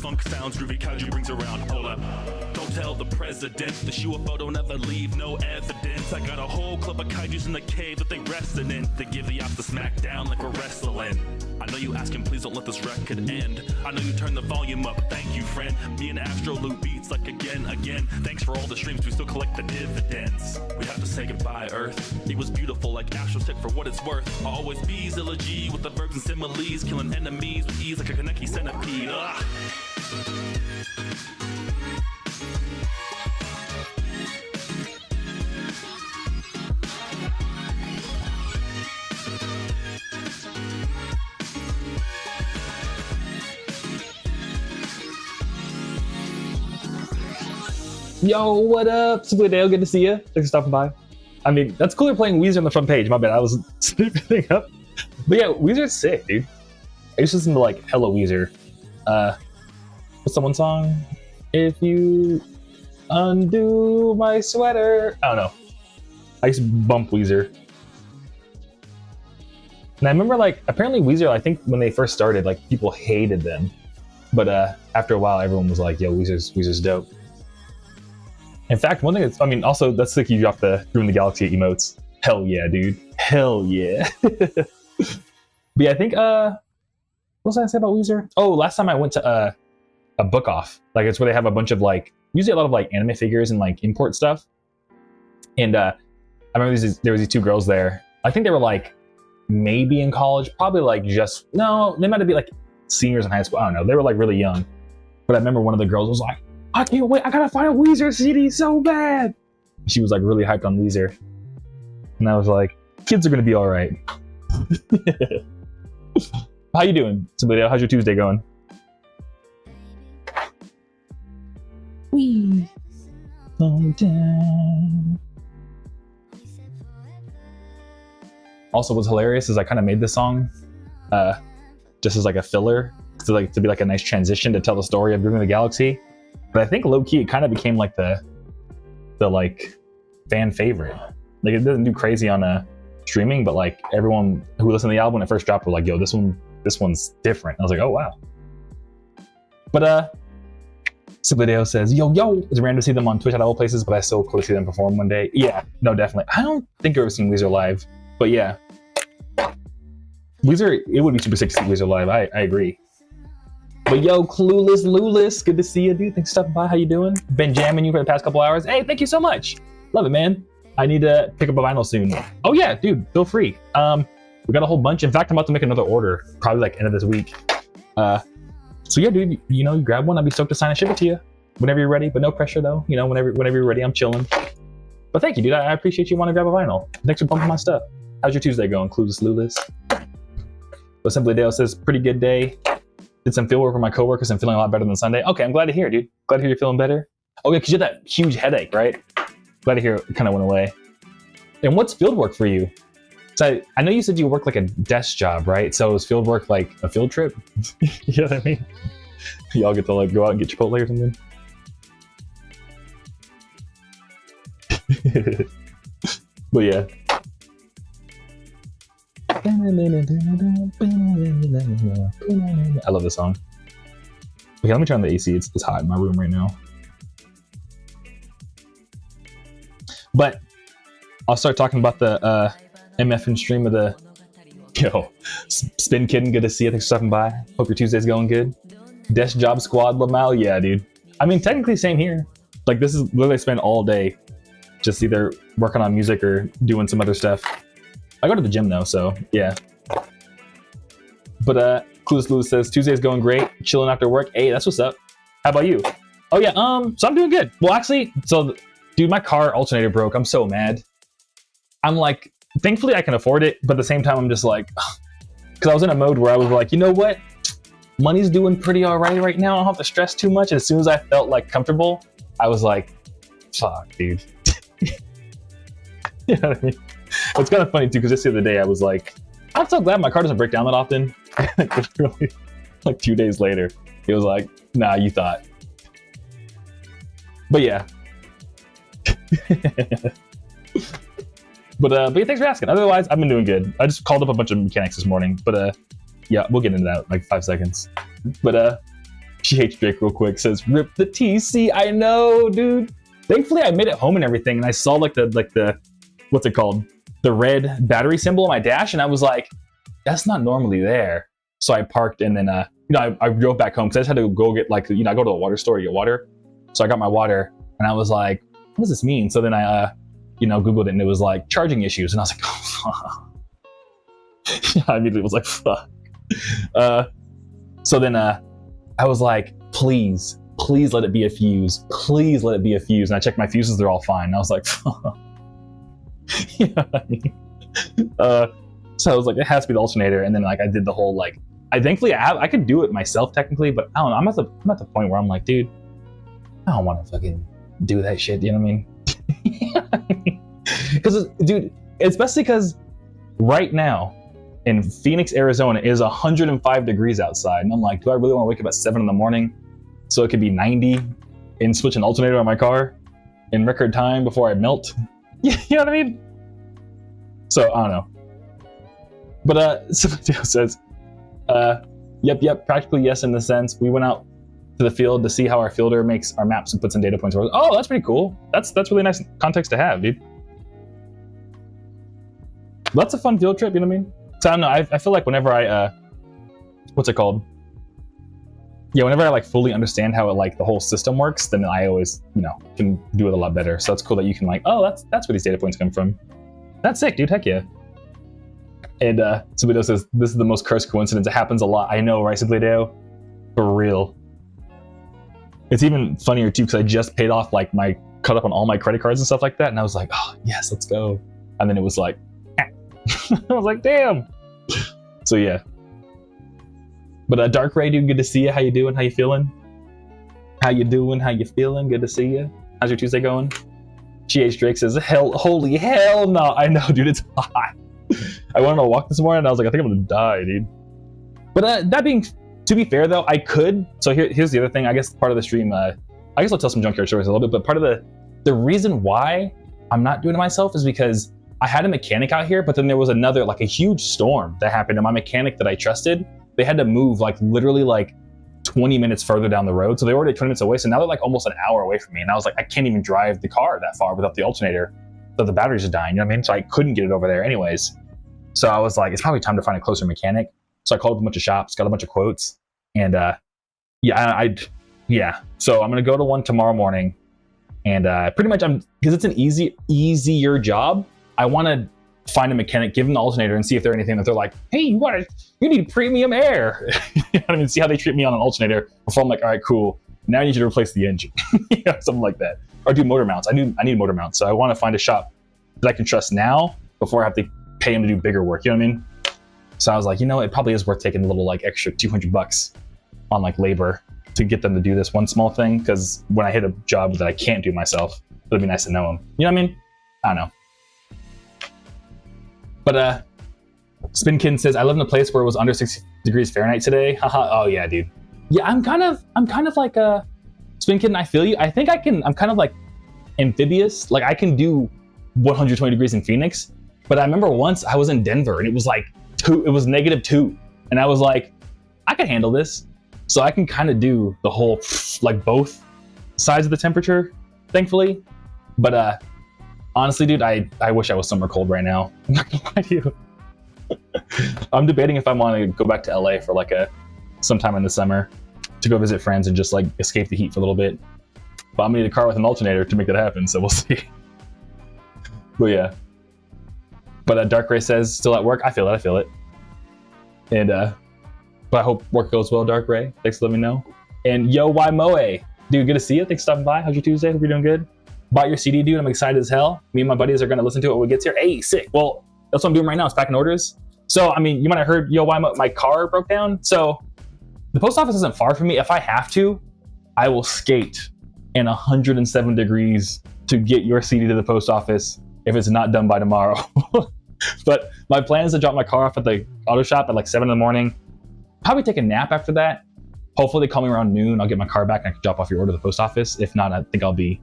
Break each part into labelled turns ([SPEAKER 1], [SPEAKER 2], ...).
[SPEAKER 1] funk sounds Groovy Kaiju brings around. Hold up. Don't tell the president this UFO don't ever leave no evidence. I got a whole club of kaijus in the cave that they resting in. They give the ops the smack down like we're wrestling. I know you asking, please don't let this record end. I know you turn the volume up, thank you friend. Me and Astro loop beats like again. Thanks for all the streams, we still collect the dividends. We have to say goodbye Earth. It was beautiful like Astro's tech for what it's worth. I'll always be Zilla G with the verbs and similes. Killing enemies with ease like a Kaneki centipede. Ugh.
[SPEAKER 2] Yo, what up? Simply Dale, good to see you. Thanks for stopping by. I mean, that's cool they're playing Weezer on the front page. My bad, I was snooping up. But yeah, Weezer's sick, dude. I used to listen to like Hello Weezer. What's the one song? If you undo my sweater. I don't know. I used to bump Weezer. And I remember like, apparently Weezer, I think when they first started, like people hated them. But after a while, everyone was like, yo, Weezer's dope. In fact, one thing that's, I mean, also, that's like you drop the Ruin the Galaxy emotes. Hell yeah, dude. Hell yeah. But yeah, I think, what was I say about Weezer? Oh, last time I went to a book off. Like, it's where they have a bunch of like, usually a lot of like anime figures and like import stuff. And I remember there was these two girls there. I think they were like, maybe in college, probably like just, no, they might have been like seniors in high school. I don't know. They were like really young. But I remember one of the girls was like, I can't wait, I gotta find a Weezer CD so bad. She was like really hyped on Weezer. And I was like, kids are gonna be all right. How you doing, Sabrina? How's your Tuesday going? We also, what's hilarious is I kind of made this song just as like a filler to be like a nice transition to tell the story of Ruin the Galaxy. But I think low key it kind of became like the like fan favorite. Like it doesn't do crazy on streaming, but like everyone who listened to the album when it first dropped were like, yo, this one's different. I was like, oh wow. But Simply Deo says, yo, it's random to see them on Twitch at all places, but I still cool to see them perform one day. Yeah, no, definitely. I don't think I've ever seen Weezer live, but yeah. Weezer, it would be super sick to see Weezer live. I agree. But yo, Clueless Lulus, good to see you, dude. Thanks for stopping by. How you doing? Been jamming you for the past couple hours. Hey, thank you so much. Love it, man. I need to pick up a vinyl soon. Oh yeah, dude, feel free. We got a whole bunch. In fact, I'm about to make another order, probably like end of this week. So yeah, dude, you grab one. I'd be stoked to sign and ship it to you whenever you're ready. But no pressure though. Whenever you're ready, I'm chilling. But thank you, dude. I appreciate you wanting to grab a vinyl. Thanks for pumping my stuff. How's your Tuesday going, Clueless Lulus? But Simply Dale says, pretty good day. Did some field work with my coworkers and feeling a lot better than Sunday. Okay, I'm glad to hear, dude. Glad to hear you're feeling better. Oh yeah, because you had that huge headache, right? Glad to hear it kind of went away. And what's field work for you? So I know you said you work like a desk job, right? So is field work like a field trip? You know what I mean? Y'all get to like go out and get Chipotle or something? But yeah. I love this song. Okay, let me turn on the AC. It's hot in my room right now. But I'll start talking about the MF and stream of the Spin Kitten. Good to see you. Thanks for stopping by. Hope your Tuesday's going good. Desk Job Squad Lamal. Yeah, dude. I mean, technically same here. Like this is literally I spend all day just either working on music or doing some other stuff. I go to the gym though, so yeah. But Clueless Lewis says Tuesday's going great, chilling after work. Hey, that's what's up. How about you? Oh yeah, so I'm doing good. Well, actually, so dude, my car alternator broke. I'm so mad. I'm like, thankfully I can afford it, but at the same time I'm just like, because I was in a mode where I was like, you know what? Money's doing pretty all right now. I don't have to stress too much. And as soon as I felt like comfortable, I was like, fuck, dude. You know what I mean? It's kind of funny too, because just the other day I was like, I'm so glad my car doesn't break down that often. Literally, like 2 days later, it was like, nah, you thought. But yeah. But yeah, thanks for asking. Otherwise, I've been doing good. I just called up a bunch of mechanics this morning, but yeah, we'll get into that in like 5 seconds. But She hates Drake real quick. Says, "Rip the TC." I know, dude. Thankfully, I made it home and everything, and I saw like the what's it called? The red battery symbol on my dash, and I was like, that's not normally there. So I parked, and then I drove back home because I just had to go get like I go to the water store to get water. So I got my water, and I was like, what does this mean? So then I Googled it, and it was like charging issues, and I was like, oh, fuck. Yeah, I immediately was like, fuck. So then I was like, please let it be a fuse. Please let it be a fuse. And I checked my fuses, they're all fine. And I was like, fuck. Yeah. So I was like, it has to be the alternator. And then like I did the whole like, thankfully I could do it myself technically, but I don't know. I'm at the point where I'm like, dude, I don't want to fucking do that shit. You know what I mean? Because dude, especially because right now in Phoenix, Arizona, it is 105 degrees outside. And I'm like, do I really want to wake up at 7 in the morning so it could be 90 and switch an alternator on my car in record time before I melt? You know what I mean? So I don't know. But somebody else says, yep, practically yes in the sense. We went out to the field to see how our fielder makes our maps and puts in data points. Oh, that's pretty cool. That's really nice context to have, dude. That's a fun field trip, you know what I mean? So I don't know, I feel like whenever I, what's it called? Yeah, whenever I like fully understand how it, like the whole system works, then I always, can do it a lot better. So it's cool that you can like, oh, that's where these data points come from. That's sick, dude, heck yeah. And somebody else says, this is the most cursed coincidence. It happens a lot. I know, right, Simpledeo? For real. It's even funnier too, because I just paid off like cut up on all my credit cards and stuff like that. And I was like, oh, yes, let's go. And then it was like, I was like, damn. So yeah. But Dark Ray, dude, good to see you. How you doing? How you feeling? How you doing? How you feeling? Good to see you. How's your Tuesday going? GH Drake says, holy hell no. I know, dude, it's hot. I went on a walk this morning and I was like, I think I'm gonna die, dude. But to be fair though, I could. So here's the other thing. I guess part of the stream, I guess I'll tell some Junkyard stories a little bit, but part of the reason why I'm not doing it myself is because I had a mechanic out here, but then there was another, like a huge storm that happened, and my mechanic that I trusted, they had to move like literally like 20 minutes further down the road. So they were already 20 minutes away. So now they're like almost an hour away from me. And I was like, I can't even drive the car that far without the alternator. So the batteries are dying, you know what I mean? So I couldn't get it over there anyways. So I was like, it's probably time to find a closer mechanic. So I called up a bunch of shops, got a bunch of quotes, and yeah. So I'm gonna go to one tomorrow morning, and pretty much because it's an easier job. I want to find a mechanic, give them the alternator, and see if there's anything that they're like, hey, you need premium air. You know what I mean? See how they treat me on an alternator before I'm like, all right, cool. Now I need you to replace the engine, something like that, or do motor mounts. I need motor mounts, so I want to find a shop that I can trust now before I have to pay him to do bigger work. You know what I mean? So I was like, it probably is worth taking a little like extra $200 on like labor to get them to do this one small thing. Because when I hit a job that I can't do myself, it'd be nice to know them. You know what I mean? I don't know. But Spinkin says, I live in a place where it was under 60 degrees Fahrenheit today. Haha. Oh yeah, dude. Yeah, I'm kind of like Spinkin. I feel you. I think I'm kind of like amphibious. Like I can do 120 degrees in Phoenix. But I remember once I was in Denver and it was like -2, and I was like, I can handle this. So I can kind of do the whole like both sides of the temperature, thankfully. But honestly, dude, I wish I was somewhere cold right now. I'm not gonna lie to you. I'm debating if I want to go back to LA for like sometime in the summer to go visit friends and just like escape the heat for a little bit. But I'm gonna need a car with an alternator to make that happen, so we'll see. But yeah. But Dark Ray says, still at work? I feel it. And but I hope work goes well, Dark Ray. Thanks for letting me know. And yo, why Moe? Dude, good to see you. Thanks for stopping by. How's your Tuesday? Hope you're doing good. Bought your CD, dude. I'm excited as hell. Me and my buddies are gonna listen to it when we get here. Hey, sick. Well, that's what I'm doing right now. It's packing orders. So, I mean, you might have heard, yo, why my car broke down. So the post office isn't far from me. If I have to, I will skate in 107 degrees to get your CD to the post office if it's not done by tomorrow. But my plan is to drop my car off at the auto shop at like 7 in the morning. Probably take a nap after that. Hopefully they call me around noon. I'll get my car back and I can drop off your order to the post office. If not, I think I'll be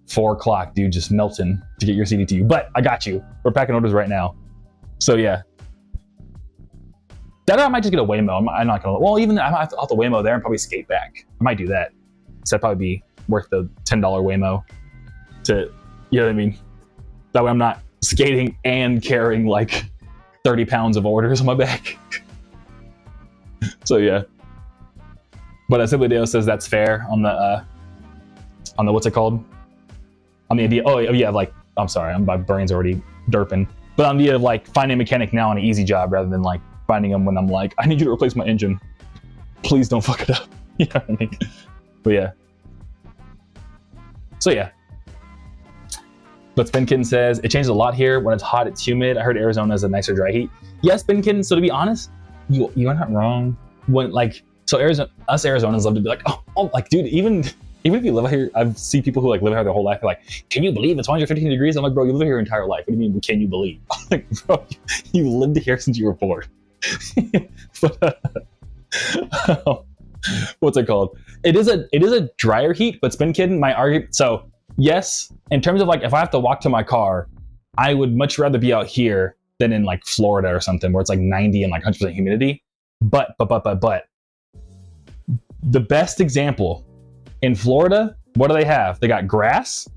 [SPEAKER 2] 4 o'clock, dude, just melting to get your CD to you. But I got you. We're packing orders right now. So yeah. That or I might just get a Waymo. I'm not gonna. Well, even I might have to Waymo there and probably skate back. I might do that. So that'd probably be worth the $10 Waymo. To, you know what I mean? That way I'm not skating and carrying like 30 pounds of orders on my back. So yeah. But Simply Dale says that's fair on the what's it called? On the idea. Oh yeah, like I'm sorry, my brain's already derping. But on the idea of like finding a mechanic now on an easy job rather than like finding them when I'm like, I need you to replace my engine. Please don't fuck it up. You know what I mean? But yeah. So yeah. But Spinkin says, it changes a lot here. When it's hot, it's humid. I heard Arizona is a nicer dry heat. Yes, Spinkin. So to be honest, you are not wrong. When like, so us Arizonans love to be like, oh, like dude, even if you live out here, I've seen people who like live here their whole life. They're like, can you believe it's 115 degrees? I'm like, bro, you live here your entire life. What do you mean, can you believe? I'm like, bro, you lived here since you were born. But, what's it called? It is a drier heat, but Spinkin, my argument. So yes, in terms of like, if I have to walk to my car, I would much rather be out here than in like Florida or something where it's like 90 and like 100% humidity. But the best example in Florida, what do they have? They got grass,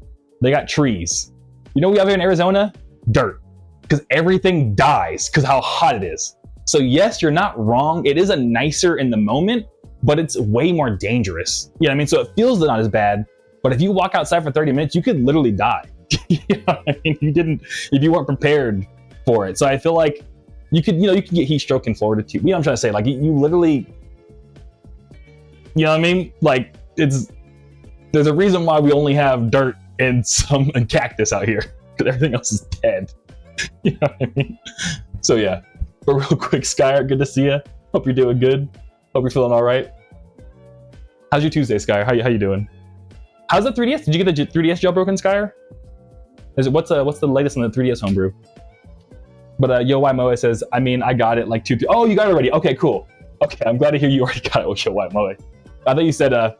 [SPEAKER 2] they got trees. You know what we have here in Arizona? Dirt, because everything dies because how hot it is. So yes, you're not wrong. It is a nicer in the moment, but it's way more dangerous. You know what I mean? So it feels not as bad, but if you walk outside for 30 minutes, you could literally die. You know what I mean? If you weren't prepared for it. So I feel like you could get heat stroke in Florida too. You know what I'm trying to say? Like you literally, you know what I mean? Like there's a reason why we only have dirt and cactus out here, because everything else is dead. You know what I mean? So yeah. But real quick, Skyer, good to see you. Hope you're doing good. Hope you're feeling all right. How's your Tuesday, Skyer? How you doing? How's the 3DS? Did you get the 3DS jailbroken, Skyer? What's the latest on the 3DS homebrew? But Yo Wai Moe says, I mean, I got it like oh, you got it already. Okay, cool. Okay, I'm glad to hear you already got it with Yo Wai Moe. I thought you said, okay,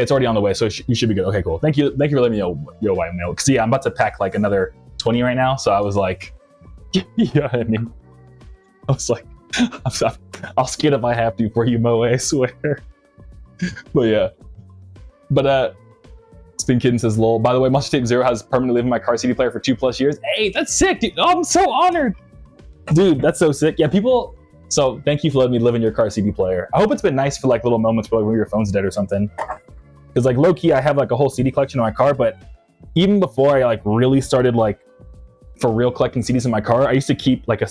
[SPEAKER 2] it's already on the way, so you should be good. Okay, cool. Thank you for letting me know, Yo Wai Moe. Because yeah, I'm about to pack like another 20 right now, so I was like, yeah, I mean, I was like, I'll skate if I have to for you, Moe, I swear. But yeah. But Spin Kitten says, lol. By the way, Monster Tape Zero has permanently lived in my car CD player for 2+ years. Hey, that's sick, dude. Oh, I'm so honored. Dude, that's so sick. Yeah, people, so thank you for letting me live in your car CD player. I hope it's been nice for like little moments where like when your phone's dead or something. Because like low key, I have like a whole CD collection in my car, but even before I like really started like for real collecting CDs in my car, I used to keep like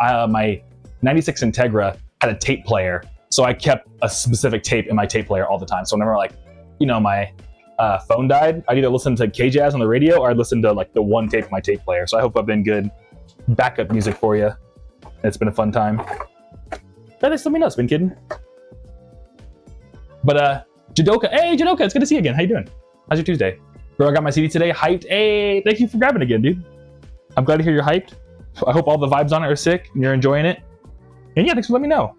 [SPEAKER 2] my 96 Integra had a tape player. So I kept a specific tape in my tape player all the time. So whenever like, you know, my phone died, I'd either listen to K-Jazz on the radio or I'd listen to like the one tape in my tape player. So I hope I've been good backup music for you. It's been a fun time. Just let me know, Spin Kitten. But Jadoka, hey Jadoka, it's good to see you again. How you doing? How's your Tuesday? Bro, I got my CD today, hyped. Hey, thank you for grabbing again, dude. I'm glad to hear you're hyped. I hope all the vibes on it are sick and you're enjoying it. And yeah, thanks for letting me know.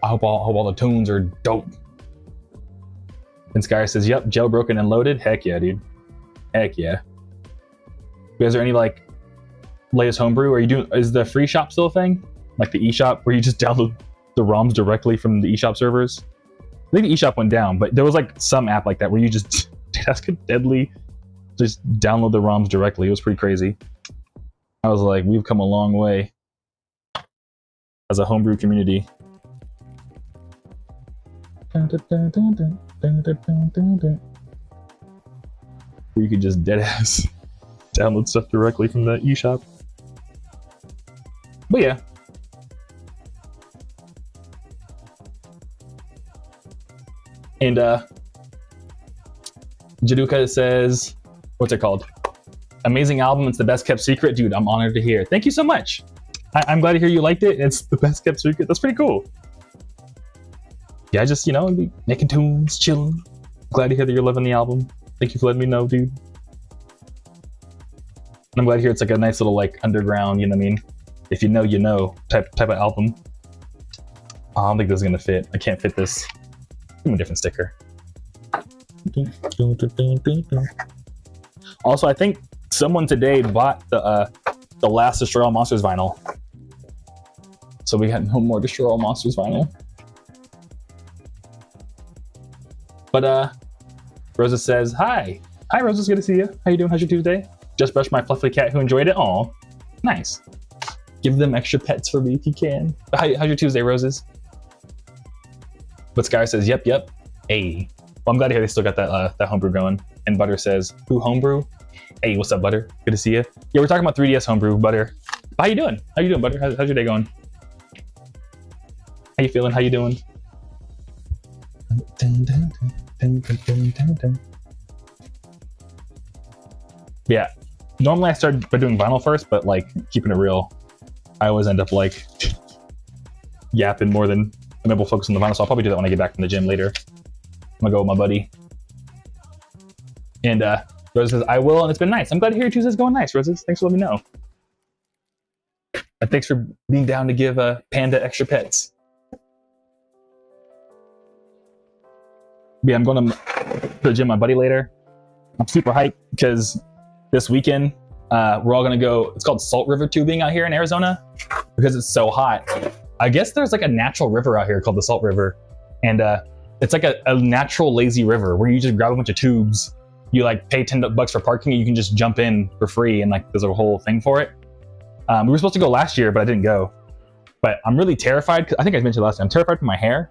[SPEAKER 2] I hope all the tunes are dope. And Skyer says, yep, jailbroken and loaded. Heck yeah, dude. Heck yeah. Is there any like latest homebrew? Is the free shop still a thing? Like the eShop where you just download the ROMs directly from the eShop servers? I think the eShop went down, but there was like some app like that where you just, that's deadly, just download the ROMs directly. It was pretty crazy. I was like, we've come a long way as a homebrew community. Where you could just deadass download stuff directly from the eShop. But yeah. And Jaduka says, what's it called? Amazing album, it's the best kept secret. Dude, I'm honored to hear. Thank you so much. I'm glad to hear you liked it. It's the best kept secret. That's pretty cool. Yeah, I just, be making tunes, chilling. Glad to hear that you're loving the album. Thank you for letting me know, dude. And I'm glad to hear it's like a nice little like underground, you know what I mean? If you know, you know type of album. Oh, I don't think this is gonna fit. I can't fit this. Give me a different sticker. Also, I think someone today bought the the last Destroy All Monsters vinyl. So we got no more Destroy All Monsters vinyl. But Rosa says, hi. Hi, Rosa, it's good to see you. How you doing? How's your Tuesday? Just brushed my fluffy cat who enjoyed it. Aw, nice. Give them extra pets for me if you can. How's your Tuesday, Roses? But Sky says, yep. Hey. Well, I'm glad to hear they still got that homebrew going. And Butter says, who homebrew? Hey, what's up, Butter? Good to see you. Yeah, we're talking about 3DS homebrew, Butter. How you doing? How you doing, Butter? How's your day going? How you feeling? How you doing? Yeah, normally I start by doing vinyl first, but like keeping it real, I always end up like yapping more than I'm able to focus on the vinyl. So I'll probably do that when I get back from the gym later. I'm gonna go with my buddy. And Rose says, I will, and it's been nice. I'm glad to hear your Tuesday's going nice, Roses. Thanks for letting me know. And thanks for being down to give Panda extra pets. Yeah, I'm going to the gym with my buddy later. I'm super hyped because this weekend we're all going to go, it's called Salt River Tubing out here in Arizona because it's so hot. I guess there's like a natural river out here called the Salt River. And it's like a natural lazy river where you just grab a bunch of tubes. You like pay $10 for parking and you can just jump in for free, and like there's a whole thing for it. We were supposed to go last year, but I didn't go. But I'm really terrified. I think I mentioned last time, I'm terrified for my hair,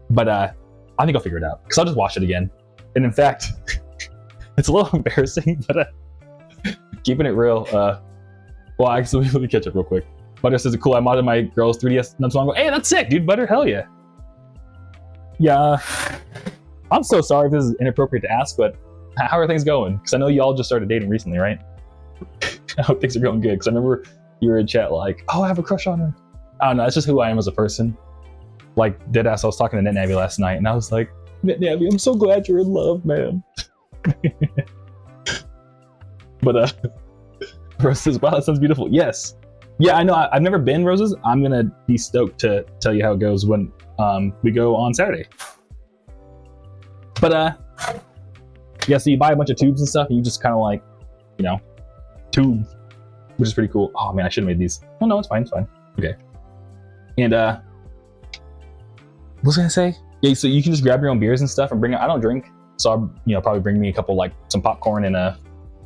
[SPEAKER 2] but I think I'll figure it out because I'll just wash it again. And in fact, it's a little embarrassing, but keeping it real. Well, actually, let me catch up real quick. Butter says, cool, I modded my girl's 3DS not so long ago. Hey, that's sick, dude. Butter, hell yeah. Yeah, I'm so sorry if this is inappropriate to ask, but how are things going? Because I know you all just started dating recently, right? I hope things are going good, because I remember you were in chat like, oh, I have a crush on her. I don't know, that's just who I am as a person. Like, deadass, I was talking to NetNabby last night, and I was like, NetNabby, I'm so glad you're in love, man. But, Rose says, wow, that sounds beautiful. Yes. Yeah, I know, I've never been, Roses. I'm going to be stoked to tell you how it goes when we go on Saturday. But, yeah, so you buy a bunch of tubes and stuff, and you just kind of like, you know, tube, which is pretty cool. Oh man, I should have made these. Oh no, it's fine, it's fine. Okay. And what was I gonna say? Yeah, so you can just grab your own beers and stuff and bring it. I don't drink, so I'll, you know, probably bring me a couple, like some popcorn and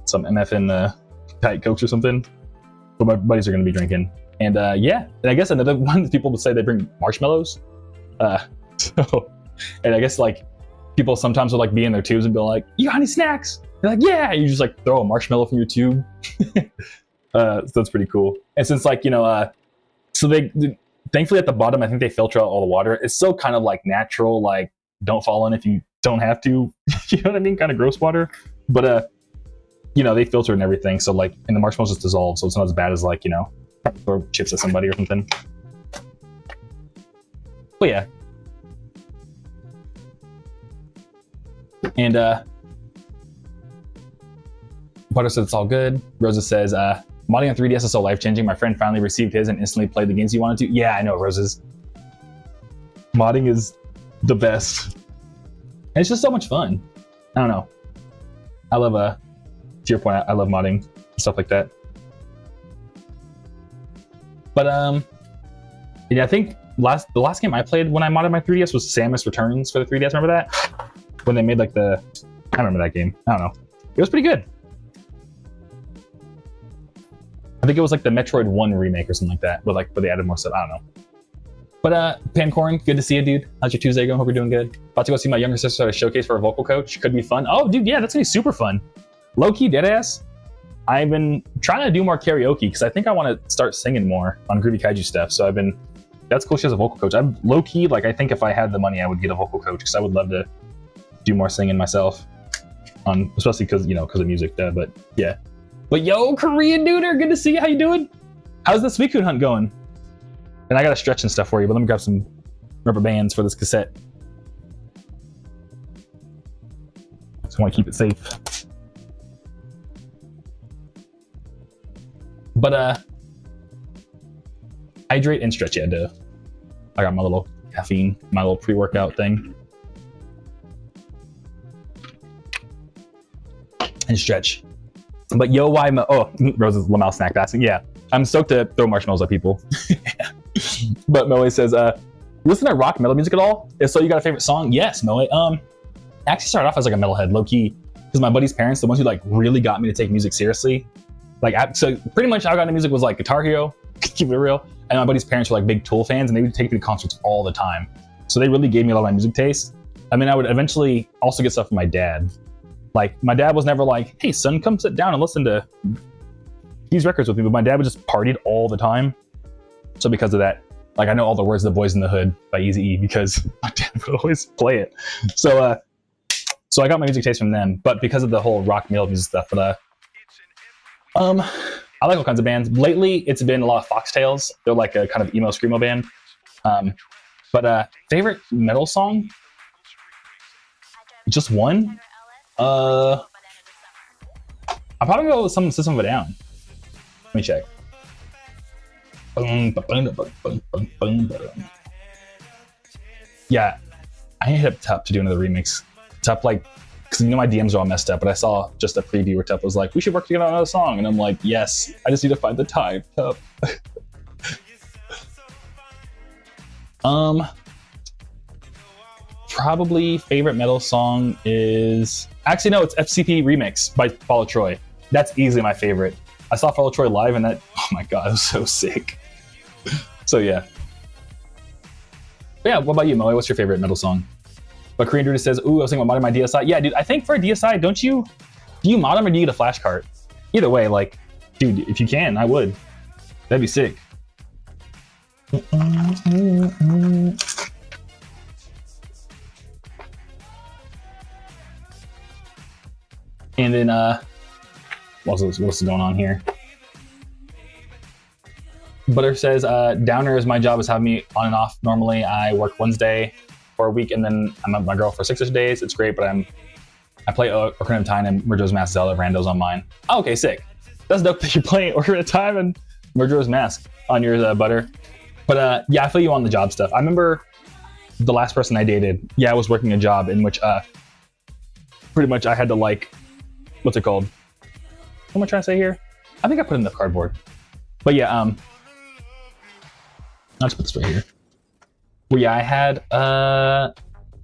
[SPEAKER 2] some MF and Diet Cokes or something. But my buddies are gonna be drinking. And yeah, and I guess another one, people would say they bring marshmallows. So, and I guess like people sometimes will like be in their tubes and be like, you got any snacks? They're like, yeah. You just like throw a marshmallow from your tube. So that's pretty cool. And since like, you know, so they thankfully at the bottom, I think they filter out all the water. It's still kind of like natural, like don't fall in if you don't have to, you know what I mean? Kind of gross water. But, you know, they filter and everything. So like, and the marshmallows just dissolve. So it's not as bad as like, you know, throw chips at somebody or something. But yeah. And Butter says it's all good. Rosa says, modding on 3DS is so life-changing. My friend finally received his and instantly played the games he wanted to. Yeah, I know, Roses. Modding is the best. And it's just so much fun. I don't know. I love, to your point, I love modding, stuff like that. But, yeah, I think the last game I played when I modded my 3DS was Samus Returns for the 3DS. Remember that? When they made like I remember that game. I don't know. It was pretty good. I think it was like the Metroid 1 remake or something like that, but like where they added more stuff. I don't know. But Pancorn, good to see you, dude. How's your Tuesday going? Hope you're doing good. About to go see my younger sister at a showcase for a vocal coach. Could be fun. Oh, dude, yeah, that's gonna be super fun. Low-key, deadass. I've been trying to do more karaoke because I think I want to start singing more on Groovy Kaiju stuff. So that's cool. She has a vocal coach. I'm low-key, like I think if I had the money, I would get a vocal coach because I would love to do more singing myself, especially because of music. But yeah. But yo, Korean duder, good to see you. How you doing? How's the Suicune hunt going? And I got a stretch and stuff for you, but let me grab some rubber bands for this cassette. Just want to keep it safe. But hydrate and stretch, yeah, duh. I got my little caffeine, my little pre-workout thing. And stretch. But yo, why? Oh, Rose's Lamau snack passing. Yeah, I'm stoked to throw marshmallows at people. But Moe says, listen to rock metal music at all? If so, you got a favorite song? Yes, Moe. Actually started off as like a metalhead, low key, because my buddy's parents, the ones who like really got me to take music seriously. Like, so pretty much how I got into music was like Guitar Hero, keep it real. And my buddy's parents were like big Tool fans, and they would take me to concerts all the time. So they really gave me a lot of my music taste. I mean, I would eventually also get stuff from my dad. Like, my dad was never like, hey son, come sit down and listen to these records with me. But my dad would just partied all the time. So because of that, like, I know all the words of The Boys in the Hood by Eazy-E because my dad would always play it. So I got my music taste from them, but because of the whole rock metal music stuff. But I like all kinds of bands. Lately, it's been a lot of Foxtails. They're like a kind of emo screamo band. But favorite metal song? Just one? I'll probably go with some System of a Down. Let me check. Yeah, I hit up Tup to do another remix. Tup, like, because you know my DMs are all messed up, but I saw just a preview where Tup was like, we should work together on another song. And I'm like, yes, I just need to find the time, Tup. Probably favorite metal song is... Actually, no, it's FCP Remix by Follow Troy. That's easily my favorite. I saw Follow Troy live and that... Oh my god, it was so sick. So yeah. But yeah, what about you, Moe? What's your favorite metal song? But Korean Dude says, ooh, I was thinking about modding my DSi. Yeah, dude, I think for a DSi, do you mod them or do you get a flash cart? Either way, like, dude, if you can, I would. That'd be sick. And then, what else is going on here? Butter says, Downer is my job is having me on and off. Normally, I work Wednesday for a week, and then I'm at my girl for 6 days. It's great, but I play Ocarina of Time and Majora's Mask Zelda Randos on mine. Oh, okay, sick. That's dope that you're playing Ocarina of Time and Majora's Mask on yours, Butter. But yeah, I feel you on the job stuff. I remember the last person I dated, yeah, I was working a job in which pretty much I had to, like, what's it called? What am I trying to say here? I think I put it in the cardboard. But yeah, I'll just put this right here. Well, yeah, I had, I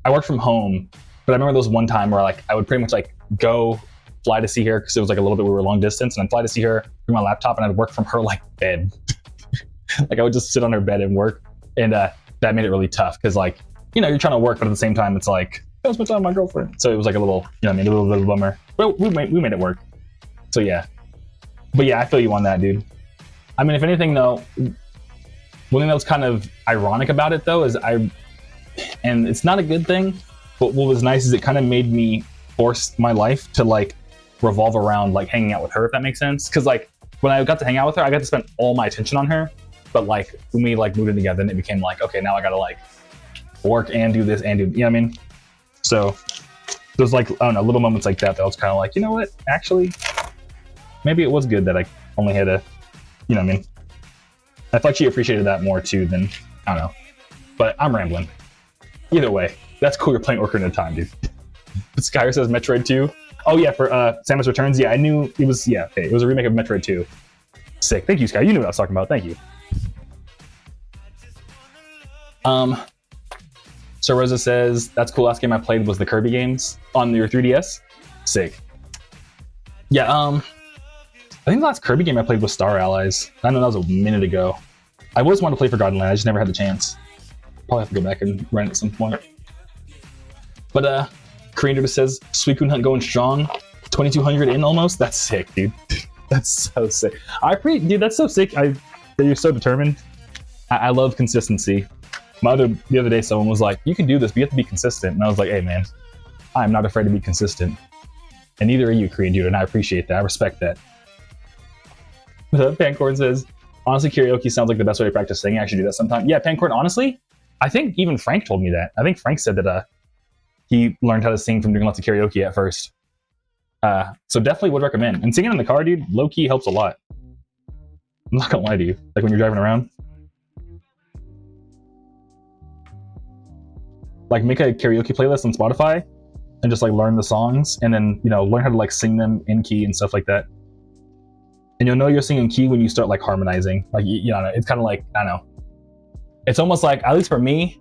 [SPEAKER 2] worked from home, but I remember there was one time where like I would pretty much like go fly to see her because it was like a little bit, we were long distance, and I'd fly to see her through my laptop and I'd work from her like bed. Like I would just sit on her bed and work. And that made it really tough because like, you know, you're trying to work, but at the same time, it's like, I spend time with my girlfriend. So it was like a little, you know what I mean, a little bit of a bummer. But we made it work. So yeah. But yeah, I feel you on that, dude. I mean, if anything though, one thing that was kind of ironic about it though is and it's not a good thing, but what was nice is it kind of made me force my life to like revolve around like hanging out with her, if that makes sense. Cause like when I got to hang out with her, I got to spend all my attention on her. But like when we like moved in together, then it became like, okay, now I gotta like work and do this and do, you know what I mean? So there's like, I don't know, little moments like that I was kind of like, you know what, actually, maybe it was good that I only had a, you know what I mean? I thought she appreciated that more too than, I don't know. But I'm rambling. Either way, that's cool you're playing Ocarina of Time, dude. Skyr says Metroid 2. Oh yeah, for Samus Returns, yeah, I knew it was, yeah, okay, it was a remake of Metroid 2. Sick, thank you, Sky, you knew what I was talking about, thank you. So Rosa says, that's cool, last game I played was the Kirby games on your 3DS. Sick. Yeah, I think the last Kirby game I played was Star Allies. I know that was a minute ago. I always wanted to play Forgotten Land, I just never had the chance. Probably have to go back and run it at some point. But Korean says, Suicune Hunt going strong. 2200 in almost? That's sick, dude. That's so sick. Dude, that's so sick that you're so determined. I love consistency. The other day, someone was like, you can do this, but you have to be consistent. And I was like, hey, man, I'm not afraid to be consistent. And neither are you, Korean dude, and I appreciate that. I respect that. Pancorn says, honestly, karaoke sounds like the best way to practice singing. I should do that sometime. Yeah, Pancorn, honestly, I think even Frank told me that. I think Frank said that he learned how to sing from doing lots of karaoke at first. So definitely would recommend. And singing in the car, dude, low-key helps a lot. I'm not gonna lie to you. Like when you're driving around. Like make a karaoke playlist on Spotify and just like learn the songs and then, you know, learn how to like sing them in key and stuff like that. And you'll know you're singing key when you start like harmonizing. Like, you know, it's kind of like, I don't know. It's almost like, at least for me,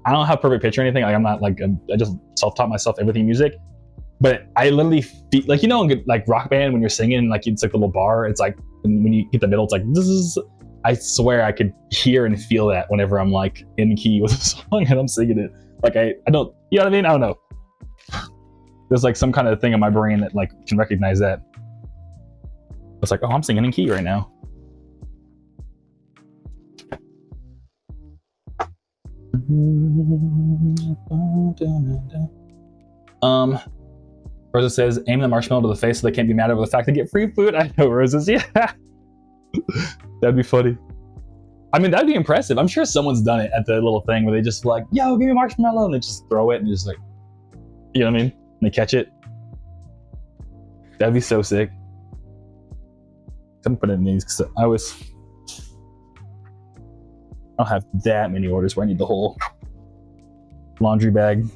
[SPEAKER 2] I don't have perfect pitch or anything. Like I'm not like, I just self-taught myself everything music. But I literally feel like, you know, like Rock Band, when you're singing, like it's like the little bar. It's like when you hit the middle, it's like, this is, I swear I could hear and feel that whenever I'm like in key with a song and I'm singing it. Like I don't, you know what I mean? I don't know. There's like some kind of thing in my brain that like can recognize that. It's like, oh, I'm singing in key right now. Rosa says, aim the marshmallow to the face so they can't be mad over the fact they get free food. I know, Rosa's, yeah. That'd be funny. I mean, that'd be impressive. I'm sure someone's done it at the little thing where they just like, yo, give me a marshmallow, and they just throw it and just like, you know what I mean? And they catch it. That'd be so sick. I'm putting in these because I don't have that many orders where I need the whole laundry bag.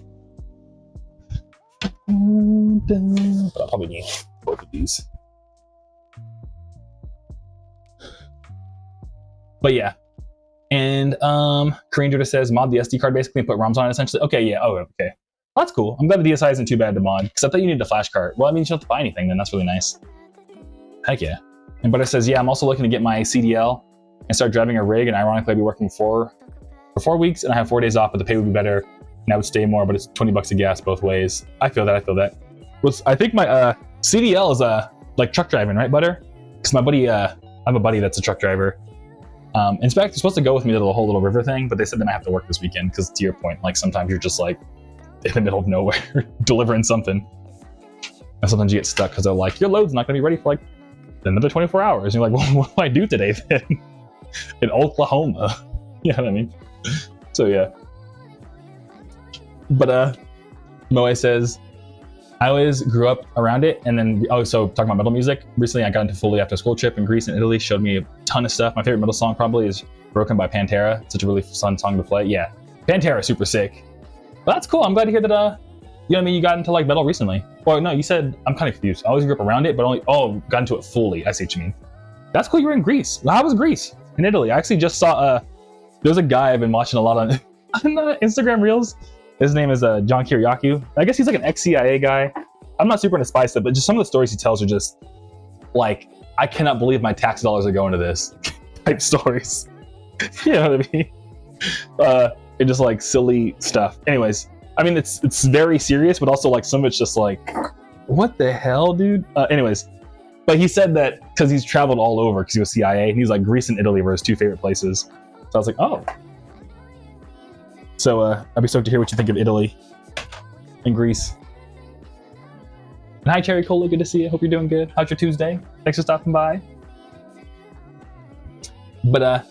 [SPEAKER 2] But I'll probably need both of these. But yeah. And Korean Judah says mod the SD card basically and put ROMs on it essentially. Okay, yeah. Oh, okay. Well, that's cool. I'm glad the DSi isn't too bad to mod because I thought you needed a flash card. Well, I mean, you don't have to buy anything then. That's really nice. Heck yeah. And Butter says, yeah, I'm also looking to get my CDL and start driving a rig, and ironically I'll be working for 4 weeks and I have 4 days off, but the pay would be better and I would stay more, but it's $20 a gas both ways. I feel that. I think my CDL is like truck driving, right, Butter? Because my buddy, I have a buddy that's a truck driver. In fact, they're supposed to go with me to the whole little river thing, but they said they might have to work this weekend because, to your point, like sometimes you're just like in the middle of nowhere delivering something. And sometimes you get stuck because they're like, your load's not going to be ready for like another 24 hours. And you're like, well, what do I do today then? In Oklahoma. You know what I mean? So yeah. But Moe says, I always grew up around it. And then, so talking about metal music, recently I got into fully after school trip in Greece and Italy, showed me a ton of stuff. My favorite metal song probably is Broken by Pantera. Such a really fun song to play. Yeah, Pantera, super sick. But that's cool. I'm glad to hear that, you know what I mean, you got into like metal recently. Well, no, you said, I'm kind of confused. I always grew up around it, but got into it fully. I see what you mean. That's cool, you were in Greece. Well, how was Greece? In Italy. I actually just saw, there's a guy I've been watching a lot on Instagram Reels. His name is John Kiriakou. I guess he's like an ex-CIA guy. I'm not super into spy stuff, but just some of the stories he tells are just like, I cannot believe my tax dollars are going to this type stories. You know what I mean? And just like silly stuff. Anyways, I mean, it's very serious, but also like some of it's just like, what the hell, dude? Anyways, but he said that because he's traveled all over because he was CIA, and he's like, Greece and Italy were his 2 favorite places. So I was like, oh. So I'd be stoked to hear what you think of Italy and Greece. And hi, Cherry Cola, good to see you. Hope you're doing good. How's your Tuesday? Thanks for stopping by. But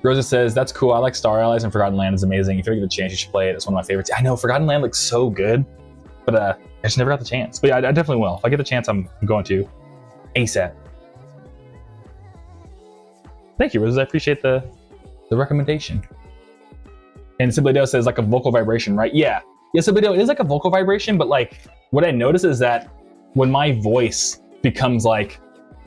[SPEAKER 2] Rosa says, that's cool. I like Star Allies and Forgotten Land is amazing. If you ever get a chance, you should play it. It's one of my favorites. I know, Forgotten Land looks so good, but I just never got the chance. But yeah, I definitely will. If I get the chance, I'm going to. ASAP. Thank you, Rosa. I appreciate the recommendation. And Sibley says like a vocal vibration, right? Yeah. Yeah, Sibley, it is like a vocal vibration, but like what I notice is that when my voice becomes like,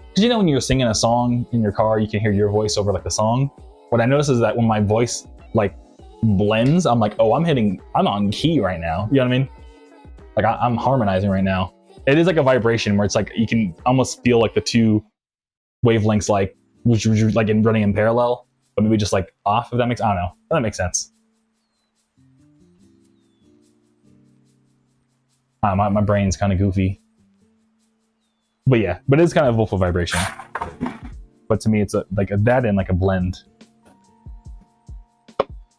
[SPEAKER 2] because you know when you're singing a song in your car, you can hear your voice over like the song. What I notice is that when my voice like blends, I'm like, oh, I'm on key right now. You know what I mean? Like I'm harmonizing right now. It is like a vibration where it's like, you can almost feel like the 2 wavelengths, like, which like running in parallel, but maybe just like off, if that makes, I don't know. That makes sense. My brain's kind of goofy. But yeah, but it's kind of a vocal vibration. But to me, it's like that and like a blend.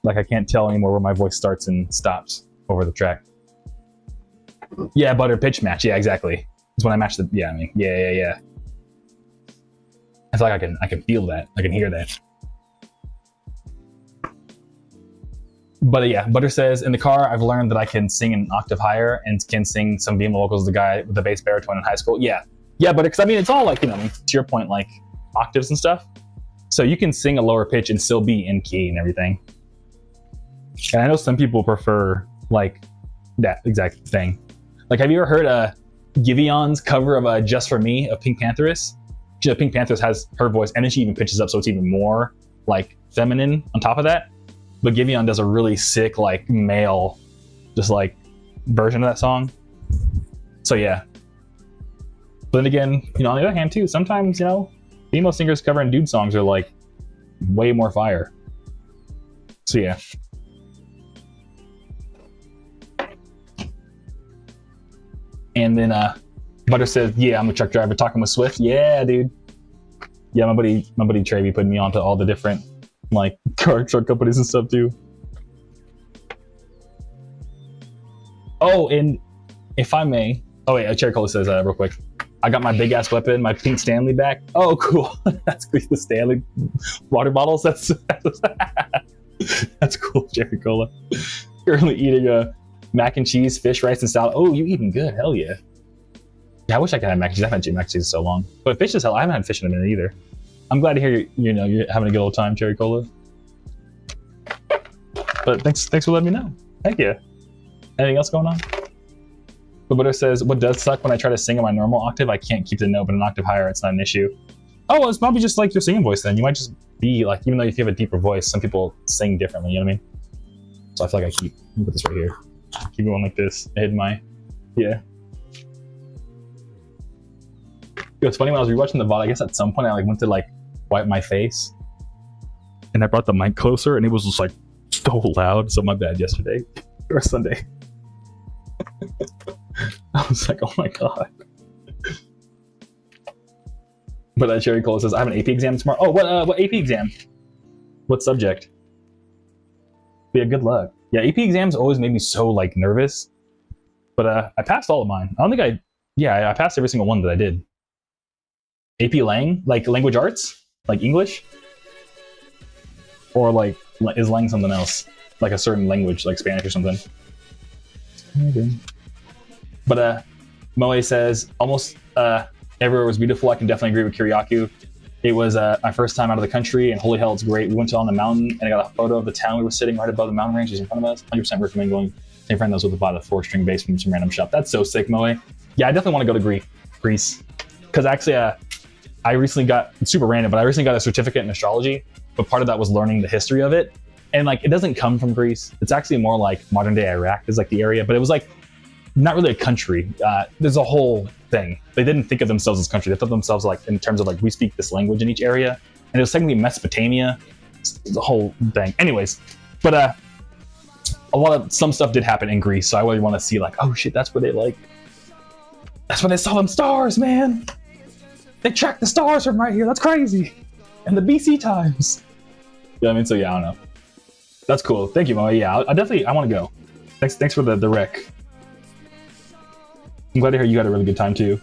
[SPEAKER 2] Like I can't tell anymore where my voice starts and stops over the track. Yeah, butter pitch match. Yeah, exactly. It's when I match the, yeah, I mean, yeah. I feel like I can feel that. I can hear that. But yeah, Butter says, in the car, I've learned that I can sing an octave higher and can sing some female vocals, the guy with the bass baritone in high school. Yeah, but because I mean, it's all like, you know, to your point, like octaves and stuff. So you can sing a lower pitch and still be in key and everything. And I know some people prefer like that exact thing. Like, have you ever heard Giveon's cover of Just For Me of Pink Pantheress? Pink Panthers has her voice, and then she even pitches up so it's even more like feminine on top of that. But Giveon does a really sick like male, just like version of that song. So yeah. But then again, you know, on the other hand too, sometimes, you know, female singers covering dude songs are like way more fire. So yeah. And then Butter says, yeah, I'm a truck driver talking with Swift. Yeah, dude. Yeah, my buddy Trevi put me onto all the different like truck companies and stuff too. Oh, and if I may, oh wait, Cherry Cola says real quick, I got my big ass weapon, my pink Stanley back. Oh, cool. That's cool. The Stanley water bottles. That's cool, Cherry Cola. Currently eating mac and cheese, fish, rice, and salad. Oh, you eating good? Hell yeah. Yeah, I wish I could have mac and cheese. I haven't had mac and cheese in so long. But fish is hell. I haven't had fish in a minute either. I'm glad to hear you're having a good old time, Cherry Cola. But thanks for letting me know. Heck yeah. Anything else going on? But Butter says, what does suck when I try to sing in my normal octave? I can't keep the note, but an octave higher, it's not an issue. Oh, well, it's probably just like your singing voice then. You might just be like, even though if you have a deeper voice, some people sing differently, you know what I mean? So I feel like let me put this right here. Keep going like this. I hid my, yeah. It's funny when I was rewatching the VOD, I guess at some point I like went to like wipe my face and I brought the mic closer and it was just like so loud. So my bad yesterday or Sunday. I was like, oh my God. But Cherry Cola says, I have an AP exam tomorrow. Oh, what AP exam? What subject? Yeah, good luck. Yeah, AP exams always made me so like nervous. But I passed all of mine. I passed every single one that I did. AP Lang, like language arts, like English, or like is Lang something else, like a certain language, like Spanish or something. But Moe says almost everywhere was beautiful. I can definitely agree with Kiriaku. It was my first time out of the country, and holy hell, it's great. We went on the mountain, and I got a photo of the town. We were sitting right above the mountain range, just in front of us. 100% recommend going. Same friend knows with about a 4-string bass from some random shop. That's so sick, Moe. Yeah, I definitely want to go to Greece, because actually, I recently got, it's super random, but I recently got a certificate in astrology, but part of that was learning the history of it. And like, it doesn't come from Greece. It's actually more like modern day Iraq is like the area, but it was like, not really a country. There's a whole thing. They didn't think of themselves as country. They thought of themselves like in terms of like, we speak this language in each area. And it was technically Mesopotamia. It's the whole thing. Anyways, but some stuff did happen in Greece. So I really want to see like, oh shit, that's where they saw them stars, man. They tracked the stars from right here. That's crazy. And the BC times. You know what I mean? So yeah, I don't know. That's cool. Thank you, Mo. Yeah, I want to go. Thanks for the rec. I'm glad to hear you had a really good time too.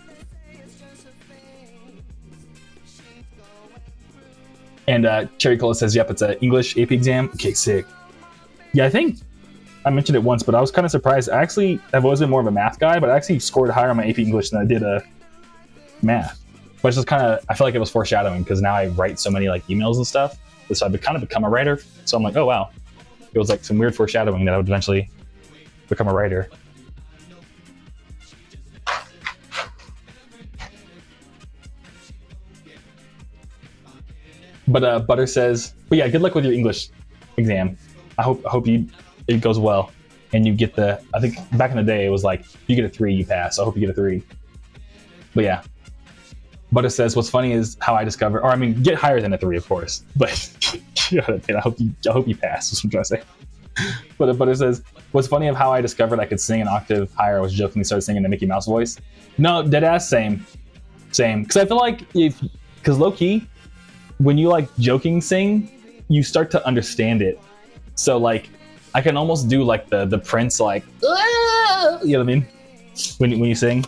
[SPEAKER 2] And Cherry Cola says, yep, it's an English AP exam. Okay, sick. Yeah, I think I mentioned it once, but I was kind of surprised. I've always been more of a math guy, but I actually scored higher on my AP English than I did math. But it's just kind of, I feel like it was foreshadowing because now I write so many like emails and stuff. So I've kind of become a writer. So I'm like, oh wow. It was like some weird foreshadowing that I would eventually become a writer. But Butter says, but yeah, good luck with your English exam. I hope it goes well and you get I think back in the day it was like, you get a 3, you pass. So I hope you get a 3. But yeah. Butter says, what's funny is how I discovered, or I mean, get higher than a 3, of course. But I hope you pass, that's what I'm trying to say. But Butter says, what's funny of how I discovered I could sing an octave higher, I was jokingly started singing the Mickey Mouse voice. No, deadass, same. Because I feel like, because low key, when you like joking sing, you start to understand it. So like, I can almost do like the Prince, like, ah! You know what I mean? When you sing.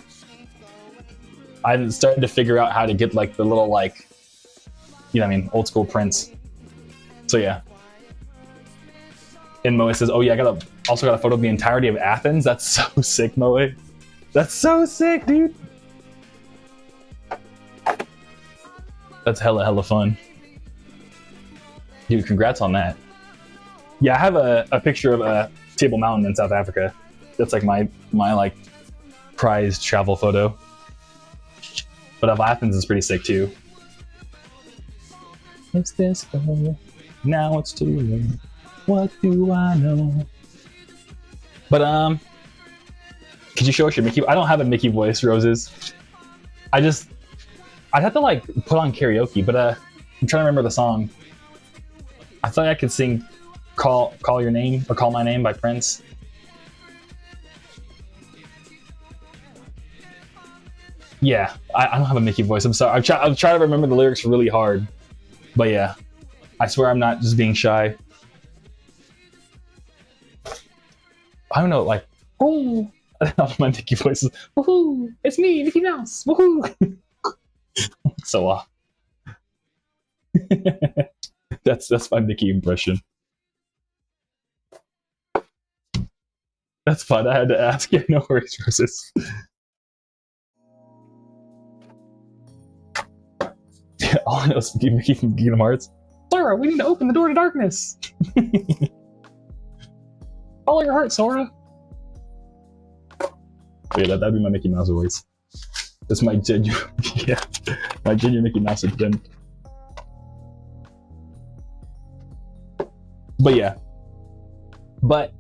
[SPEAKER 2] I started to figure out how to get like the little like, you know what I mean, old school Prince. So yeah. And Moe says, oh yeah, I also got a photo of the entirety of Athens. That's so sick, Moe. That's so sick, dude. That's hella fun. Dude, congrats on that. Yeah, I have a picture of Table Mountain in South Africa. That's like my like prized travel photo. But of Athens is pretty sick too. It's disco. Now it's too late. What do I know? But could you show us your Mickey? I don't have a Mickey voice, Roses. I'd have to like put on karaoke, but I'm trying to remember the song. I thought I could sing Call Your Name or Call My Name by Prince. Yeah, I don't have a Mickey voice. I'm sorry. I'm trying to remember the lyrics really hard. But yeah, I swear I'm not just being shy. I don't know, like, oh, I don't know my Mickey voice is, woohoo, it's me, Mickey Mouse, woohoo. So off. That's my Mickey impression. That's fun. I had to ask. Yeah, no worries, Roses. Yeah, all I know is Mickey from Kingdom Hearts. Sora, we need to open the door to darkness. Follow your heart, Sora. Yeah, that'd be my Mickey Mouse voice. That's my genuine, yeah, my genuine Mickey Mouse again. But yeah, but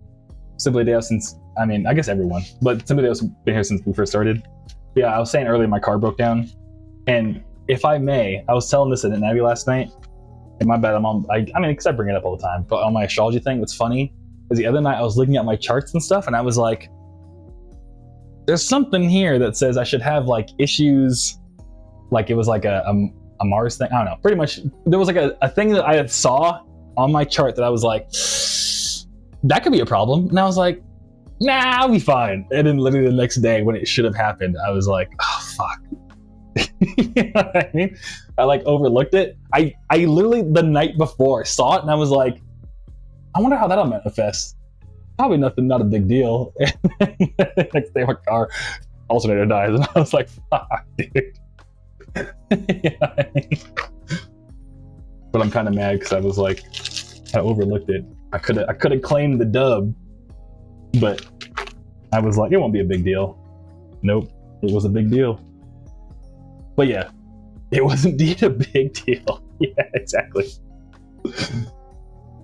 [SPEAKER 2] Simply Dale, since, I mean, I guess everyone, but Simply Dale's been here since we first started. Yeah, I was saying earlier my car broke down, and if I may, I was telling this at an Abby last night, and my bad, I mean, because I bring it up all the time, but on my astrology thing, what's funny is the other night I was looking at my charts and stuff, and I was like, there's something here that says I should have like issues, like it was like a Mars thing, I don't know, pretty much, there was like a thing that I had saw on my chart that I was like, that could be a problem, and I was like, nah, I'll be fine, and then literally the next day when it should have happened, I was like, oh, fuck. You know what I mean? I like overlooked it. I literally the night before saw it and I was like, I wonder how that'll manifest. Probably nothing, not a big deal. And next day my car alternator dies and I was like, fuck, dude. You know what I mean? But I'm kind of mad because I was like, I overlooked it. I could have claimed the dub, but I was like, it won't be a big deal. Nope, it was a big deal. But yeah, it was indeed a big deal. Yeah, exactly.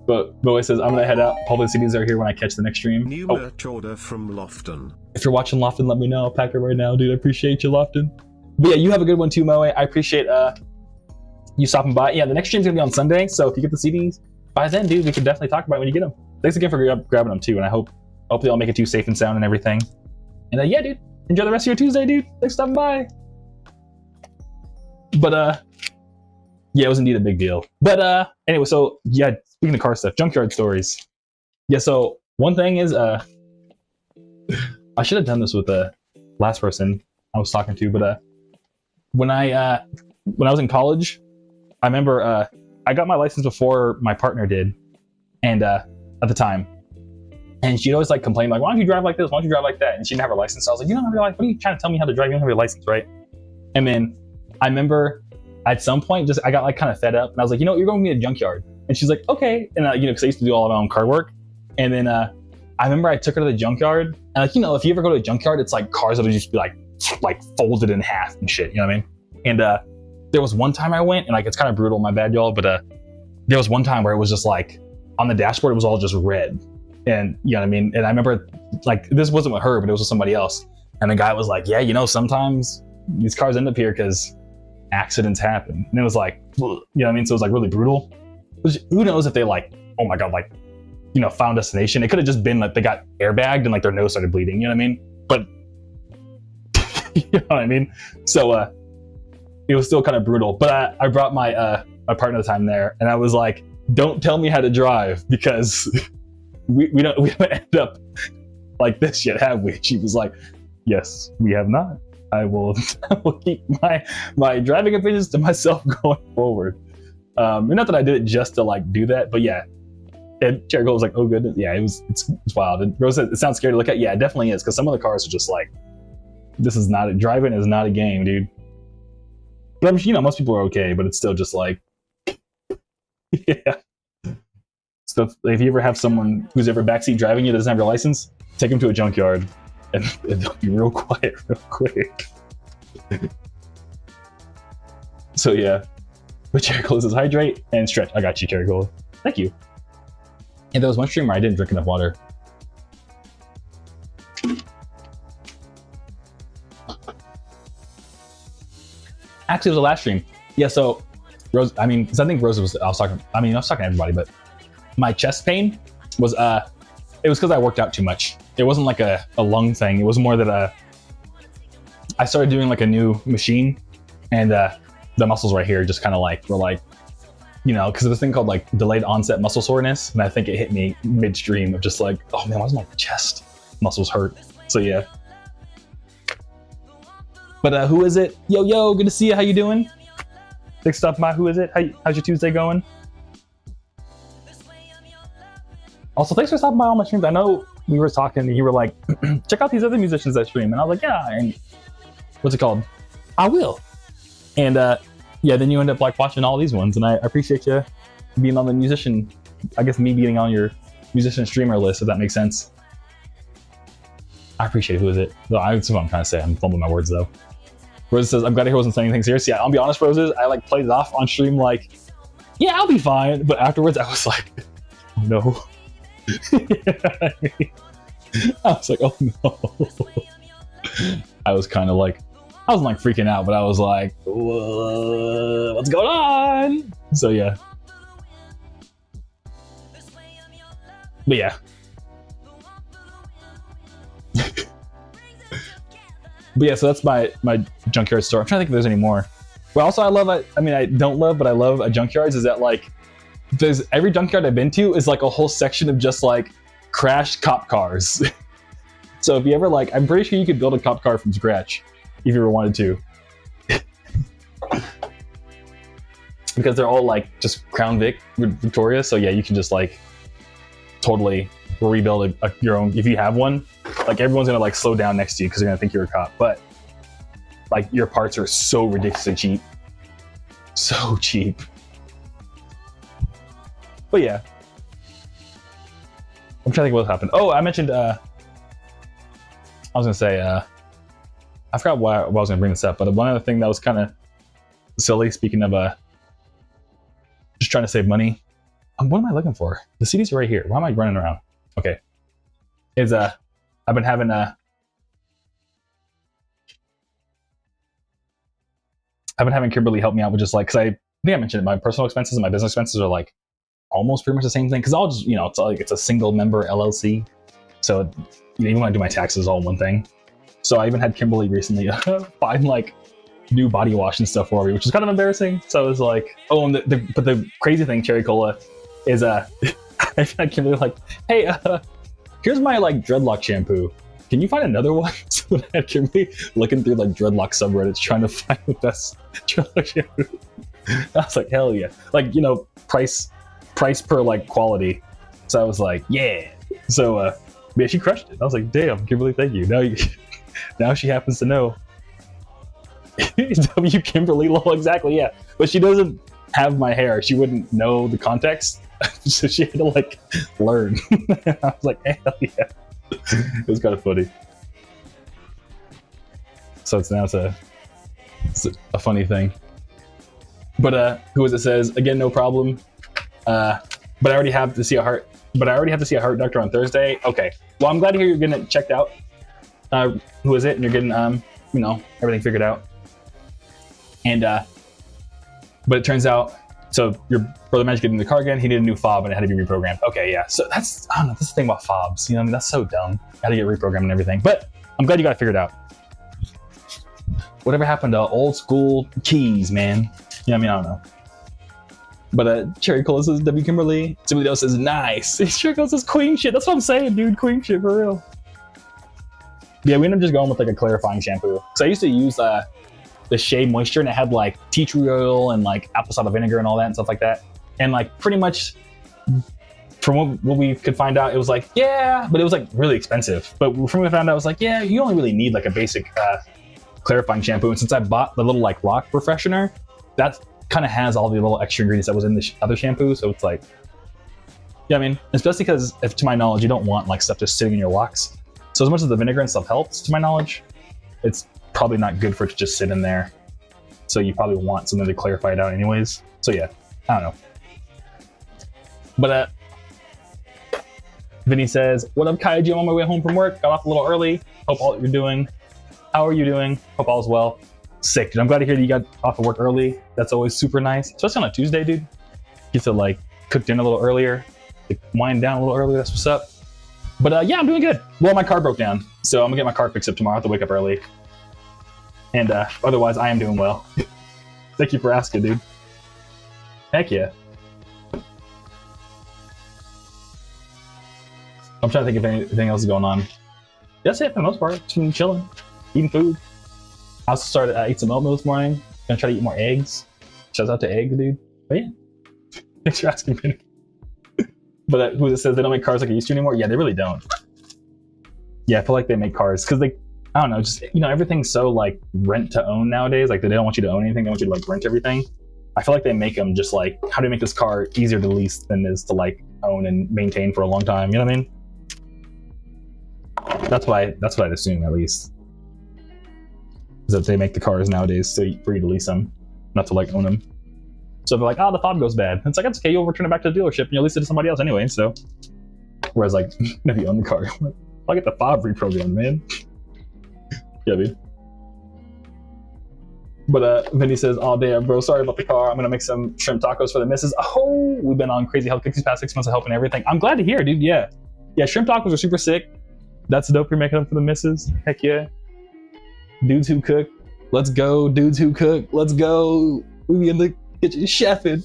[SPEAKER 2] But Boy says, I'm gonna head out. Public CDs are here when I catch the next stream.
[SPEAKER 3] New merch order from Lofton.
[SPEAKER 2] If you're watching Lofton, let me know. I'll pack it right now, dude. I appreciate you, Lofton. But yeah, you have a good one too, Moe. I appreciate you stopping by. Yeah, the next stream's gonna be on Sunday, so if you get the CDs by then, dude, we can definitely talk about it when you get them. Thanks again for grabbing them too, and I hopefully I'll make it to you safe and sound and everything. And yeah, dude, enjoy the rest of your Tuesday, dude. Thanks for stopping by. But yeah, it was indeed a big deal. But anyway, so yeah, speaking of car stuff, junkyard stories. Yeah, so one thing is I should have done this with the last person I was talking to, but when I was in college, I remember I got my license before my partner did, and at the time, and she'd always like complain like, why don't you drive like this, why don't you drive like that, and she didn't have her license. So I was like, you don't have your license, what are you trying to tell me how to drive, you don't have your license, right? And then I remember at some point, I got like kind of fed up, and I was like, you know what, you're going to be a junkyard. And she's like, okay. And you know, because I used to do all of my own car work. And then I remember I took her to the junkyard, and like, you know, if you ever go to a junkyard, it's like cars that'll just be like folded in half and shit, you know what I mean? And there was one time I went, and like, it's kind of brutal, my bad, y'all, but there was one time where it was just like, on the dashboard, it was all just red. And you know what I mean? And I remember, like, this wasn't with her, but it was with somebody else. And the guy was like, yeah, you know, sometimes these cars end up here because accidents happen. And it was like, you know what I mean? So it was like really brutal. Which, who knows if they like, oh my God, like, you know, found destination. It could have just been like they got airbagged and like their nose started bleeding, you know what I mean? But, you know what I mean? So it was still kind of brutal. But I brought my partner at the time there, and I was like, don't tell me how to drive, because we don't end up like this yet, have we? She was like, yes, we have not. I will keep my driving opinions to myself going forward. And not that I did it just to like do that, but yeah. And Cherry was like, oh goodness, yeah, it's wild. And Rose said, it sounds scary to look at. Yeah, it definitely is, because some of the cars are just like, this is not driving is not a game, dude. But I'm, you know, most people are okay, but it's still just like, yeah. So if you ever have someone who's ever backseat driving you that doesn't have your license, take them to a junkyard, and they'll be real quiet real quick. So yeah. But Cherry Cola says hydrate and stretch. I got you, Cherry Cola. Thank you. And there was one stream where I didn't drink enough water. Actually, it was the last stream. Yeah, so Rose, I mean, 'cause I think Rose was, I was talking to everybody, but my chest pain was, it was because I worked out too much. It wasn't like a lung thing. It was more that I started doing like a new machine, and the muscles right here just kind of like were like, you know, because of this thing called like delayed onset muscle soreness, and I think it hit me midstream of just like, oh man, why does my chest muscles hurt? So yeah. But who is it? Yo, good to see you. How you doing? Big stuff, my who is it? How's your Tuesday going? Also, thanks for stopping by all my streams. I know we were talking and you were like, check out these other musicians that stream. And I was like, yeah, and what's it called? I will. And yeah, then you end up like watching all these ones, and I appreciate you being on the musician, I guess me being on your musician streamer list, if that makes sense. I appreciate it. Who is it? No, that's what I'm trying to say. I'm fumbling my words though. Rose says, I'm glad he wasn't saying anything serious. Yeah, I'll be honest, Roses, I like played it off on stream like, yeah, I'll be fine. But afterwards I was like, oh no. I was like, oh no. I was kind of like, I wasn't like freaking out, but I was like, what's going on? So yeah. But yeah. But yeah, so that's my Junkyard store. I'm trying to think if there's any more. But also I love it. I mean, I don't love, but I love a Junkyards is that like, there's every Junkyard I've been to is like a whole section of just like crashed cop cars. So if you ever like, I'm pretty sure you could build a cop car from scratch if you ever wanted to. Because they're all like just Crown Vic Victoria. So yeah, you can just like totally rebuild your own, if you have one. Like everyone's gonna like slow down next to you because they're gonna think you're a cop, but like your parts are so ridiculously cheap. So cheap. But yeah. I'm trying to think what happened. Oh, I mentioned I was gonna say I forgot why I was gonna bring this up, but one other thing that was kind of silly, speaking of just trying to save money. What am I looking for? The CDs are right here. Why am I running around? Okay. Is I've been having Kimberly help me out with just like, because I think I mentioned it, my personal expenses and my business expenses are like almost pretty much the same thing, because I'll just, you know, it's like it's a single member LLC, so you know, even when I do my taxes, all one thing. So I even had Kimberly recently find like new body wash and stuff for me, which is kind of embarrassing. So I was like, oh, and but the crazy thing, Cherry Cola, is I had Kimberly like, hey, here's my like dreadlock shampoo. Can you find another one? So I had Kimberly looking through like dreadlock subreddits trying to find the best dreadlock shampoo. I was like, hell yeah. Like, you know, price per like quality. So I was like, yeah. So yeah, she crushed it. I was like, damn, Kimberly, thank you. Now she happens to know. W Kimberly, lol, exactly, yeah. But she doesn't have my hair. She wouldn't know the context. So she had to like learn. I was like, hell yeah. It was kind of funny. So it's a funny thing. But who is it says, again, no problem. But I already have to see a heart doctor on Thursday. Okay. Well, I'm glad to hear you're getting it checked out. Who is it? And you're getting you know, everything figured out. And but it turns out, so your brother managed to get in the car again. He needed a new fob and it had to be reprogrammed. Okay, yeah. So that's, I don't know, this is the thing about fobs. You know, I mean, that's so dumb. Had to get reprogrammed and everything. But I'm glad you got it figured out. Whatever happened to old school keys, man? You know what I mean? I don't know. But Cherry Cola says W Kimberly. Somebody else says nice. Cherry Cola says queen shit. That's what I'm saying, dude. Queen shit for real. Yeah, we ended up just going with like a clarifying shampoo. Because I used to use the Shea Moisture, and it had like tea tree oil and like apple cider vinegar and all that and stuff like that. And like pretty much from what we could find out, it was like, yeah, but it was like really expensive. But from what we found out, it was like, yeah, you only really need like a basic clarifying shampoo. And since I bought the little like rock refreshener, that kind of has all the little extra ingredients that was in the other shampoo. So it's like, yeah, I mean, especially because if, to my knowledge, you don't want like stuff just sitting in your locks. So as much as the vinegar and stuff helps, to my knowledge, it's probably not good for it to just sit in there. So you probably want something to clarify it out anyways. So yeah, I don't know. But Vinny says, "What up, Kaiju? I'm on my way home from work. Got off a little early. Hope all you're doing. How are you doing? Hope all's well. Sick, dude. I'm glad to hear that you got off of work early. That's always super nice, especially on a Tuesday, dude. Get to like cook dinner a little earlier, like, wind down a little earlier. That's what's up. But yeah, I'm doing good. Well, my car broke down, so I'm gonna get my car fixed up tomorrow. I have to wake up early. And otherwise, I am doing well. Thank you for asking, dude. Heck yeah. I'm trying to think if anything else is going on. That's it for the most part. Just been chilling, eating food. I also started eat some oatmeal this morning. Gonna try to eat more eggs. Shouts out to eggs, dude. But yeah, thanks for asking me. But who says they don't make cars like they used to anymore? Yeah, they really don't. Yeah, I feel like they make cars because they, I don't know, just, you know, everything's so like rent to own nowadays. Like they don't want you to own anything. They want you to like rent everything. I feel like they make them just like, how do you make this car easier to lease than it is to like own and maintain for a long time? You know what I mean? That's what I'd assume, at least, is that they make the cars nowadays so for you to lease them, not to like own them. So they're like, oh, the fob goes bad. It's like, it's okay, you'll return it back to the dealership and you'll lease it to somebody else anyway. So, whereas like, if you own the car, I'll get the fob reprogrammed, man. Yeah, dude. But Vinny says, oh damn, bro, sorry about the car. I'm gonna make some shrimp tacos for the missus. Oh, we've been on crazy health kicks these past 6 months of helping everything. I'm glad to hear, dude. Yeah, shrimp tacos are super sick. That's dope. You're making them for the missus. Heck yeah. Dudes who cook. Let's go. Dudes who cook. Let's go. We be in the kitchen chefing.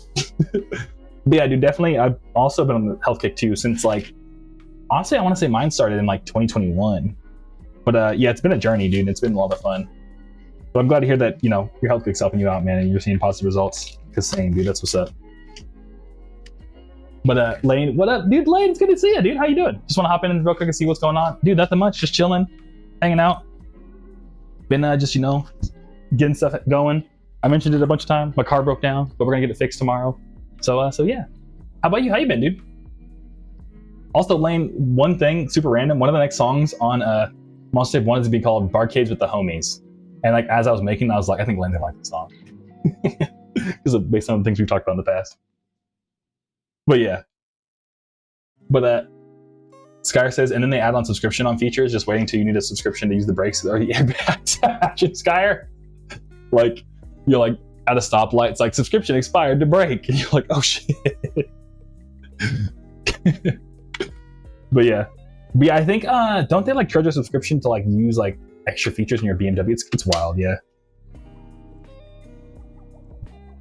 [SPEAKER 2] But yeah, dude, definitely. I've also been on the health kick too since like, honestly, I want to say mine started in like 2021. But yeah, it's been a journey, dude. It's been a lot of fun. But I'm glad to hear that, you know, your health kick's helping you out, man, and you're seeing positive results. Because same, dude, that's what's up. But Lane, what up, dude? Lane, it's good to see you, dude. How you doing? Just want to hop in real quick and see what's going on, dude. Nothing much, just chilling, hanging out. Been just, you know, getting stuff going. I mentioned it a bunch of times. My car broke down, but we're gonna get it fixed tomorrow. So yeah. How about you? How you been, dude? Also, Lane, one thing, super random. One of the next songs on Monster Tape wanted to be called "Barcades with the Homies," and like as I was making, I was like, I think Lane's gonna like the song because based on the things we've talked about in the past. But yeah. But Skyer says, and then they add on subscription on features, just waiting till you need a subscription to use the brakes or the airbags. Imagine, Skyer. Like, you're like at a stoplight, it's like subscription expired to brake. And you're like, oh shit. But yeah, I think don't they like charge a subscription to like use like extra features in your BMW? It's wild, yeah.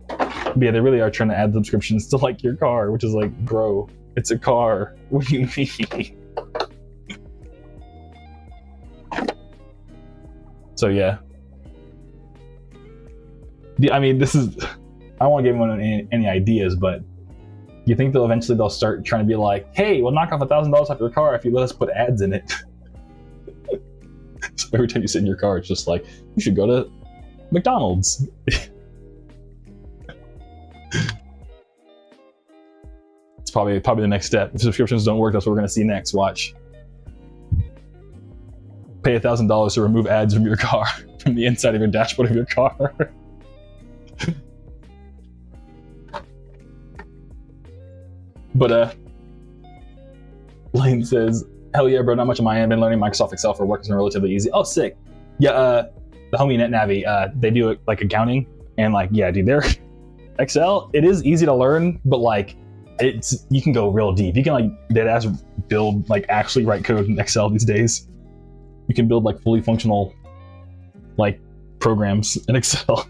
[SPEAKER 2] But yeah, they really are trying to add subscriptions to like your car, which is like, bro, it's a car. What do you mean? So yeah. I mean, this is, I don't want to give anyone any ideas, but you think they'll start trying to be like, hey, we'll knock off $1,000 off your car if you let us put ads in it. So every time you sit in your car, it's just like, you should go to McDonald's. It's probably the next step. If subscriptions don't work, that's what we're gonna see next. Watch. Pay $1,000 to remove ads from your car, from the inside of your dashboard of your car. But Lane says, hell yeah, bro, not much on my end. Been learning Microsoft Excel for work has been relatively easy. Oh, sick. Yeah, the homie NetNavi, they do like accounting, and like, yeah, dude, they're Excel, it is easy to learn, but like you can go real deep. You can like dead ass build, like actually write code in Excel these days. You can build like fully functional like programs in Excel.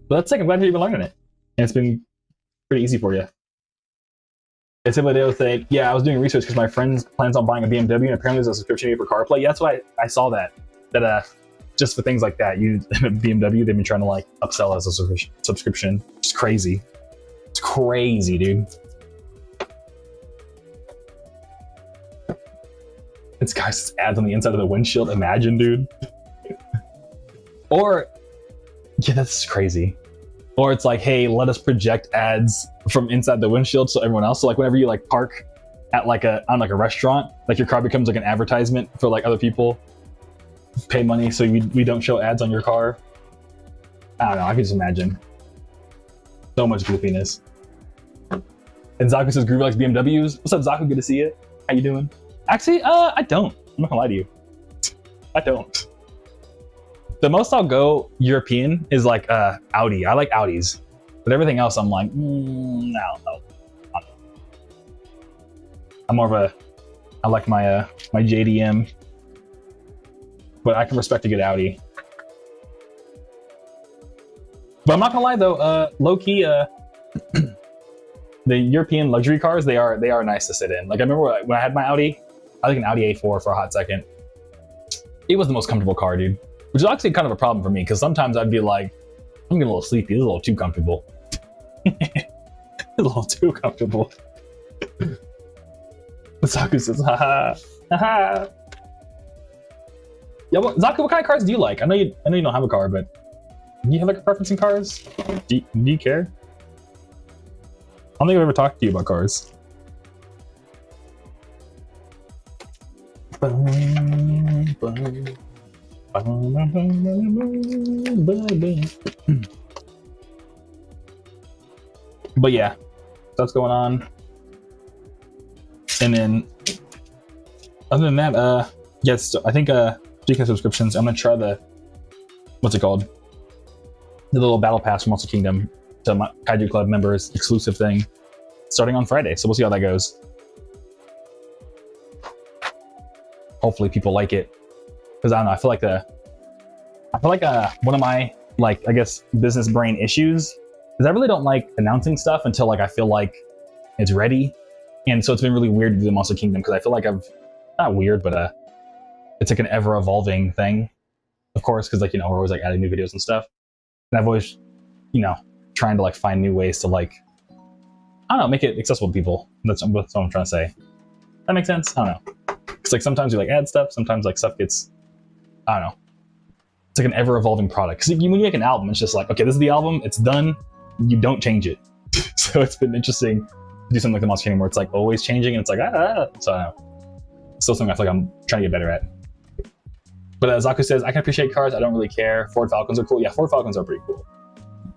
[SPEAKER 2] But that's sick. I'm glad you've been learning it, and it's been pretty easy for you. It's similar to say, yeah, I was doing research because my friend plans on buying a BMW, and apparently there's a subscription for CarPlay. Yeah, that's why I saw that just for things like that, you BMW, they've been trying to like upsell as a subscription. It's crazy. It's crazy, dude. It's guys ads on the inside of the windshield. Imagine, dude. Or yeah, that's crazy. Or it's like, hey, let us project ads from inside the windshield so everyone else. So like whenever you like park at like a restaurant, like your car becomes like an advertisement for like other people. Pay money so we don't show ads on your car. I don't know. I can just imagine. So much goofiness. And Zaku says Groovy likes BMWs. What's up, Zaku? Good to see you. How you doing? Actually, I don't. I'm not gonna lie to you. I don't. The most I'll go European is like Audi. I like Audis. But everything else, I'm like, no. I'm more of a, I like my my JDM. But I can respect a good Audi. But I'm not gonna lie though, low key, the European luxury cars, they are nice to sit in. Like I remember when I had my Audi, I think an Audi A4 for a hot second. It was the most comfortable car, dude. Which is actually kind of a problem for me because sometimes I'd be like, I'm getting a little sleepy. This is a little too comfortable. A little too comfortable. Zaku says, haha, haha. Yeah, Zaku, what kind of cars do you like? I know you don't have a car, but do you have like a preference in cars? Do you care? I don't think I've ever talked to you about cars. But yeah, that's going on. And then, other than that, yes, I think speaking of subscriptions, I'm gonna try the what's it called? The little battle pass from Monster Kingdom to my Kaiju Club members exclusive thing, starting on Friday. So we'll see how that goes. Hopefully people like it, because I don't know. I feel like one of my I guess business brain issues is I really don't like announcing stuff until I feel like it's ready. And so it's been really weird to do the Monster Kingdom because I feel like not weird, but it's like an ever evolving thing, of course, because we're always adding new videos and stuff. And I've always, trying to find new ways to I don't know, make it accessible to people. That's what I'm trying to say. That makes sense? I don't know. Because sometimes you add stuff, sometimes stuff gets, I don't know. It's like an ever evolving product. Because when you make an album, it's just okay, this is the album, it's done, you don't change it. So it's been interesting to do something like the Monster Kingdom where it's always changing and it's So I don't know. Still something I feel like I'm trying to get better at. But Zaku says, I can appreciate cars, I don't really care. Ford Falcons are cool. Yeah, Ford Falcons are pretty cool.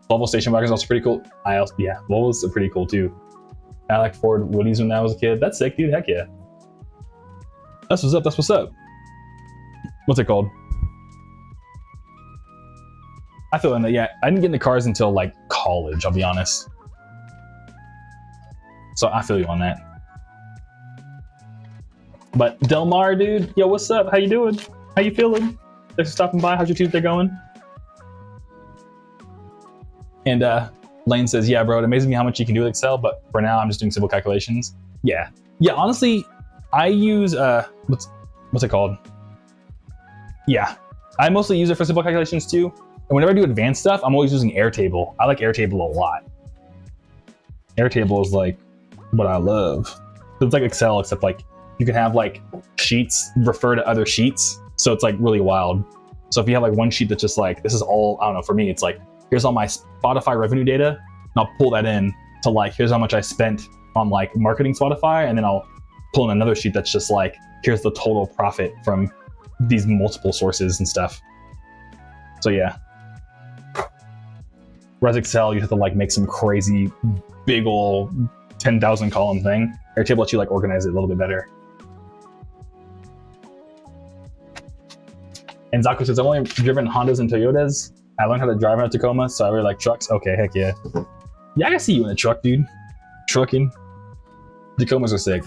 [SPEAKER 2] Volvo station wagons are also pretty cool. Volvos are pretty cool too. I like Ford Woodies when I was a kid. That's sick, dude. Heck yeah. That's what's up. That's what's up. What's it called? I feel in that. Yeah, I didn't get into cars until college. I'll be honest. So I feel you on that. But Del Mar, dude, yo, what's up? How you doing? How you feeling? Thanks for stopping by. How's your Tuesday going? And Lane says, yeah, bro, it amazes me how much you can do with Excel, but for now, I'm just doing simple calculations. Yeah. Yeah, honestly, I use, what's it called? Yeah, I mostly use it for simple calculations too. And whenever I do advanced stuff, I'm always using Airtable. I like Airtable a lot. Airtable is what I love. It's like Excel, except you can have sheets refer to other sheets. So it's really wild. So if you have one sheet that's just this is all, I don't know, for me, it's here's all my Spotify revenue data, and I'll pull that in to here's how much I spent on marketing Spotify, and then I'll pull in another sheet that's just here's the total profit from these multiple sources and stuff. So yeah. Whereas Excel, you have to make some crazy big ol' 10,000 column thing. Airtable lets you organize it a little bit better. And Zaku says, I've only driven Hondas and Toyotas. I learned how to drive in a Tacoma, so I really like trucks. Okay, heck yeah. Yeah, I can see you in a truck, dude. Trucking. Tacomas are sick.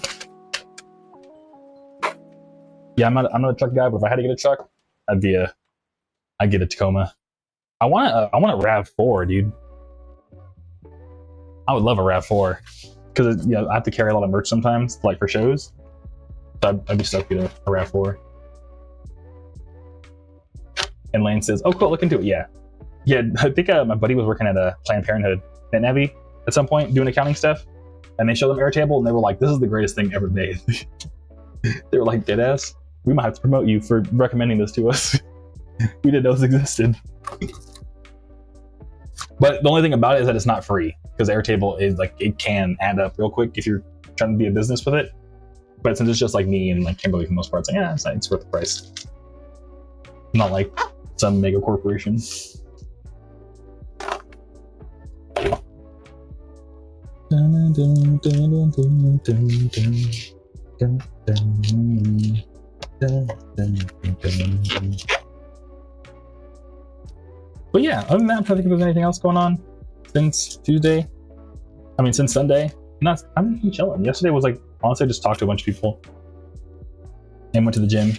[SPEAKER 2] Yeah, I'm not a truck guy, but if I had to get a truck, I'd get a Tacoma. I want a RAV4, dude. I would love a RAV4 because I have to carry a lot of merch sometimes, for shows. So I'd be stoked to get a RAV4. And Lane says, "Oh, cool, look into it." Yeah. I think my buddy was working at a Planned Parenthood at Navy at some point doing accounting stuff, and they showed them Airtable, and they were like, "This is the greatest thing ever made." They were like, "Deadass, we might have to promote you for recommending this to us." We didn't know this existed. But the only thing about it is that it's not free, because Airtable is it can add up real quick if you're trying to be a business with it. But since it's just me and Kimberly for the most part, it's worth the price. Not some mega corporation. Dun, dun, dun, dun, dun, dun, dun, dun, dun, dun, dun, dun. But yeah, other than that, I'm trying to think if there's anything else going on since Tuesday. I mean, since Sunday. I'm been chilling. Yesterday was like, honestly, I just talked to a bunch of people and went to the gym.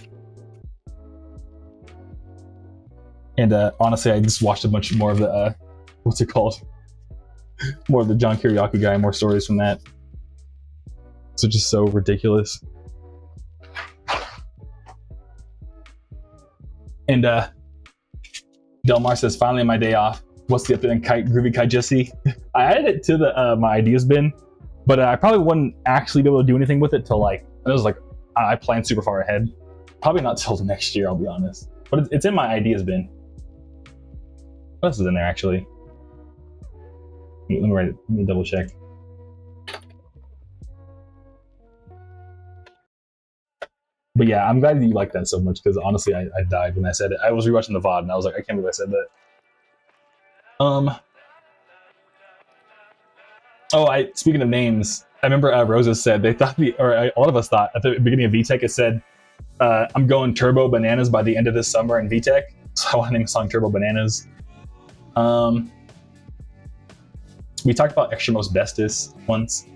[SPEAKER 2] And honestly, I just watched a bunch more of the, what's it called? More of the John Kiriakou guy, more stories from that. So just so ridiculous. And Delmar says, finally my day off. What's the update on Groovy Kaiju? I added it to the my ideas bin, but I probably wouldn't actually be able to do anything with it till like, it was like, I planned super far ahead. Probably not till the next year, I'll be honest. But it's in my ideas bin. What else is in there actually? Let me write it. Let me double check. But yeah, I'm glad that you like that so much because honestly, I died when I said it. I was rewatching the VOD and I was like, I can't believe I said that. Speaking of names, I remember Rosa said they thought a lot of us thought at the beginning of VTech it said, I'm going Turbo Bananas by the end of this summer in VTech. So I want to name a song Turbo Bananas. We talked about Extra Most Bestest once.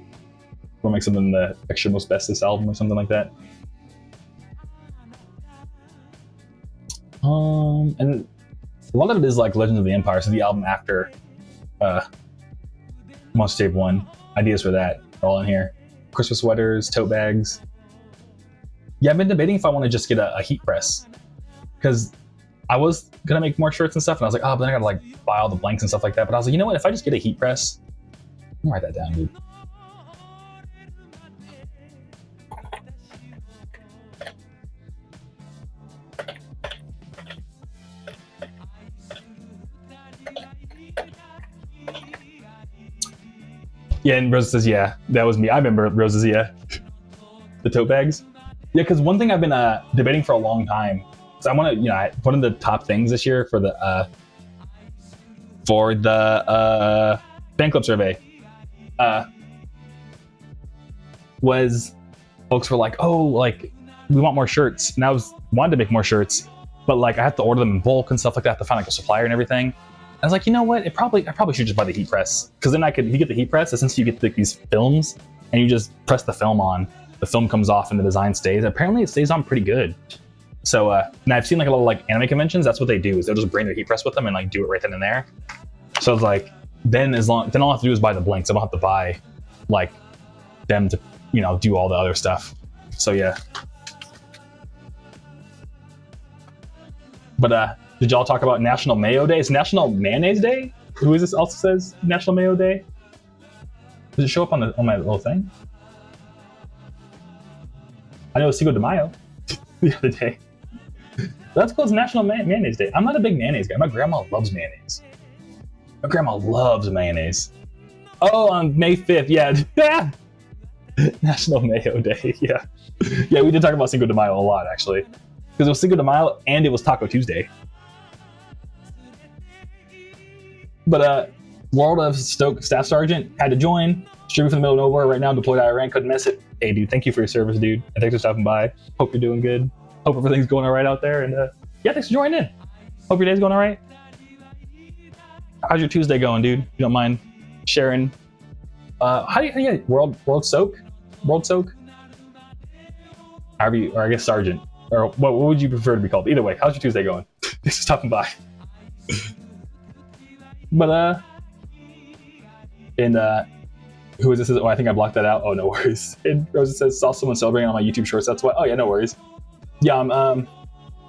[SPEAKER 2] We'll make something the Extra Most Bestest album or something like that. And a lot of it is like Legends of the Empire, so the album after Monster Tape 1. Ideas for that are all in here. Christmas sweaters, tote bags. Yeah, I've been debating if I want to just get a heat press. Because I was going to make more shirts and stuff, and I was like, oh, but then I got to like buy all the blanks and stuff like that. But I was like, you know what, if I just get a heat press, I'm going to write that down, dude. Yeah, and Rosa says, yeah, that was me. I remember Rosa's, yeah. The tote bags. Yeah, because one thing I've been debating for a long time, because I want to, one of the top things this year for the fan club survey was folks were like, oh, like, we want more shirts. And I wanted to make more shirts, but like I have to order them in bulk and stuff like that, to find like a supplier and everything. I was like, you know what? I probably should just buy the heat press, because then you get the heat press. Essentially, you get like these films, and you just press the film on. The film comes off, and the design stays. Apparently, it stays on pretty good. So, and I've seen like a lot of like anime conventions. That's what they do, is they'll just bring their heat press with them and like do it right then and there. So I was like, then all I have to do is buy the blanks. I don't have to buy like them to do all the other stuff. So yeah. But did y'all talk about National Mayo Day? It's National Mayonnaise Day? Who is this also says National Mayo Day? Does it show up on my little thing? I know it was Cinco de Mayo the other day. That's called National Mayonnaise Day. I'm not a big mayonnaise guy. My grandma loves mayonnaise. My grandma loves mayonnaise. Oh, on May 5th, yeah. National Mayo Day, yeah. Yeah, we did talk about Cinco de Mayo a lot, actually. Because it was Cinco de Mayo and it was Taco Tuesday. But World of Stoke Staff Sergeant had to join. Streaming from the middle of nowhere right now, deployed to Iran, couldn't miss it. Hey, dude, thank you for your service, dude. And thanks for stopping by. Hope you're doing good. Hope everything's going all right out there. And yeah, thanks for joining in. Hope your day's going all right. How's your Tuesday going, dude? If you don't mind sharing. How do you World Soak? World Soak? However or I guess Sergeant. Or what would you prefer to be called? Either way, how's your Tuesday going? Thanks for stopping by. But who is this? Oh, I think I blocked that out. Oh, no worries. And Rosa says, saw someone celebrating on my YouTube shorts. That's why. Oh yeah, no worries. Yeah,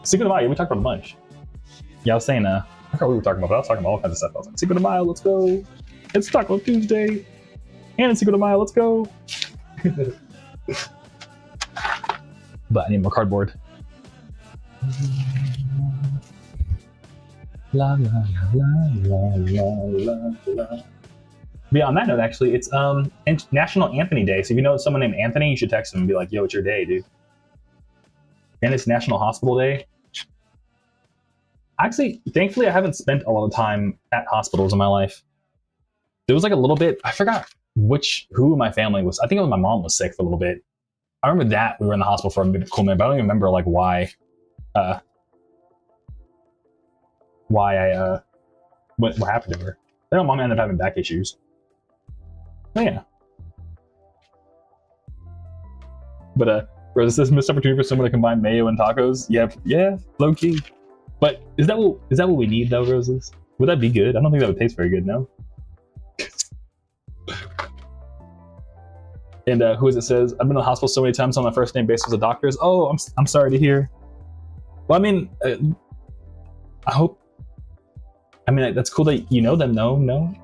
[SPEAKER 2] Cinco de Mayo. We talked about a bunch. Yeah, I was saying, I forgot what we were talking about, but I was talking about all kinds of stuff. I was like, Cinco de Mayo, let's go. It's Taco Tuesday. And it's Cinco de Mayo, let's go. But I need more cardboard. La la la la la la la. But yeah, on that note, actually, it's National Anthony Day. So if you know someone named Anthony, you should text him and be like, "Yo, it's your day, dude." And it's National Hospital Day. Actually, thankfully, I haven't spent a lot of time at hospitals in my life. There was like a little bit. I forgot who in my family was. I think it was my mom was sick for a little bit. I remember that we were in the hospital for a cool minute, but I don't even remember like why. What happened to her. I know mom ended up having back issues. Oh yeah. But bro, this is missed opportunity for someone to combine mayo and tacos. Yeah, low key. But is that what we need though, Roses? Would that be good? I don't think that would taste very good, no. And who is it says, I've been in the hospital so many times on my first name basis with doctors. Oh, I'm sorry to hear. Well, I mean, I mean, that's cool that you know them, no?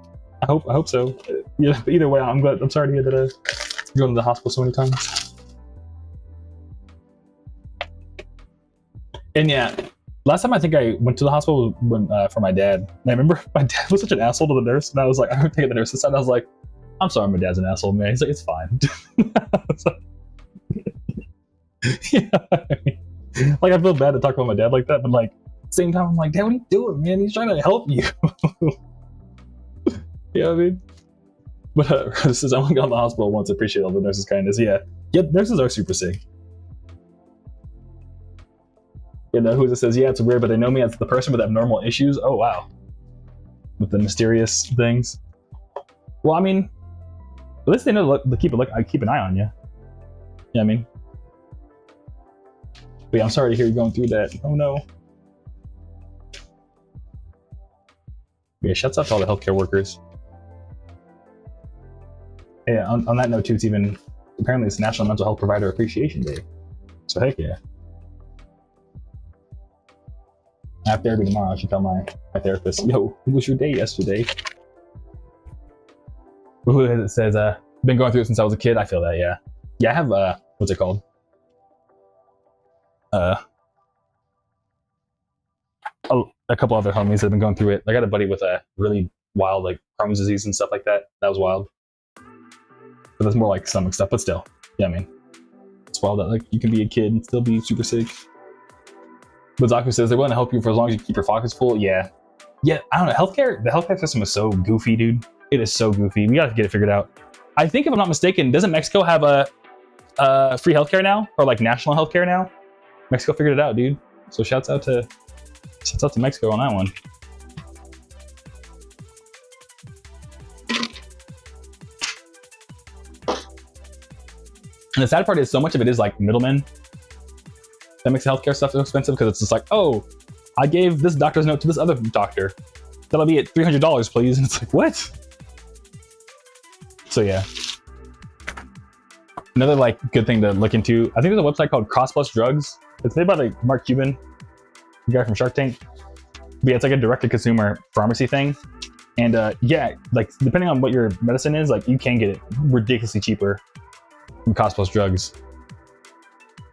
[SPEAKER 2] I hope so. Yeah, but either way, I'm sorry to hear that you're going to the hospital so many times. And yeah, last time I think I went to the hospital when for my dad. And I remember my dad was such an asshole to the nurse, and I was like, I remember taking the nurse aside, and I was like, I'm sorry, my dad's an asshole, man. He's like, it's fine. Yeah, like I feel bad to talk about my dad like that, but like at the same time, I'm like, Dad, what are you doing, man? He's trying to help you. You know what I mean? But this is, I only got in the hospital once. Appreciate all the nurses' kindness. Yeah, nurses are super sick. You know, who says, yeah, it's weird, but they know me as the person with abnormal issues. Oh wow, with the mysterious things. Well, I mean, at least they know to keep an eye on you. Yeah, I mean. But yeah, I'm sorry to hear you going through that. Oh no. Yeah, shouts out to all the healthcare workers. Yeah, on that note too, it's even apparently it's National Mental Health Provider Appreciation Day. So heck yeah. I have therapy tomorrow. I should tell my therapist, yo, who was your day yesterday? Who is it says, been going through it since I was a kid. I feel that, yeah. Yeah, I have, what's it called? A couple other homies that have been going through it. I got a buddy with a really wild, like, Crohn's disease and stuff like that. That was wild. But that's more like stomach stuff, but still. Yeah, I mean, it's wild that, like, you can be a kid and still be super sick. But Zaku says they're willing to help you for as long as you keep your pockets full. Yeah. Yeah, I don't know. The healthcare system is so goofy, dude. It is so goofy. We gotta get it figured out. I think if I'm not mistaken, doesn't Mexico have a free healthcare now? Or like national healthcare now? Mexico figured it out, dude. So shouts out to Mexico on that one. And the sad part is so much of it is like middlemen. That makes the healthcare stuff so expensive because it's just like, oh, I gave this doctor's note to this other doctor. That'll be at $300, please. And it's like, what? So yeah. Another like good thing to look into. I think there's a website called Cost Plus Drugs. It's made by like Mark Cuban, the guy from Shark Tank. But yeah, it's like a direct-to-consumer pharmacy thing. And yeah, like depending on what your medicine is, like you can get it ridiculously cheaper from Cost Plus Drugs.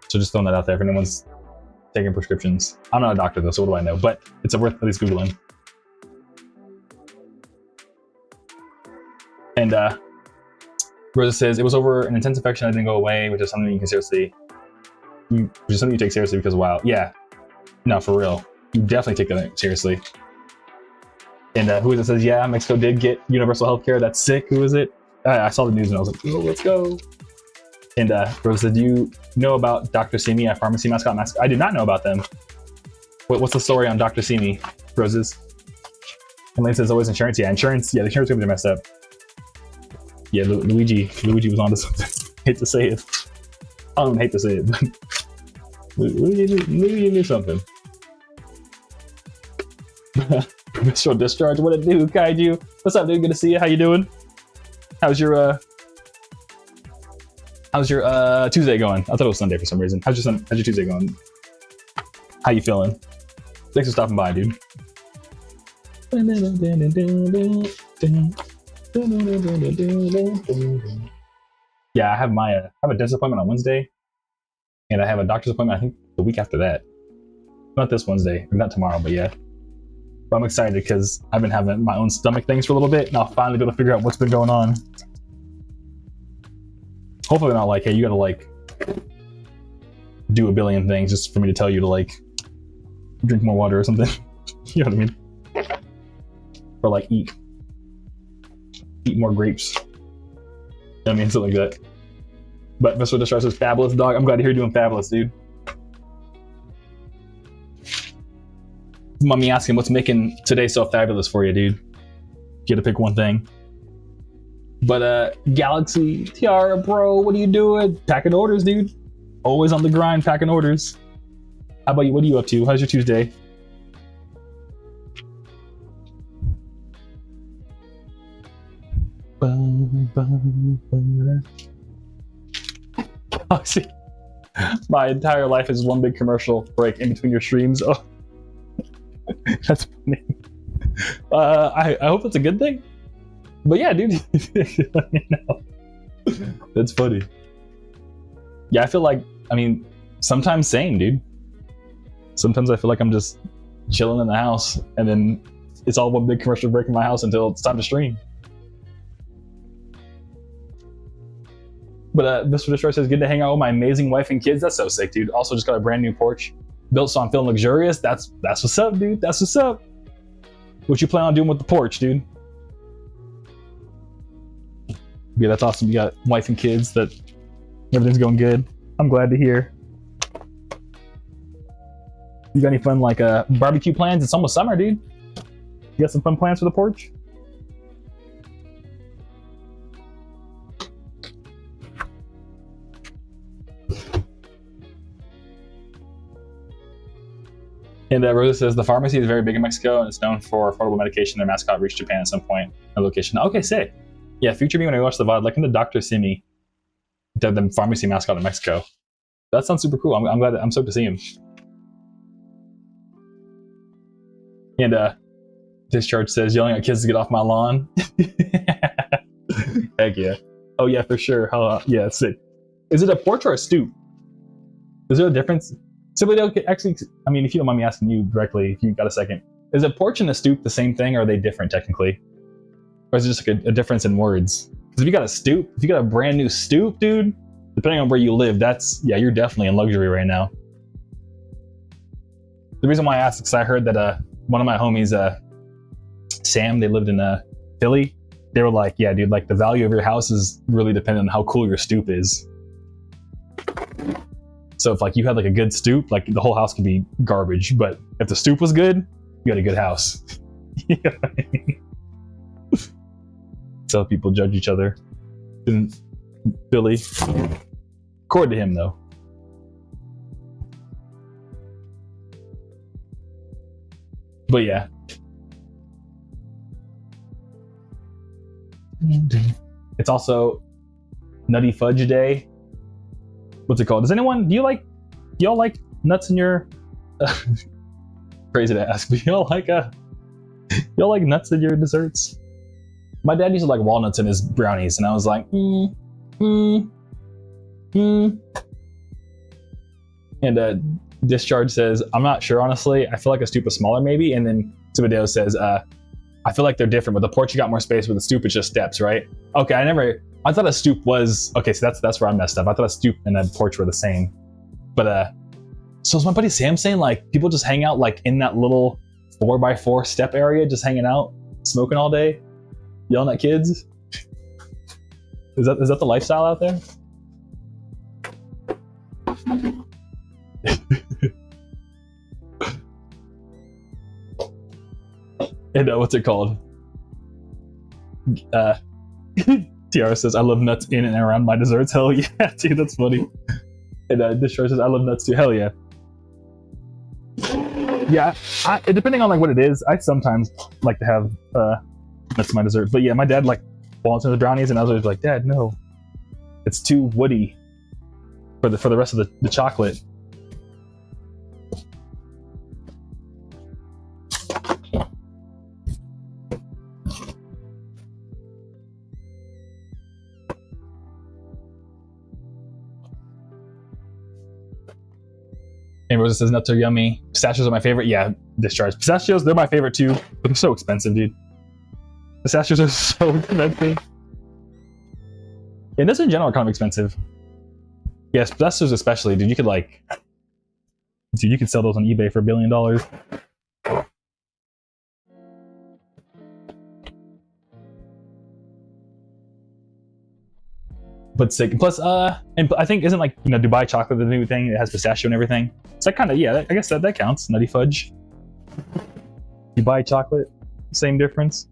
[SPEAKER 2] So just throwing that out there if anyone's taking prescriptions. I'm not a doctor though, so what do I know? But it's worth at least Googling. And Rosa says, it was over an intense infection that didn't go away, which is something you take seriously because wow. Yeah. No, for real. You definitely take that seriously. And who is it says, yeah, Mexico did get universal health care. That's sick. Who is it? I saw the news and I was like, oh, let's go. And Rose said, do you know about Dr. Simi, a pharmacy mascot? I did not know about them. What's the story on Dr. Simi, Roses? And Lane says, always insurance. Yeah, insurance. Yeah, the insurance companies are messed up. Yeah, Luigi was onto something. Hate to say it. I don't hate to say it, but Luigi knew something. Visceral discharge. What it do, Kaiju? What's up, dude? Good to see you. How you doing? How's your Tuesday going? I thought it was Sunday for some reason. How's your Tuesday going? How you feeling? Thanks for stopping by, dude. Yeah, I have a dentist appointment on Wednesday, and I have a doctor's appointment, I think, the week after that. Not this Wednesday, or not tomorrow, but yeah. But I'm excited because I've been having my own stomach things for a little bit, and I'll finally be able to figure out what's been going on. Hopefully not like, hey, you gotta like do a billion things just for me to tell you to like drink more water or something. You know what I mean? Or like eat more grapes. I mean, something like that. But Mr. Distress is fabulous, dog. I'm glad to hear you doing fabulous, dude. Mommy asking what's making today so fabulous for you, dude. You had to pick one thing. But Galaxy Tiara, bro, what are you doing? Packing orders, dude. Always on the grind, packing orders. How about you? What are you up to? How's your Tuesday? Oh, see, my entire life is one big commercial break in between your streams. Oh, that's funny. I hope it's a good thing. But yeah, dude, let me know. That's funny. Yeah, I feel like, I mean, sometimes same, dude. Sometimes I feel like I'm just chilling in the house, and then it's all one big commercial break in my house until it's time to stream. But Mr. Destroyer says, good to hang out with my amazing wife and kids. That's so sick, dude. Also just got a brand new porch built so I'm feeling luxurious. That's what's up, dude. That's what's up. What you plan on doing with the porch, dude? Yeah, that's awesome. You got wife and kids, that everything's going good. I'm glad to hear. You got any fun like barbecue plans? It's almost summer, dude. You got some fun plans for the porch? And Rosa says, the pharmacy is very big in Mexico and it's known for affordable medication. Their mascot reached Japan at some point. A location. Okay, sick. Yeah, future me when I watch the VOD, like in the Dr. Simi, the pharmacy mascot in Mexico. That sounds super cool. I'm glad. I'm stoked to see him. And Discharge says, yelling at kids to get off my lawn. Heck yeah. Oh yeah, for sure. Yeah, it's sick. Is it a porch or a stoop? Is there a difference? Somebody actually, I mean, if you don't mind me asking you directly, if you got a second, is a porch and a stoop the same thing, or are they different technically? Or is it just like a difference in words? Because if you got a stoop, if you got a brand new stoop, dude, depending on where you live, that's, yeah, you're definitely in luxury right now. The reason why I asked is because I heard that one of my homies, Sam, they lived in Philly. They were like, yeah, dude, like the value of your house is really dependent on how cool your stoop is. So if like you had like a good stoop, like the whole house could be garbage. But if the stoop was good, you got a good house. You know what I mean? So people judge each other in Philly. According to him, though. But yeah. It's also Nutty Fudge Day. What's it called? Do y'all like nuts in your crazy to ask, but y'all like nuts in your desserts? My dad used to like walnuts in his brownies, and I was like, And Discharge says, I'm not sure, honestly. I feel like a stoop is smaller, maybe. And then Subadeo says, I feel like they're different. With the porch, you got more space. With the stoop, it's just steps, right? Okay, I thought a stoop was, okay, so that's where I messed up. I thought a stoop and a porch were the same. But, so is my buddy Sam saying, like, people just hang out, like, in that little 4x4 step area, just hanging out, smoking all day, yelling at kids? Is that the lifestyle out there? And what's it called? Tiara says, I love nuts in and around my desserts. Hell yeah, dude, that's funny. And Discharge says, I love nuts too. Hell yeah. Yeah, depending on like what it is, I sometimes like to have nuts in my dessert. But yeah, my dad like walnuts in the brownies, and I was always like, Dad, no, it's too woody for the rest of the chocolate. And Rosa says, nuts are yummy. Pistachios are my favorite. Yeah, Discharge. Pistachios, they're my favorite too, but they're so expensive, dude. Pistachios are so expensive. And nuts in general are kind of expensive. Yes, pistachios especially, dude. You could sell those on eBay for $1 billion. But sick. Plus, and I think isn't like, you know, Dubai chocolate the new thing? It has pistachio and everything. It's like kind of, yeah, I guess that counts. Nutty Fudge. Dubai chocolate, same difference.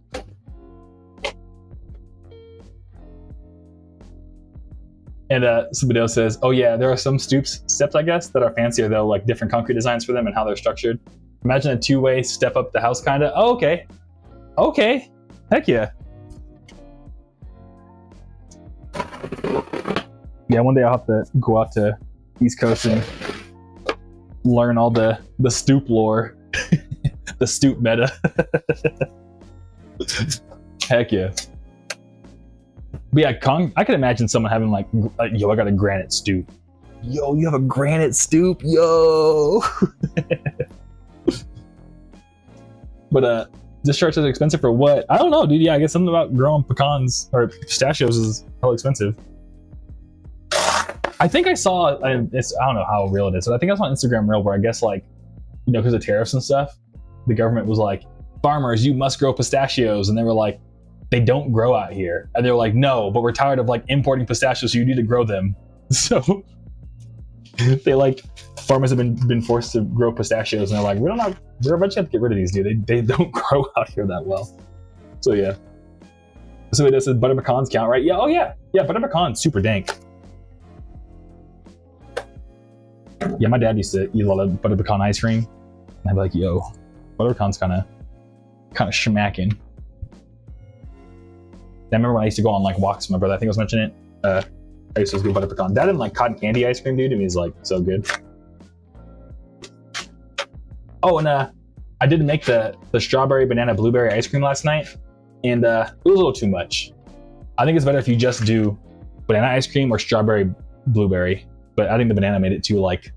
[SPEAKER 2] And somebody else says, oh yeah, there are some steps, I guess, that are fancier though, like different concrete designs for them and how they're structured. Imagine a two-way step up the house kind of. Oh, okay. Okay. Heck yeah. Yeah, one day I'll have to go out to East Coast and learn all the stoop lore. The stoop meta. Heck yeah. But yeah, I could imagine someone having like, yo, I got a granite stoop. Yo, you have a granite stoop? Yo! But this shirt is expensive for what? I don't know, dude. Yeah, I guess something about growing pecans or pistachios is hella expensive. I think I saw, I don't know how real it is, but I think I saw an Instagram reel where I guess like, you know, because of tariffs and stuff, the government was like, farmers, you must grow pistachios. And they were like, they don't grow out here. And they were like, no, but we're tired of like importing pistachios, so you need to grow them. So they like, farmers have been forced to grow pistachios, and they're like, we're eventually have to get rid of these, dude. They don't grow out here that well. So yeah. So it says butter pecans count, right? Yeah, oh yeah. Yeah, butter pecans, super dank. Yeah, my dad used to eat a lot of butter pecan ice cream. And I'd be like, yo, butter pecan's kind of schmacking. I remember when I used to go on like walks with my brother, I think I was mentioning it. I used to do butter pecan. Dad didn't like cotton candy ice cream, dude, and he's like so good. Oh, and I did make the strawberry banana blueberry ice cream last night, and it was a little too much. I think it's better if you just do banana ice cream or strawberry blueberry, but I think the banana made it too like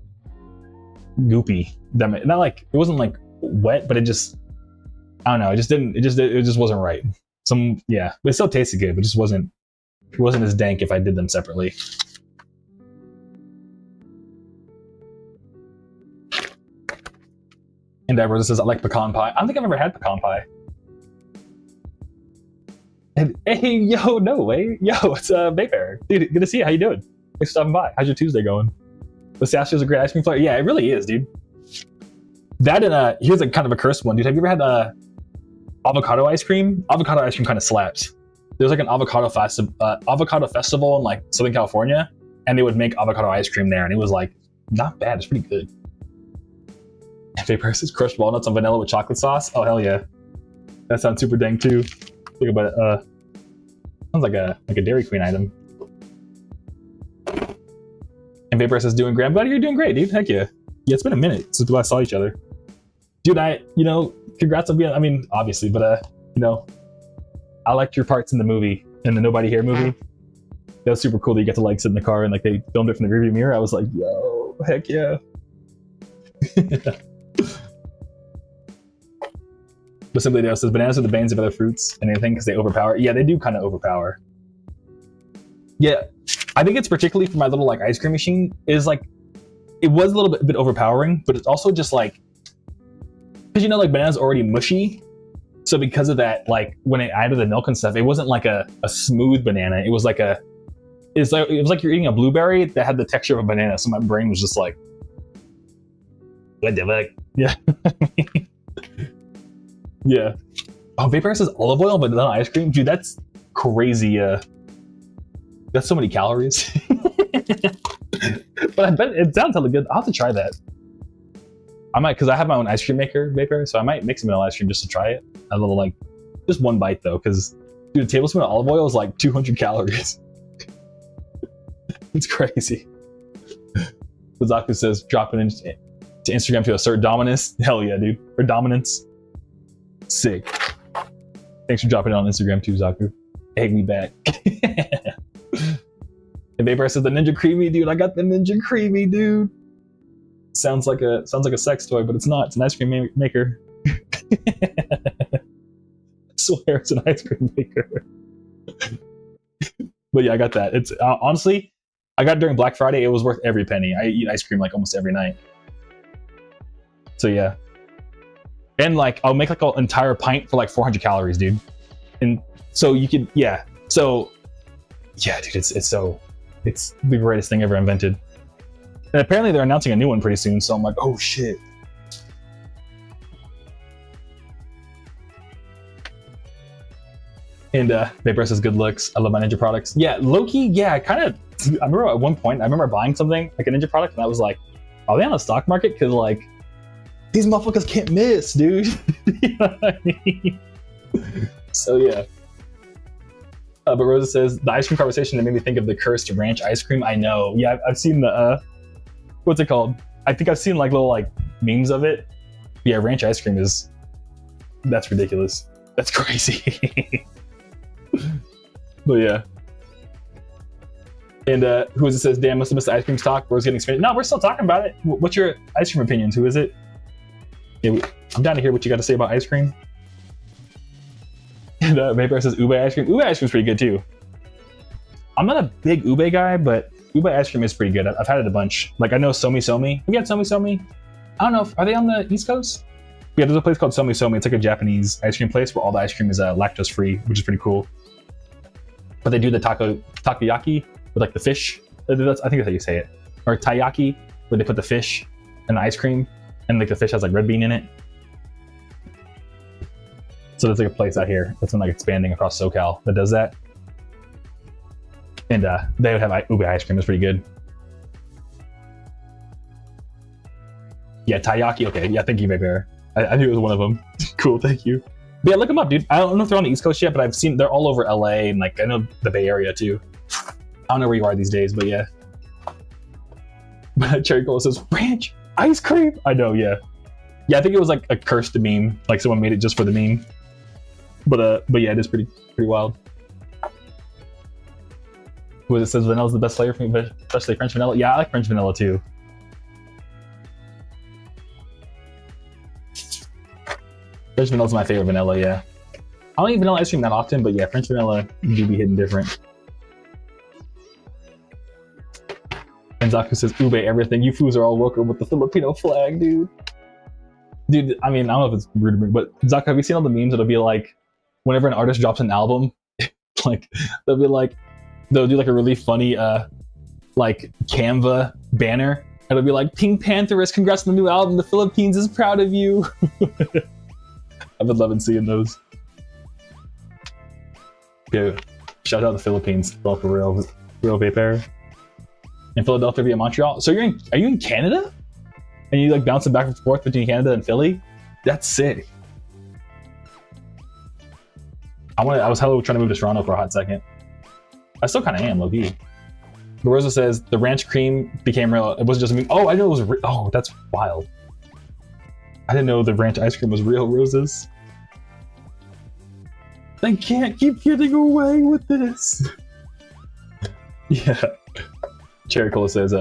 [SPEAKER 2] goopy. Not like, it wasn't like wet, but it just, I don't know, it just wasn't right. Yeah, but it still tasted good, but it just wasn't as dank if I did them separately. And Deborah says, I like pecan pie. I don't think I've ever had pecan pie. And, hey, yo, no way. Yo, it's Bayfair. Dude, good to see you. How you doing? Thanks for stopping by. How's your Tuesday going? Pistachio's a great ice cream flavor. Yeah, it really is, dude. That and here's a kind of a cursed one, dude. Have you ever had avocado ice cream? Avocado ice cream kind of slaps. There's like an avocado festival in like Southern California, and they would make avocado ice cream there, and it was like not bad. It's pretty good. Vapor says crushed walnuts on vanilla with chocolate sauce. Oh hell yeah, that sounds super dang too. Think about it. Sounds like a Dairy Queen item. And Vapor says doing great. I'm glad you're doing great, dude. Heck yeah. Yeah, it's been a minute since we last saw each other, dude. Congrats on being. I mean, obviously, but I liked your parts in the movie, in the Nobody Here movie. That was super cool that you get to like sit in the car and like they filmed it from the rearview mirror. I was like, yo, heck yeah. But somebody else says bananas are the banes of other fruits and anything because they overpower. Yeah, they do kind of overpower. Yeah, I think it's particularly for my little like ice cream machine is like, it was a little bit overpowering, but it's also just like, because like banana's already mushy. So because of that, like when it added the milk and stuff, it wasn't like a smooth banana. It was like it was like you're eating a blueberry that had the texture of a banana. So my brain was just like, what the fuck? Yeah. Yeah. Oh, Vapor says olive oil, but not ice cream. Dude, that's crazy. That's so many calories. But I bet it sounds hella good. I'll have to try that. I might, because I have my own ice cream maker, Vapor, so I might make some vanilla ice cream just to try it. A little like, just one bite though, because dude, a tablespoon of olive oil is like 200 calories. It's crazy. Zaku says, drop it into Instagram to assert dominance. Hell yeah, dude. Or dominance. Sick. Thanks for dropping it on Instagram too, Zaku. Hey, me back. And Vapor says the Ninja Creamy, dude. I got the Ninja Creamy, dude. Sounds like a sex toy, but it's not. It's an ice cream maker. I swear it's an ice cream maker. But yeah, I got that. It's honestly, I got it during Black Friday. It was worth every penny. I eat ice cream like almost every night. So yeah. And like, I'll make like an entire pint for like 400 calories, dude. And so you could, yeah. So yeah, dude, it's so, It's the greatest thing ever invented. And apparently they're announcing a new one pretty soon, so I'm like, oh shit. And Vapor says good looks. I love my Ninja products. Yeah, low-key, yeah, I remember at one point, I remember buying something, like a Ninja product, and I was like, are they on the stock market? Because like, these motherfuckers can't miss, dude. You know what I mean? So yeah. But Rosa says, the ice cream conversation that made me think of the cursed ranch ice cream. I know. Yeah, I've seen the, what's it called? I think I've seen like little like memes of it. Yeah, ranch ice cream that's ridiculous. That's crazy. But yeah. And who is it says, damn, must have missed the ice cream talk. We're getting expanded. No, we're still talking about it. What's your ice cream opinions? Who is it? Yeah, I'm down to hear what you got to say about ice cream. And Vapor says ube ice cream. Ube ice cream's pretty good too. I'm not a big ube guy, but ube ice cream is pretty good. I've had it a bunch. Like I know Somi Somi. Have you had Somi Somi? I don't know. Are they on the East Coast? Yeah, there's a place called Somi Somi. It's like a Japanese ice cream place where all the ice cream is lactose free, which is pretty cool. But they do the takoyaki with like the fish. I think that's how you say it. Or taiyaki, where they put the fish and the ice cream, and like the fish has like red bean in it. So there's like a place out here that's been like expanding across SoCal that does that. And they would have ube ice cream. It's pretty good. Yeah, taiyaki. Okay, yeah, thank you, Vapor. I knew it was one of them. Cool, thank you. But yeah, look them up, dude. I don't know if they're on the East Coast yet, but I've seen they're all over LA and like I know the Bay Area too. I don't know where you are these days, but yeah. But Cherry Cola says ranch ice cream. I know, yeah. Yeah, I think it was like a cursed meme. Like someone made it just for the meme. But yeah, it is pretty wild. Who is it says vanilla is the best flavor for me, especially French vanilla. Yeah, I like French vanilla too. French vanilla is my favorite vanilla, yeah. I don't eat vanilla ice cream that often, but yeah, French vanilla do be hitting different. And Zaku says, ube everything. You fools are all welcome with the Filipino flag, dude. Dude, I mean, I don't know if it's rude, but Zaku, have you seen all the memes that'll be like, whenever an artist drops an album, like, they'll do like a really funny, like, Canva banner. And it'll be like, Pink Pantherist, congrats on the new album. The Philippines is proud of you. I've been loving seeing those. Yeah, shout out the Philippines. All for real Vapor. In Philadelphia via Montreal. So are you in Canada? And you like bouncing back and forth between Canada and Philly? That's sick. I was hella trying to move to Toronto for a hot second. I still kind of am, low-key. But Rosa says the ranch cream became real. It wasn't just a meme. Oh, I know it was real. Oh, that's wild. I didn't know the ranch ice cream was real, Roses. I can't keep getting away with this. Yeah. Cherry Cola says,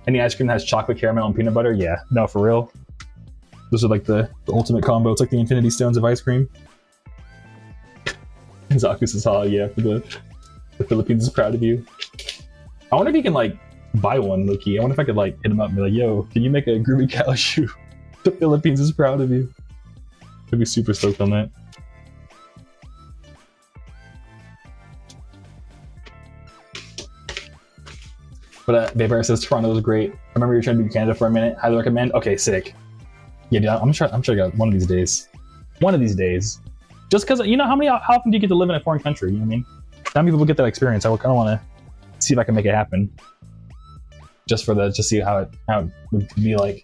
[SPEAKER 2] any ice cream that has chocolate, caramel, and peanut butter? Yeah. No, for real. Those are like the ultimate combo. It's like the Infinity Stones of ice cream. And Zaku says, oh yeah, the Philippines is proud of you. I wonder if he can like buy one, Loki. I wonder if I could like hit him up and be like, yo, can you make a Groovy Kaiju? The Philippines is proud of you. I'd be super stoked on that. But Vapor says Toronto was great. I remember you were trying to be in Canada for a minute. Highly recommend. Okay, sick. Yeah, dude, I'm sure I got one of these days. One of these days. Just because, you know, how often do you get to live in a foreign country? You know what I mean? Not many people get that experience. I kind of want to see if I can make it happen. Just see how it would be like.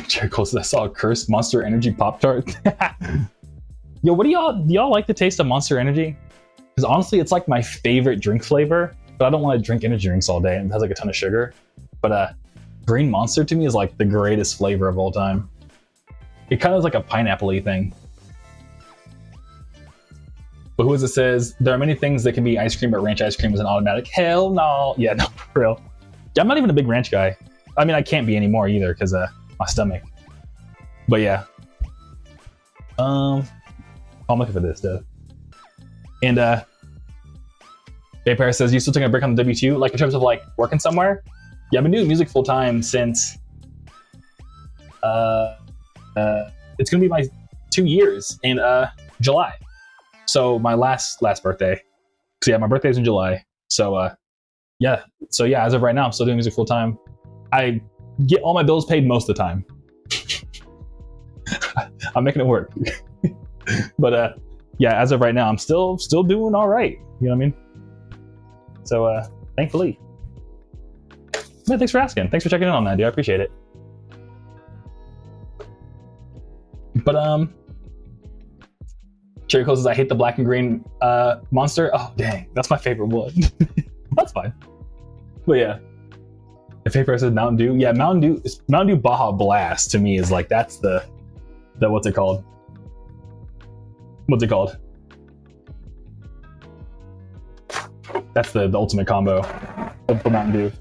[SPEAKER 2] Jericho says, I saw a cursed Monster Energy Pop-Tart. Yo, do y'all like the taste of Monster Energy? Because honestly, it's like my favorite drink flavor, but I don't want to drink energy drinks all day and it has like a ton of sugar. But Green Monster to me is like the greatest flavor of all time. It kind of is like a pineapple-y thing. But who is it says, there are many things that can be ice cream, but ranch ice cream is an automatic. Hell no. Yeah, no, for real. Yeah, I'm not even a big ranch guy. I mean, I can't be anymore either because my stomach. But yeah. I'm looking for this stuff. And Vapor says, you still taking a break on the W2? Like in terms of like working somewhere? Yeah, I've been doing music full time since it's gonna be my 2 years in July. So my last birthday. So yeah, my birthday's in July. So yeah. So yeah, as of right now, I'm still doing music full time. I get all my bills paid most of the time. I'm making it work. But yeah, as of right now, I'm still doing all right. You know what I mean? So thankfully. Man, thanks for asking. Thanks for checking in on that, dude. I appreciate it. But Cherry Cole says, I hate the black and green monster. Oh dang, that's my favorite one. That's fine. But yeah. The favorite says Mountain Dew. Yeah, Mountain Dew Baja Blast to me is like that's the what's it called? What's it called? That's the ultimate combo of Mountain Dew.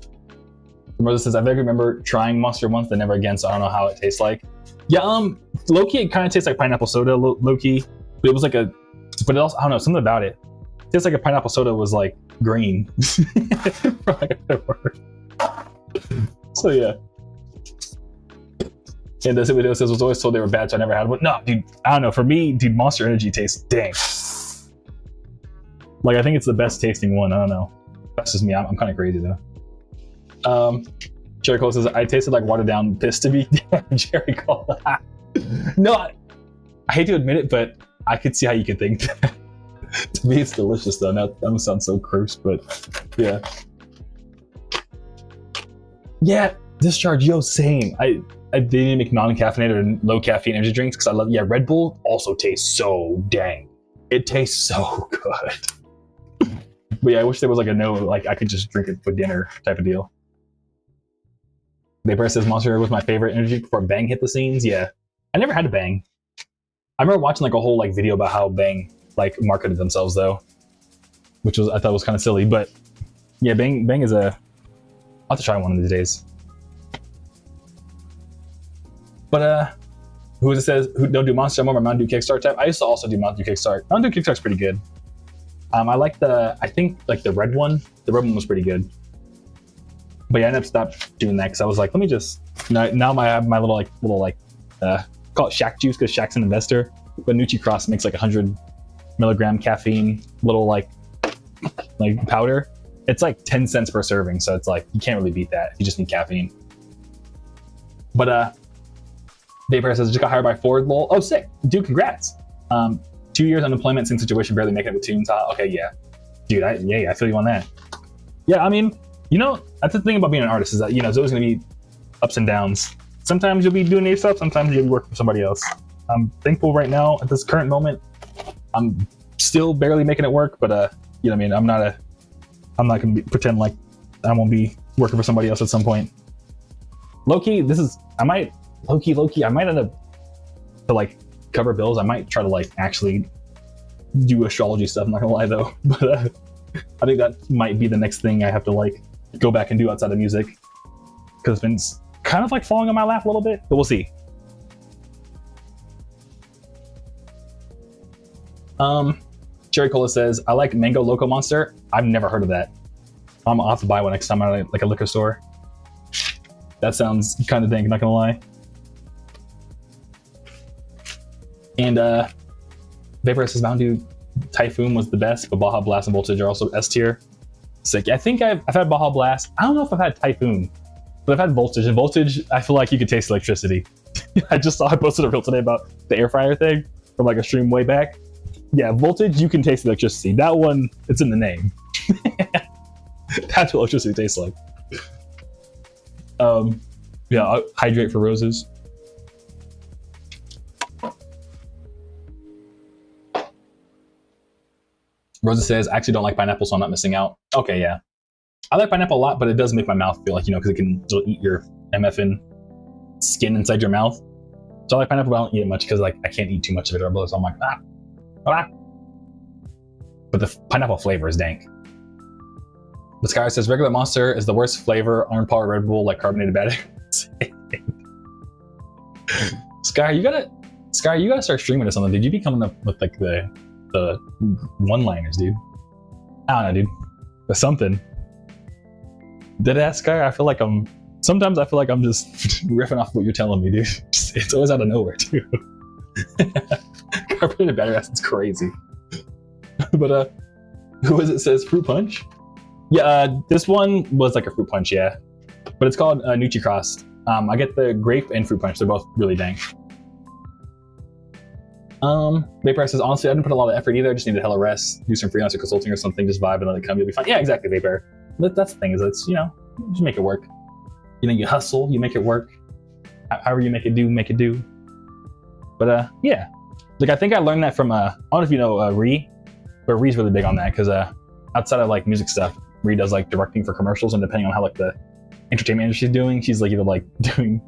[SPEAKER 2] Rosa says, I vaguely remember trying Monster once, then never again, so I don't know how it tastes like. Yeah, low-key, it kind of tastes like pineapple soda, low-key. But it was like but it also, I don't know, something about it. It tastes like a pineapple soda was like green. So yeah. And this video says, was always told they were bad, so I never had one. No, dude, I don't know. For me, dude, Monster Energy tastes dang. Like, I think it's the best tasting one. I don't know. That's just me. I'm kind of crazy though. Jerry Cole says, I tasted like watered down piss to me. Jerry Cole. No, I hate to admit it, but I could see how you could think that. To me, it's delicious though. Now, that sounds so gross, but yeah. Yeah, Discharge, yo, same. I they need to make non-caffeinated or low caffeine energy drinks because I love. Yeah, Red Bull also tastes so dang. It tastes so good. But yeah, I wish there was like a no, like I could just drink it for dinner type of deal. Vapor says Monster was my favorite energy before Bang hit the scenes. Yeah, I never had a Bang. I remember watching like a whole like video about how Bang like marketed themselves though, which was I thought was kind of silly. But yeah, Bang is a. I'll have to try one of these days. But who is it says who don't do Monster anymore? Mountain Dew Kickstart type. I used to also do Mountain Dew Kickstart. Mountain Dew Kickstart's pretty good. I like I think like the red one. The red one was pretty good. But yeah, I ended up stopped doing that because I was like, let me just now I have my little call it Shaq juice because Shaq's an investor. But Nucci Cross makes like 100 milligram caffeine little like powder. It's like 10 cents per serving, so it's like you can't really beat that. You just need caffeine. But Vapor says just got hired by Ford. Lol. Oh, sick, dude! Congrats. 2 years unemployment, same situation, barely making it with tunes. Okay, yeah, dude. I feel you on that. Yeah, I mean, you know, that's the thing about being an artist is that there's always gonna be ups and downs. Sometimes you'll be doing your stuff. Sometimes you'll be working for somebody else. I'm thankful right now at this current moment. I'm still barely making it work, but you know what I mean. I'm not gonna pretend like I won't be working for somebody else at some point. Low-key, I might end up to like cover bills. I might try to like actually do astrology stuff. I'm not gonna lie though, but I think that might be the next thing I have to like go back and do outside of music because it's been kind of like falling on my lap a little bit, but we'll see. Cherry Cola says, I like Mango Loco Monster. I've never heard of that. I'll have to buy one next time I'm at like a liquor store. That sounds kind of dank, not gonna lie. And Vapor says Mountain Dew Typhoon was the best, but Baja Blast and Voltage are also S tier. Sick. I think I've had Baja Blast. I don't know if I've had Typhoon, but I've had Voltage. And Voltage, I feel like you could taste electricity. I posted a reel today about the air fryer thing from like a stream way back. Yeah, Voltage, you can taste electricity. That one, it's in the name. That's what electricity tastes like. Yeah, I'll hydrate for roses. Rosa says, I actually don't like pineapple, so I'm not missing out. Okay, yeah. I like pineapple a lot, but it does make my mouth feel like, because it can still eat your MFN skin inside your mouth. So I like pineapple, but I don't eat it much because like I can't eat too much of it, or so I'm like, ah. But the pineapple flavor is dank. The Sky says regular Monster is the worst flavor. Orange Power Red Bull like carbonated battery. Sky, you gotta start streaming or something. Did you be coming up with like the one-liners, dude? I don't know, dude. Or something. Dead ass Sky. Sometimes I feel like I'm just riffing off what you're telling me, dude. It's always out of nowhere, too. Carbonated battery acid's crazy. But Who is it? Says fruit punch. Yeah, this one was like a fruit punch, yeah. But it's called Nucci Crossed. I get the grape and fruit punch. They're both really dang. Vapor says, honestly, I didn't put a lot of effort either. I just needed hella rest, do some freelancer consulting or something, just vibe and let it come. You'll be fine. Yeah, exactly, Vapor. That's the thing, is it's, you know, just make it work. You know, you hustle, you make it work. However you make it do. But yeah. Like, I think I learned that from, I don't know if you know Ree, but Ree's really big on that, because outside of like music stuff, Ree does like directing for commercials, and depending on how like the entertainment industry is doing, she's like either like doing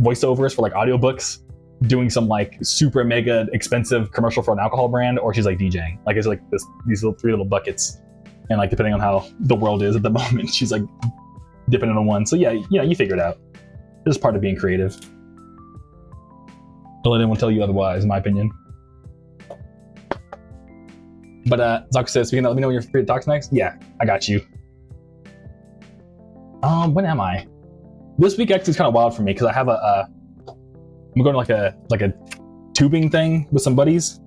[SPEAKER 2] voiceovers for like audiobooks, doing some like super mega expensive commercial for an alcohol brand, or she's like DJing. Like it's like these three little buckets, and like depending on how the world is at the moment, she's like dipping into one. So yeah, you know, you figure it out. This is part of being creative. Don't let anyone tell you otherwise, in my opinion. But Zucker says, let me know when you're free to talk next. Yeah, I got you. When am I? This week actually is kind of wild for me because I have I'm going to like a tubing thing with some buddies.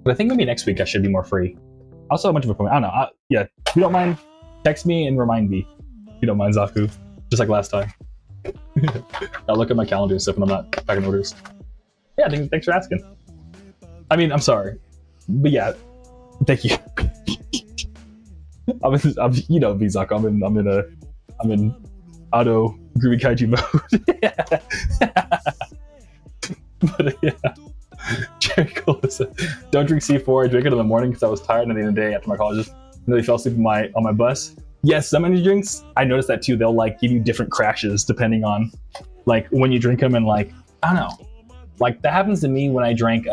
[SPEAKER 2] But I think maybe next week I should be more free. I also have a bunch of appointments. I don't know. Yeah, if you don't mind, text me and remind me. If you don't mind, Zaku. Just like last time. I'll look at my calendar and stuff when I'm not packing orders. Yeah, thanks for asking. I mean, I'm sorry. But yeah, thank you. I'm you know, Zaku, I'm in auto Groovy Kaiju mode. But yeah, Jerry Cole said, don't drink C4. I drank it in the morning because I was tired, and at the end of the day after my college, just really fell asleep on my bus. Yes, some energy drinks, I noticed that too. They'll like give you different crashes depending on like when you drink them, and like I don't know, like that happens to me when I drank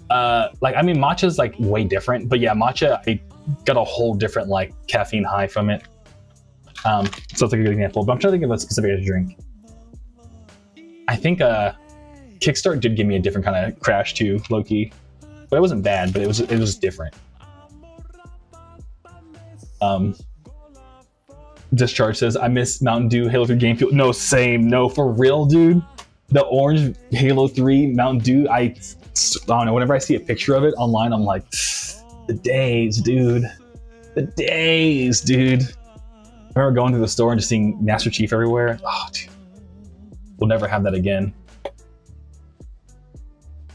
[SPEAKER 2] like I mean matcha's like way different, but yeah, matcha I got a whole different like caffeine high from it. So it's like a good example, but I'm trying to think of a specific drink. I think Kickstart did give me a different kind of crash too, low-key. But it wasn't bad, but it was different. Discharge says, I miss Mountain Dew Halo 3 Game Fuel. No, same. No, for real, dude. The orange Halo 3 Mountain Dew, I don't know, whenever I see a picture of it online, I'm like, the days, dude. The days, dude. I remember going to the store and just seeing Master Chief everywhere. Oh, dude. We'll never have that again.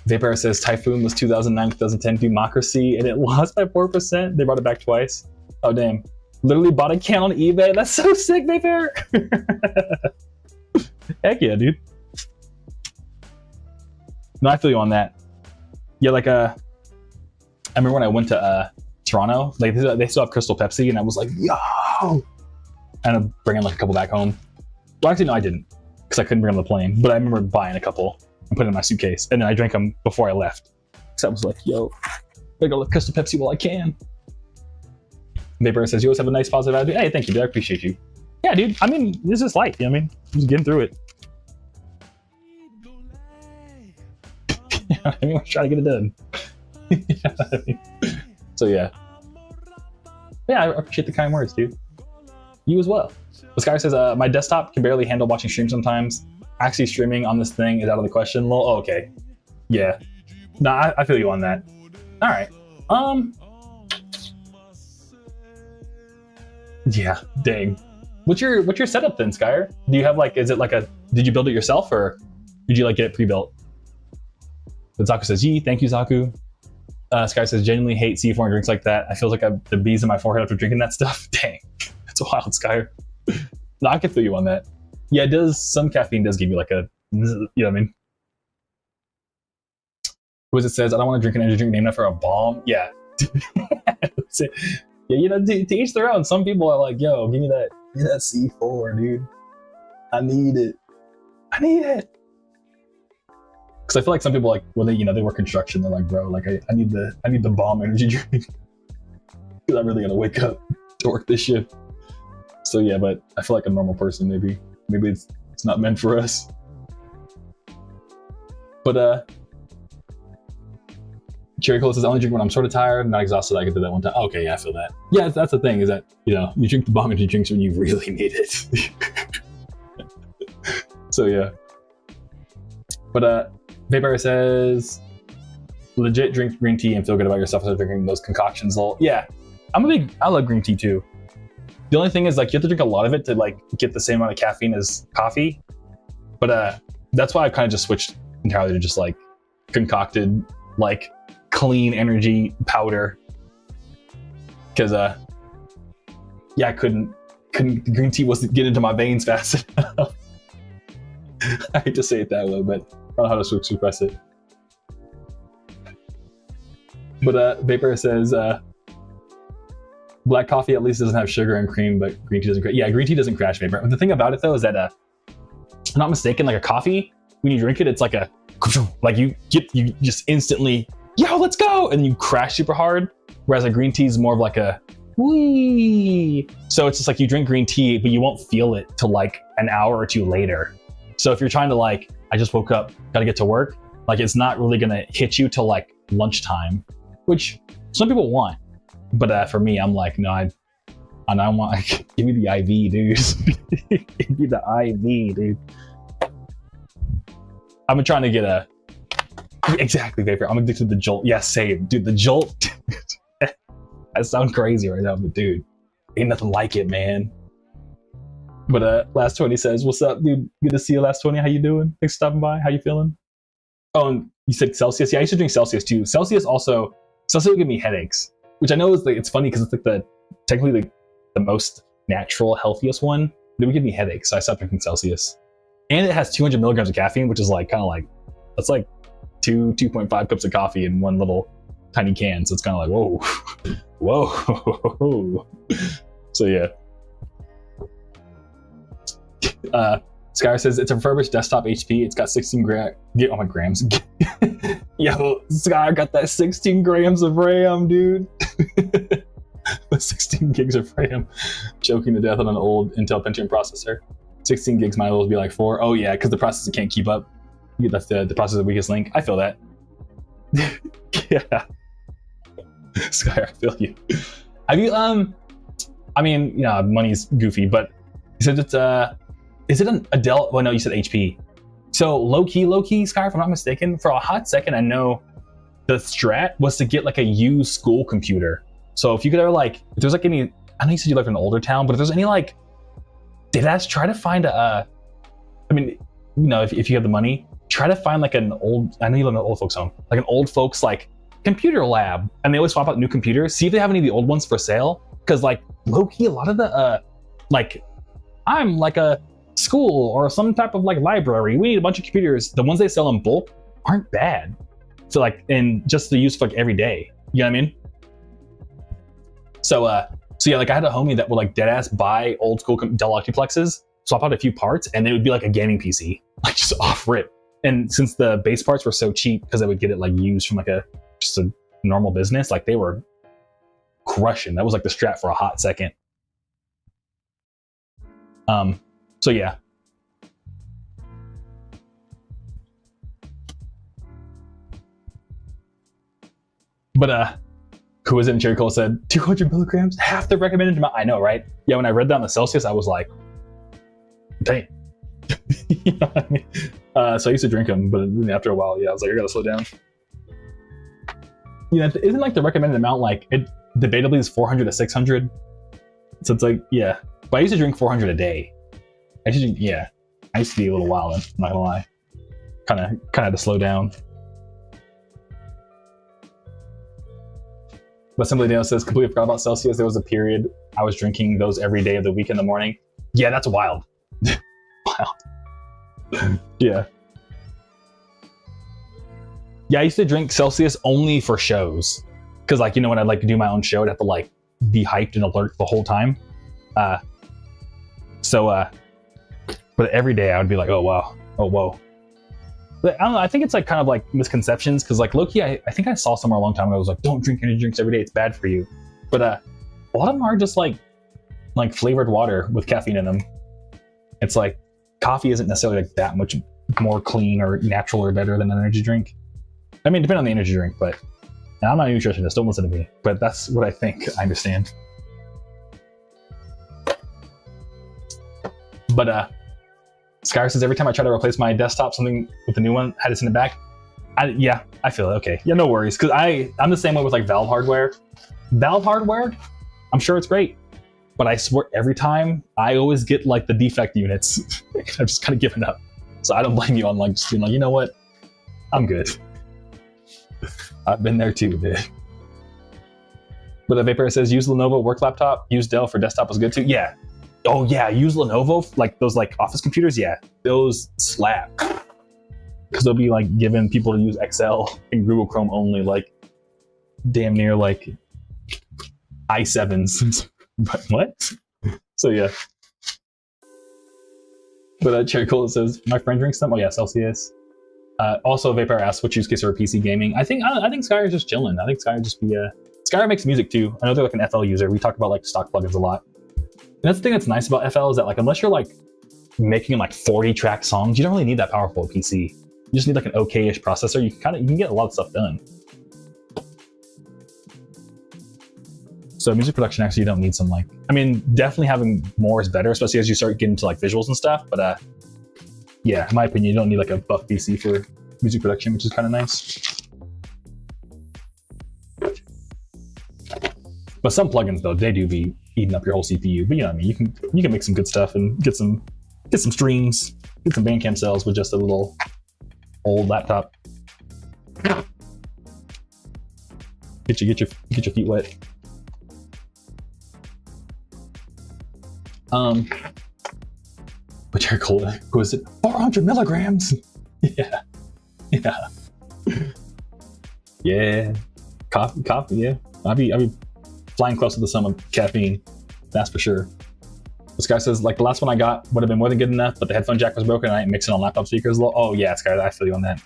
[SPEAKER 2] Vapor says Typhoon was 2009-2010 Democracy, and it lost by 4%. They brought it back twice. Oh, damn. Literally bought a can on eBay. That's so sick, Vapor. Heck yeah, dude. No, I feel you on that. Yeah, like, I remember when I went to Toronto, like they still have Crystal Pepsi, and I was like, yo! And I'm bringing like a couple back home. Well, actually, no, I didn't, because I couldn't bring them on the plane. But I remember buying a couple and putting it in my suitcase, and then I drank them before I left. Because I was like, yo, gotta go with Crystal Pepsi while I can. Vapor says, you always have a nice positive attitude. Hey, thank you, dude. I appreciate you. Yeah, dude. I mean, this is life. You know what I mean? Just getting through it. I mean, we're trying to get it done. You know what I mean? So yeah. Yeah, I appreciate the kind words, dude. You as well. This guy says, my desktop can barely handle watching streams sometimes. Actually streaming on this thing is out of the question. Lol. Oh, okay. Yeah. Nah, I feel you on that. All right. Yeah, dang. What's your setup then, Skyer? Do you have like, is it like did you build it yourself, or did you like get it pre-built? But Zaku says, yee, thank you, Zaku. Sky says, genuinely hate C4 and drinks like that. I feel like I have the bees in my forehead after drinking that stuff. Dang, that's wild, Skyer. No, I can feel you on that. Yeah, it does. Some caffeine does give you like a, you know what I mean? Who it says, I don't want to drink an energy drink named after a bomb. Yeah. Yeah, you know, to each their own. Some people are like, yo, give me that C4, dude. I need it. Because I feel like some people, like, when they work construction, they're like, bro, like I need the bomb energy drink. Because I'm really gonna wake up to work this shift. So yeah, but I feel like a normal person, maybe it's not meant for us. But Cherry Cola says, I only drink when I'm sort of tired, not exhausted. I could do that one time. Okay, yeah, I feel that. Yeah, that's the thing, is that, you know, you drink the bomb energy drinks when you really need it. So yeah. But Vapor says, legit drink green tea and feel good about yourself after drinking those concoctions. Yeah, I love green tea too. The only thing is like you have to drink a lot of it to like get the same amount of caffeine as coffee. But that's why I kind of just switched entirely to just like concocted like clean energy powder. Because yeah, I couldn't green tea wasn't getting into my veins fast enough. I hate to say it that way, but I don't know how to suppress it. But Vapor says black coffee at least doesn't have sugar and cream, but green tea doesn't crash. Yeah, green tea doesn't crash, Vapor. The thing about it though is that if I'm not mistaken, like a coffee, when you drink it, it's like a like you just instantly, yo, let's go, and you crash super hard. Whereas a green tea is more of like a wee. So it's just like you drink green tea, but you won't feel it till like an hour or two later. So if you're trying to like, I just woke up, gotta get to work, like it's not really gonna hit you till like lunchtime, which some people want. But for me, I'm like, no, I want, give me the IV, dude. Give me the IV, dude. I've been trying to get exactly, Vapor. I'm addicted to the Jolt. Yeah, same. Dude, the Jolt. I sound crazy right now, but dude, ain't nothing like it, man. But Last 20 says, what's up, dude? Good to see you, Last 20. How you doing? Thanks for stopping by. How you feeling? Oh, and you said Celsius. Yeah, I used to drink Celsius too. Celsius would give me headaches, which I know is like, it's funny because it's like technically the most natural, healthiest one. But it would give me headaches, so I stopped drinking Celsius. And it has 200 milligrams of caffeine, which is like kind of like, that's like 2.5 cups of coffee in one little tiny can. So it's kind of like, whoa. So yeah. Skyr says it's a refurbished desktop HP. It's got 16 grams. Yo, Skyr got that 16 grams of RAM, dude. 16 gigs of RAM. Choking to death on an old Intel Pentium processor. 16 gigs might as well be like 4. Oh yeah, because the processor can't keep up. That's the processor's weakest link. I feel that. Yeah. Skyr, I feel you. Have you I mean, you know, money's goofy, but you said it's is it an Dell? Well, no, you said HP. So low key, Skyr, if I'm not mistaken, for a hot second, I know the strat was to get like a used school computer. So if you could ever like, if there's like any, I know you said you live in an older town, but if there's any like, try to find I mean, you know, if you have the money, try to find like an old, I know you live in an old folks home, like an old folks like computer lab, and they always swap out new computers. See if they have any of the old ones for sale, because like low key, a lot of the like, I'm like a school or some type of like library, we need a bunch of computers. The ones they sell in bulk aren't bad. So like, and just to use for like every day, you know what I mean? So yeah, like I had a homie that would like dead ass buy old school Dell Optiplexes, swap out a few parts, and they would be like a gaming PC, like just off rip. And since the base parts were so cheap, because I would get it like used from like just a normal business, like they were crushing. That was like the strat for a hot second. So yeah. But who was it in Cherry Cole said 200 milligrams, half the recommended amount. I know, right? Yeah, when I read that on the Celsius, I was like, dang. You know what I mean? So I used to drink them, but after a while, yeah, I was like, I gotta slow down. You know, isn't like the recommended amount, like it debatably is 400 to 600. So it's like, yeah. But I used to drink 400 a day. I used to be a little wild, I'm not gonna lie. Kind of had to slow down. But Simply Daniel says, completely forgot about Celsius. There was a period I was drinking those every day of the week in the morning. Yeah, that's wild. Wild. Yeah. Yeah, I used to drink Celsius only for shows. Because like, you know, when I'd like to do my own show, I'd have to like be hyped and alert the whole time. But every day I would be like, oh wow, oh whoa. But I don't know, I think it's like kind of like misconceptions, because like low-key, I think I saw somewhere a long time ago, I was like, don't drink energy drinks every day, it's bad for you. But a lot of them are just like flavored water with caffeine in them. It's like coffee isn't necessarily like that much more clean or natural or better than an energy drink. I mean, depending on the energy drink, but I'm not a nutritionist, don't listen to me, but that's what I think I understand. But Skyr says, every time I try to replace my desktop, something with the new one, I had to send it back. Yeah, I feel it. Okay, yeah, no worries. Because I'm the same way with like Valve hardware. Valve hardware, I'm sure it's great, but I swear every time I always get like the defect units. I'm just kind of giving up. So I don't blame you on like just being like, you know what, I'm good. I've been there too, dude. But the Vapor says use Lenovo work laptop, use Dell for desktop was good too. Yeah. Oh yeah, use Lenovo, like those like office computers. Yeah, those slap. Because they'll be like giving people to use Excel and Google Chrome only, like damn near like i7s. But what? So yeah. But Cherry Cola says my friend drinks them. Oh yeah, Celsius. Also, Vapor asks what use case for PC gaming. I think Skyr is just chilling. I think Skyr just be Skyr makes music too. I know they're like an FL user. We talk about like stock plugins a lot. And that's the thing that's nice about FL is that like unless you're like making like 40 track songs, you don't really need that powerful PC. You just need like an okay-ish processor. You can get a lot of stuff done. So music production actually you don't need some like, I mean, definitely having more is better, especially as you start getting to like visuals and stuff. But yeah, in my opinion, you don't need like a buff PC for music production, which is kind of nice. But some plugins though, they do be eating up your whole CPU. But you know what I mean, you can make some good stuff and get some streams, get some Bandcamp sales with just a little old laptop. Get your feet wet. But your cola was it 400 milligrams? Yeah. Coffee. Yeah. I'd be flying close to the sun with caffeine. That's for sure. This guy says like the last one I got would have been more than good enough, but the headphone jack was broken and I ain't mixing on laptop speakers. Oh yeah, Sky, I feel you on that.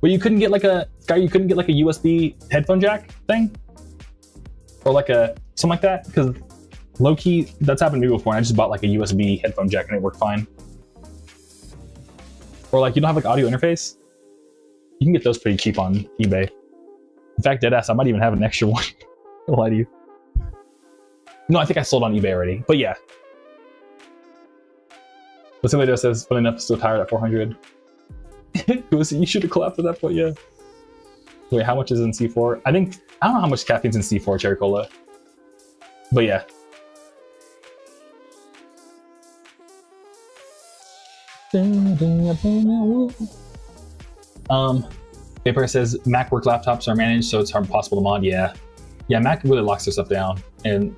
[SPEAKER 2] Well, you couldn't get like a USB headphone jack thing, or like something like that, because low key that's happened to me before. And I just bought like a USB headphone jack and it worked fine. Or like you don't have like audio interface. You can get those pretty cheap on eBay. In fact, deadass, I might even have an extra one. I'll lie to you. No, I think I sold on eBay already, but yeah. But somebody else says, funny enough, still tired at 400. You should have collapsed at that point, yeah. Wait, how much is in C4? I don't know how much caffeine's in C4 Cherry Cola. But yeah. Vapor says Mac work laptops are managed, so it's impossible to mod. Yeah, Mac really locks their stuff down, and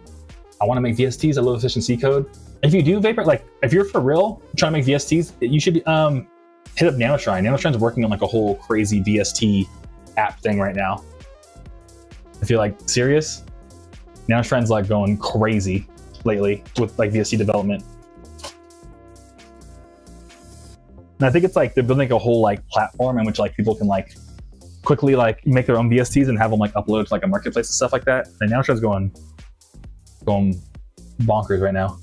[SPEAKER 2] I want to make VSTs at low efficiency code. If you do, Vapor, like if you're for real trying to make VSTs, you should hit up Nanoshrine. Nanoshrine's working on like a whole crazy VST app thing right now. If you're like serious, Nanoshrine's like going crazy lately with like VST development. And I think it's like they're building a whole like platform in which like people can like quickly like make their own VSTs and have them like upload to like a marketplace and stuff like that. And Nanoshrine's going bonkers right now.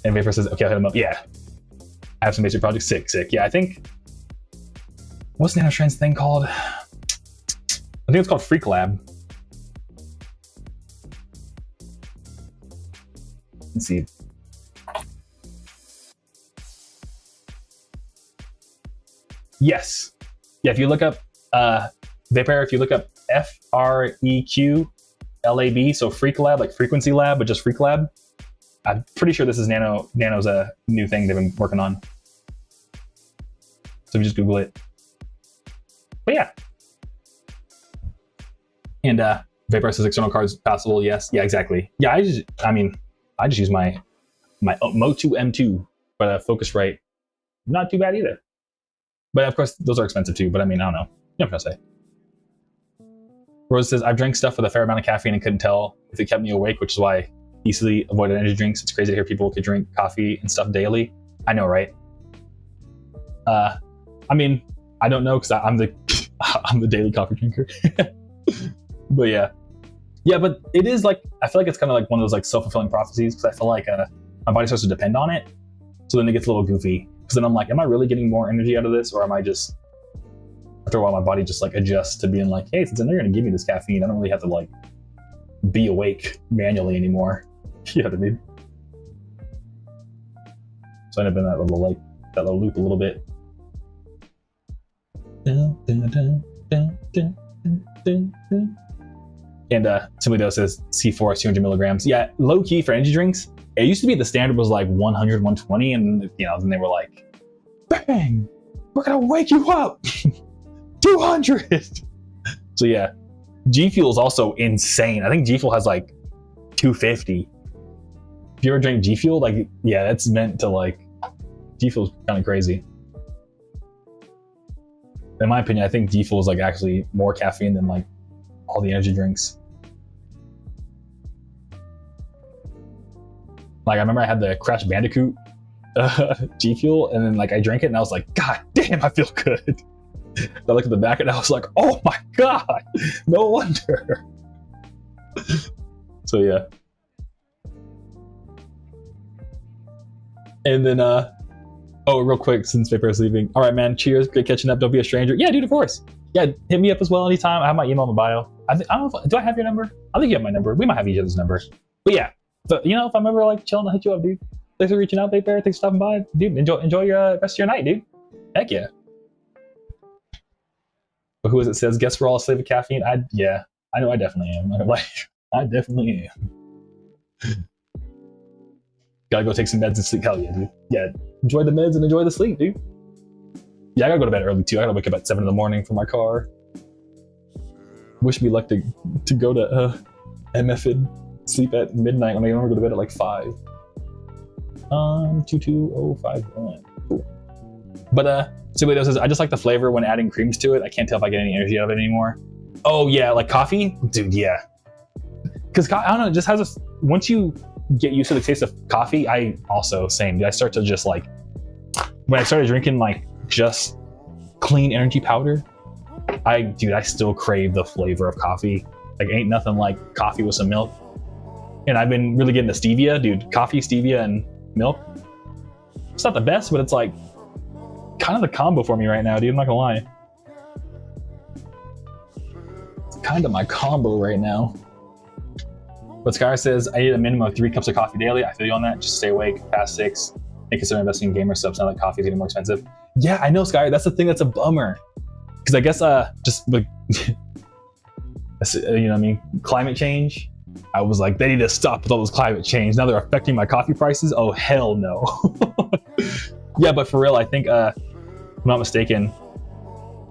[SPEAKER 2] And Vapor says, okay, I'll hit him up. Yeah. I have some basic projects. Sick. Yeah, I think, what's Nanoshrine's thing called? I think it's called Freak Lab. Let's see. Yes. Yeah, if you look up Vapor, if you look up FREQLAB, so Freak Lab, like Frequency Lab, but just Freak Lab. I'm pretty sure this is Nano's a new thing they've been working on. So if you just Google it. But yeah. And Vapor says external cards passable. Yes. Yeah, exactly. Yeah, I just use my Motu M2 for the Focusrite. Not too bad either. But of course, those are expensive too. But I mean, I don't know. You know what I'm gonna say. Rose says, I've drank stuff with a fair amount of caffeine and couldn't tell if it kept me awake, which is why I easily avoided energy drinks. It's crazy to hear people could drink coffee and stuff daily. I know, right? I mean, I don't know because I'm the daily coffee drinker. But yeah. Yeah, but it is like, I feel like it's kind of like one of those like self-fulfilling prophecies because I feel like my body starts to depend on it. So then it gets a little goofy. Because then I'm like, am I really getting more energy out of this? Or am I just, after a while, my body just like adjusts to being like, hey, since I know you're going to give me this caffeine, I don't really have to like be awake manually anymore. You know what I mean? So I end up in that little loop a little bit. And Simply Dose says C4 is 200 milligrams. Yeah, low key for energy drinks. It used to be the standard was like 100, 120, and then they were like, bang, we're gonna wake you up. 200. So yeah, G Fuel is also insane. I think G Fuel has like 250. If you ever drink G Fuel, like, yeah, that's meant to like, G Fuel's kind of crazy. In my opinion, I think G Fuel is like actually more caffeine than like all the energy drinks. Like I remember I had the Crash Bandicoot G Fuel, and then like I drank it and I was like, God damn, I feel good. I looked at the back and I was like, oh my God, no wonder. So yeah. And then oh, real quick, since Paper is leaving. All right, man, cheers, great catching up, don't be a stranger. Yeah, dude, of course. Yeah, hit me up as well anytime. I have my email in the bio. I don't know if, do I have your number? I think you have my number. We might have each other's number. But yeah, so, if I'm ever like chilling, I'll hit you up, dude. Thanks for reaching out, Paper. Thanks for stopping by. Dude, enjoy your rest of your night, dude. Heck yeah. But who is it says, guess we're all a slave of caffeine? Yeah, I know I definitely am. I definitely am. Gotta go take some meds and sleep. Hell yeah, dude. Yeah, enjoy the meds and enjoy the sleep, dude. Yeah, I gotta go to bed early too. I gotta wake up at 7 in the morning for my car. Wish me luck to go to MFid, sleep at midnight when I normally go to bed at like 5. 22051. Cool. But Simply Dose says, I just like the flavor when adding creams to it. I can't tell if I get any energy out of it anymore. Oh yeah, like coffee? Dude, yeah. Because I don't know, it just has a, once you get used to the taste of coffee, I also, same. I start to just like, when I started drinking like just clean energy powder, I still crave the flavor of coffee. Like ain't nothing like coffee with some milk. And I've been really getting the stevia, dude. Coffee, stevia, and milk. It's not the best, but it's like kind of the combo for me right now, dude. I'm not gonna lie. It's kind of my combo right now. But Skyr says, I need a minimum of 3 cups of coffee daily. I feel you on that. Just stay awake past 6 and consider investing in gamer subs now that coffee is getting more expensive. Yeah, I know, Skyr. That's the thing that's a bummer. Because I guess just like, you know what I mean? Climate change. I was like, they need to stop with all this climate change. Now they're affecting my coffee prices. Oh, hell no. Yeah, but for real, I think, if I'm not mistaken,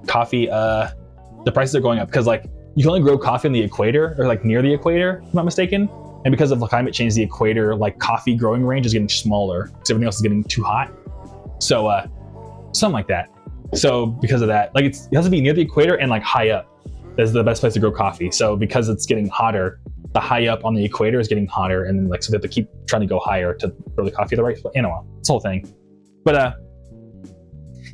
[SPEAKER 2] coffee, the prices are going up because like, you can only grow coffee on the equator or like near the equator, if I'm not mistaken. And because of the climate change, the equator, like coffee growing range is getting smaller because everything else is getting too hot. So something like that. So because of that, like it has to be near the equator and like high up. That's the best place to grow coffee. So because it's getting hotter, the high up on the equator is getting hotter, and then like so they have to keep trying to go higher to grow the coffee the right place. You know, it's the whole thing. But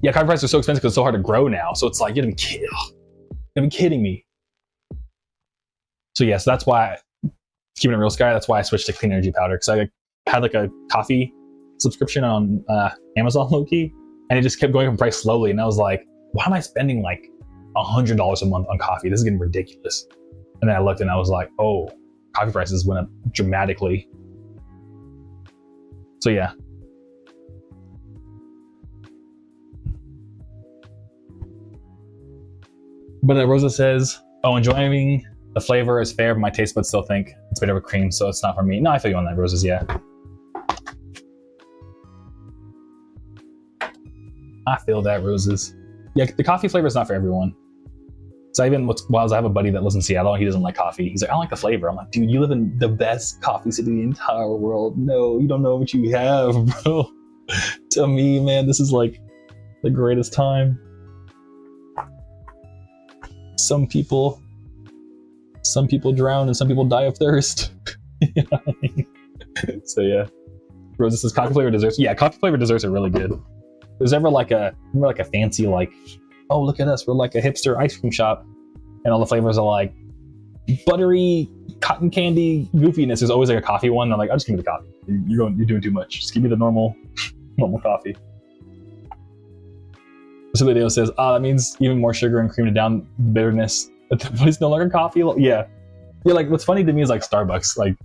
[SPEAKER 2] yeah, coffee prices are so expensive because it's so hard to grow now. So it's like, you're gonna be kidding me. So yeah, so that's why, keeping it real, Sky, that's why I switched to clean energy powder, because I had like a coffee subscription on Amazon low-key, and it just kept going from price slowly, and I was like, why am I spending like $100 a month on coffee? This is getting ridiculous. And then I looked and I was like, oh, coffee prices went up dramatically. So yeah. But Rosa says, oh, enjoying the flavor is fair, but my taste buds still think it's a bit of a cream, so it's not for me. No, I feel you on that, Roses, yeah. I feel that, Roses. Yeah, the coffee flavor is not for everyone. So even while I have a buddy that lives in Seattle, he doesn't like coffee. He's like, I don't like the flavor. I'm like, dude, you live in the best coffee city in the entire world. No, you don't know what you have, bro. To me, man, this is like the greatest time. Some people drown and some people die of thirst. You know what I mean? So yeah. Rose says coffee flavored desserts. Yeah, coffee flavored desserts are really good. There's ever like a fancy like, oh look at us, we're like a hipster ice cream shop, and all the flavors are like buttery cotton candy goofiness. There's always like a coffee one. I'm like, I'll just give me the coffee. You're doing too much. Just give me the normal coffee. So the video says, that means even more sugar and cream to down bitterness. But it's no longer coffee. Yeah. Like what's funny to me is like Starbucks. Like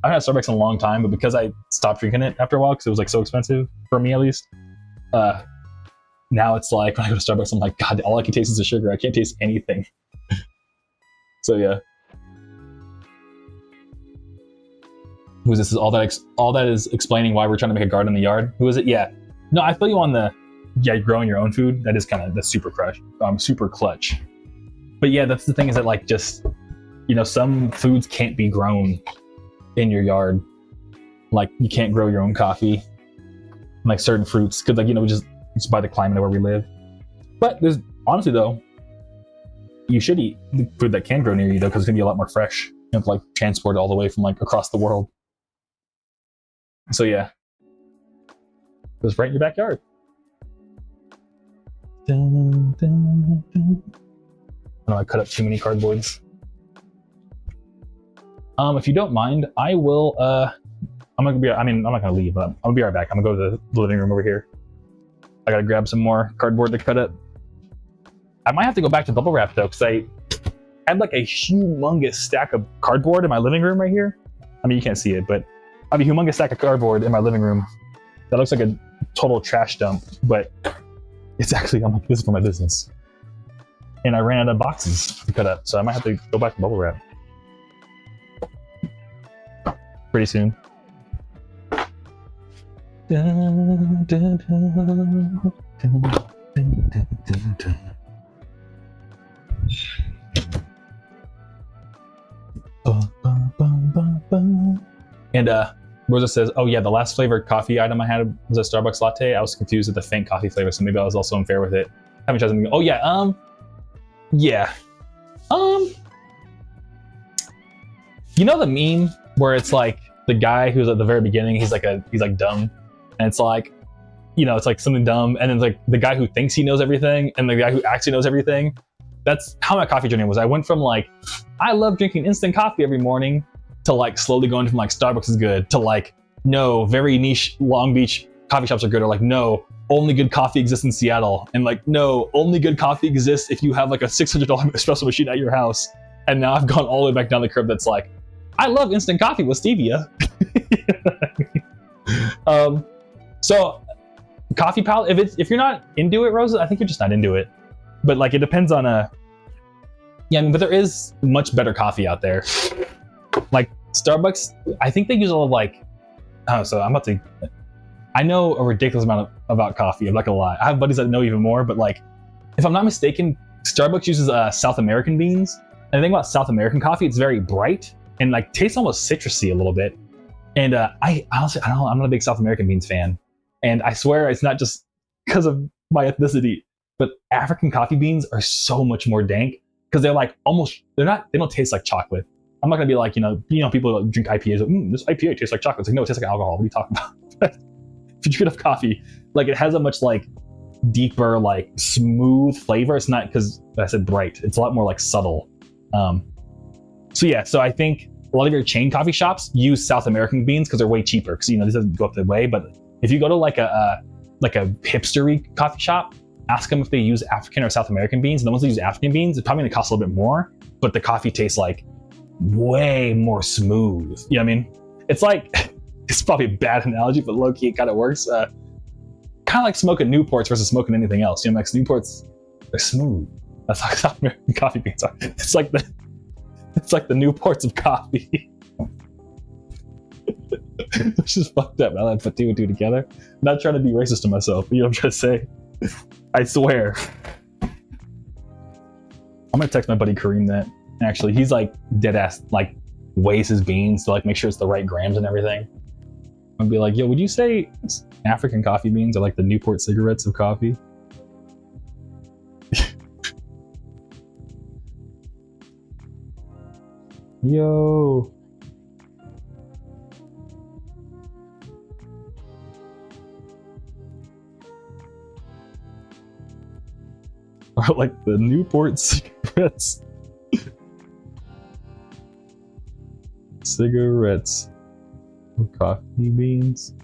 [SPEAKER 2] I haven't had Starbucks in a long time, but because I stopped drinking it after a while because it was like so expensive for me at least. now it's like when I go to Starbucks, I'm like, God, all I can taste is the sugar. I can't taste anything. So yeah. Who is this? Is all that is explaining why we're trying to make a garden in the yard? Who is it? Yeah. No, I feel you on the growing your own food. That is that's super clutch. But yeah, that's the thing, is that like just, you know, some foods can't be grown in your yard. Like you can't grow your own coffee, like certain fruits, because like, you know, just by the climate of where we live. But there's honestly though, you should eat the food that can grow near you though, because it's gonna be a lot more fresh. You have to like transport it all the way from like across the world. So yeah, it's right in your backyard. Dun, dun, dun. I know I cut up too many cardboards. If you don't mind, I will. I'm not gonna leave, but I'm gonna be right back. I'm gonna go to the living room over here. I gotta grab some more cardboard to cut up. I might have to go back to bubble wrap though, because I had like a humongous stack of cardboard in my living room right here. I mean, you can't see it, but I have a humongous stack of cardboard in my living room that looks like a total trash dump, but it's actually, I'm like, this is for my business. And I ran out of boxes to cut up, so I might have to go back to bubble wrap pretty soon. Dun, dun, dun, dun, dun, dun, dun. And Rosa says, oh yeah, the last flavored coffee item I had was a Starbucks latte. I was confused with the faint coffee flavor, so maybe I was also unfair with it. Haven't tried something. Oh yeah, you know the meme where it's like the guy who's at the very beginning, he's like dumb, and it's like, you know, it's like something dumb, and then it's like the guy who thinks he knows everything and the guy who actually knows everything. That's how my coffee journey was. I went from like, I love drinking instant coffee every morning, to like slowly going from like Starbucks is good, to like, no, very niche Long Beach coffee shops are good, or like, no, only good coffee exists in Seattle, and like, no, only good coffee exists if you have like a $600 espresso machine at your house. And now I've gone all the way back down the curve that's like, I love instant coffee with stevia. You know what I mean? So coffee palette, if you're not into it, Rosa, I think you're just not into it. But like, it depends on yeah, I mean, but there is much better coffee out there. Like Starbucks, I think they use a lot of like, so I know a ridiculous amount about coffee. I'm not gonna lie. I have buddies that know even more, but like, if I'm not mistaken, Starbucks uses South American beans. And the thing about South American coffee, it's very bright and like tastes almost citrusy a little bit. And I honestly, I'm not a big South American beans fan. And I swear it's not just because of my ethnicity, but African coffee beans are so much more dank, because they're like they don't taste like chocolate. I'm not gonna be like, you know, people that drink IPAs, like, this IPA tastes like chocolate. It's like, no, it tastes like alcohol. What are you talking about? If you drink enough coffee, like, it has a much like deeper, like smooth flavor. It's not, because I said bright, it's a lot more like subtle. So yeah, so I think a lot of your chain coffee shops use South American beans because they're way cheaper, because, you know, this doesn't go up the way. But if you go to like a hipstery coffee shop, ask them if they use African or South American beans. And the ones that use African beans, it's probably gonna cost a little bit more, but the coffee tastes like way more smooth. You know what I mean? It's like, it's probably a bad analogy, but low-key it kind of works. Kind of like smoking Newports versus smoking anything else. You know, like Newports, they're smooth. That's how South American coffee beans are. It's like the Newports of coffee. It's just fucked up. I like put two and two together. I'm not trying to be racist to myself, but you know what I'm trying to say? I swear. I'm gonna text my buddy Kareem that. Actually, he's like dead ass, like weighs his beans to like make sure it's the right grams and everything. I'd be like, yo, would you say African coffee beans are like the Newport cigarettes of coffee? Yo. Or like the Newport cigarettes. Cigarettes or coffee beans.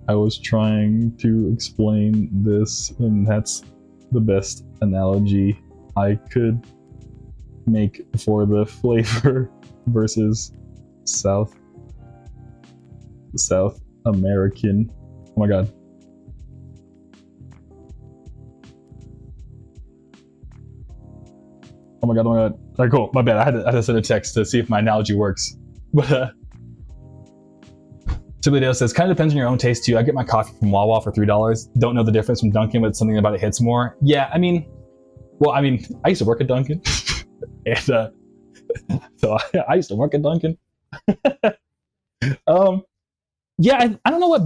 [SPEAKER 2] I was trying to explain this, and that's the best analogy I could make for the flavor versus South South American. Oh my god. Oh my god, oh my god. All right, cool. My bad. I had to send a text to see if my analogy works. But Simply Dale says, kind of depends on your own taste too. I get my coffee from Wawa for $3. Don't know the difference from Dunkin', but something about it hits more. Yeah, I mean, I used to work at Dunkin'. And so I used to work at Dunkin'. Yeah, I don't know what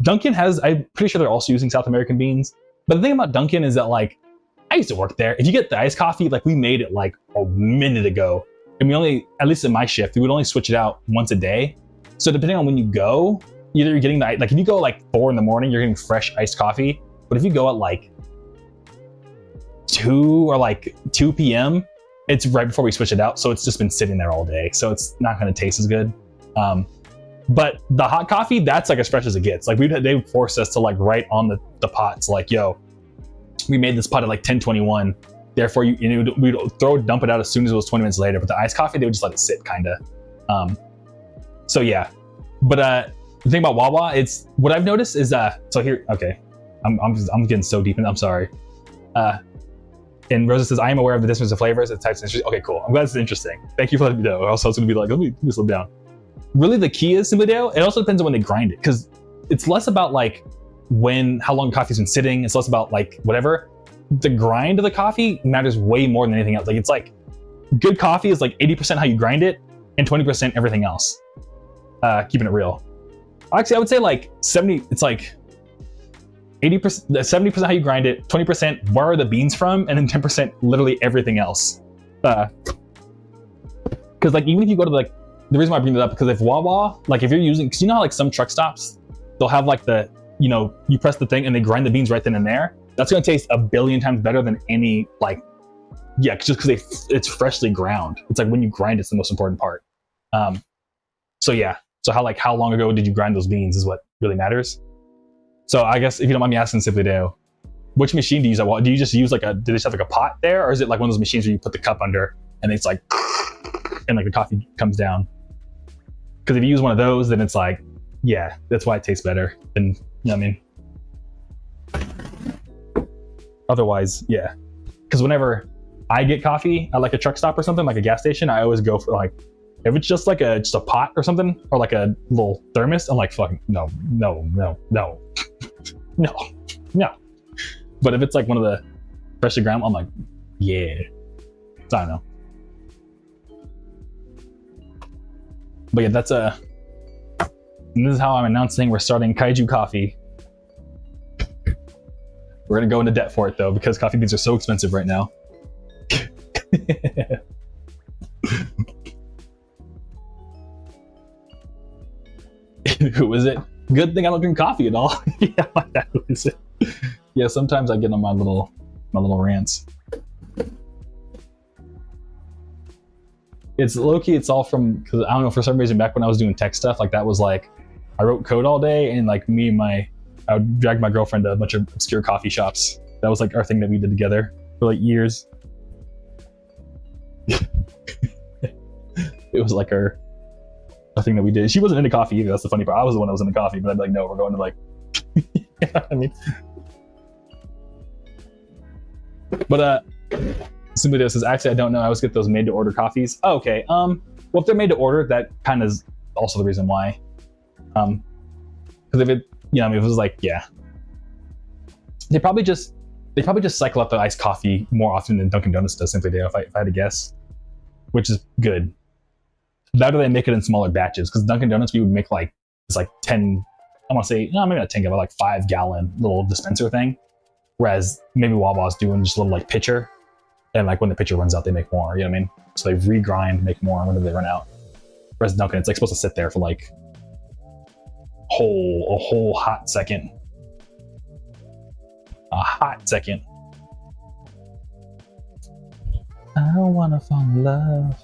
[SPEAKER 2] Dunkin' has. I'm pretty sure they're also using South American beans. But the thing about Dunkin' is that, like, I used to work there. If you get the iced coffee, like, we made it like a minute ago. And we only, at least in my shift, we would only switch it out once a day. So depending on when you go, either you're getting like if you go like 4 in the morning, you're getting fresh iced coffee. But if you go at like 2 or like 2 p.m., it's right before we switch it out. So it's just been sitting there all day. So it's not going to taste as good. But the hot coffee, that's like as fresh as it gets. Like they forced us to like write on the pots, like, yo, we made this pot at like 10:21. Therefore, we'd dump it out as soon as it was 20 minutes later. But the iced coffee, they would just let it sit, kind of. So yeah, but the thing about Wawa, it's what I've noticed is so here. Okay, I'm getting so deep, and I'm sorry. And Rosa says, I am aware of the difference of flavors. It types interesting. Okay, cool. I'm glad it's interesting. Thank you for letting me know. Or else I was going to be like, let me slow down. Really, the key is Simply Dale. It also depends on when they grind it, because it's less about like how long coffee's been sitting. It's less about like whatever. The grind of the coffee matters way more than anything else. Like it's like good coffee is like 80% how you grind it and 20% everything else. Keeping it real. Actually, I would say like 70. It's like 80%, 70% how you grind it, 20% where are the beans from, and then 10% literally everything else. Because like even if you go to like, the reason why I bring that up, because if Wawa, like if you're using, because you know how like some truck stops, they'll have like the, you press the thing and they grind the beans right then and there. That's going to taste a billion times better than any like, yeah, just because it's freshly ground. It's like when you grind, it's the most important part. So yeah, so how long ago did you grind those beans is what really matters. So I guess if you don't mind me asking, Simply Dale, which machine do you use? Do you just use like do they just have like a pot there, or is it like one of those machines where you put the cup under and it's like, and like the coffee comes down? Because if you use one of those, then it's like, yeah, that's why it tastes better. And you know what I mean? Otherwise, yeah. Because whenever I get coffee at like a truck stop or something, like a gas station, I always go for like, if it's just like just a pot or something, or like a little thermos, I'm like, fucking no. But if it's like one of the freshly ground, I'm like, yeah. So I don't know. But yeah, that's and this is how I'm announcing we're starting Kaiju Coffee. We're gonna go into debt for it though, because coffee beans are so expensive right now. Who is it? Good thing I don't drink coffee at all. Yeah, who is it? Yeah, sometimes I get on my little rants. It's low-key, it's all from, because I don't know, for some reason back when I was doing tech stuff, like that was like, I wrote code all day, and like I would drag my girlfriend to a bunch of obscure coffee shops. That was like our thing that we did together for like years. It was like our thing that we did. She wasn't into coffee either. That's the funny part. I was the one that was into coffee, but I'd be like, no, we're going to like, yeah, I mean. But Simply says, actually, I don't know. I always get those made to order coffees. Oh, okay. Well, if they're made to order, that kind of is also the reason why. Because if it, I mean, if it was like, yeah, they probably just cycle up the iced coffee more often than Dunkin' Donuts does. Simply if I had to guess, which is good. That or they make it in smaller batches, because Dunkin' Donuts we would make like it's like 10. I want to say no, maybe not 10 gallon, but like 5-gallon little dispenser thing. Whereas maybe Wawa's doing just a little like pitcher, and like when the pitcher runs out, they make more. You know what I mean? So they regrind, make more whenever they run out. Whereas Dunkin', it's like supposed to sit there for like a whole hot second. A hot second. I wanna fall in love.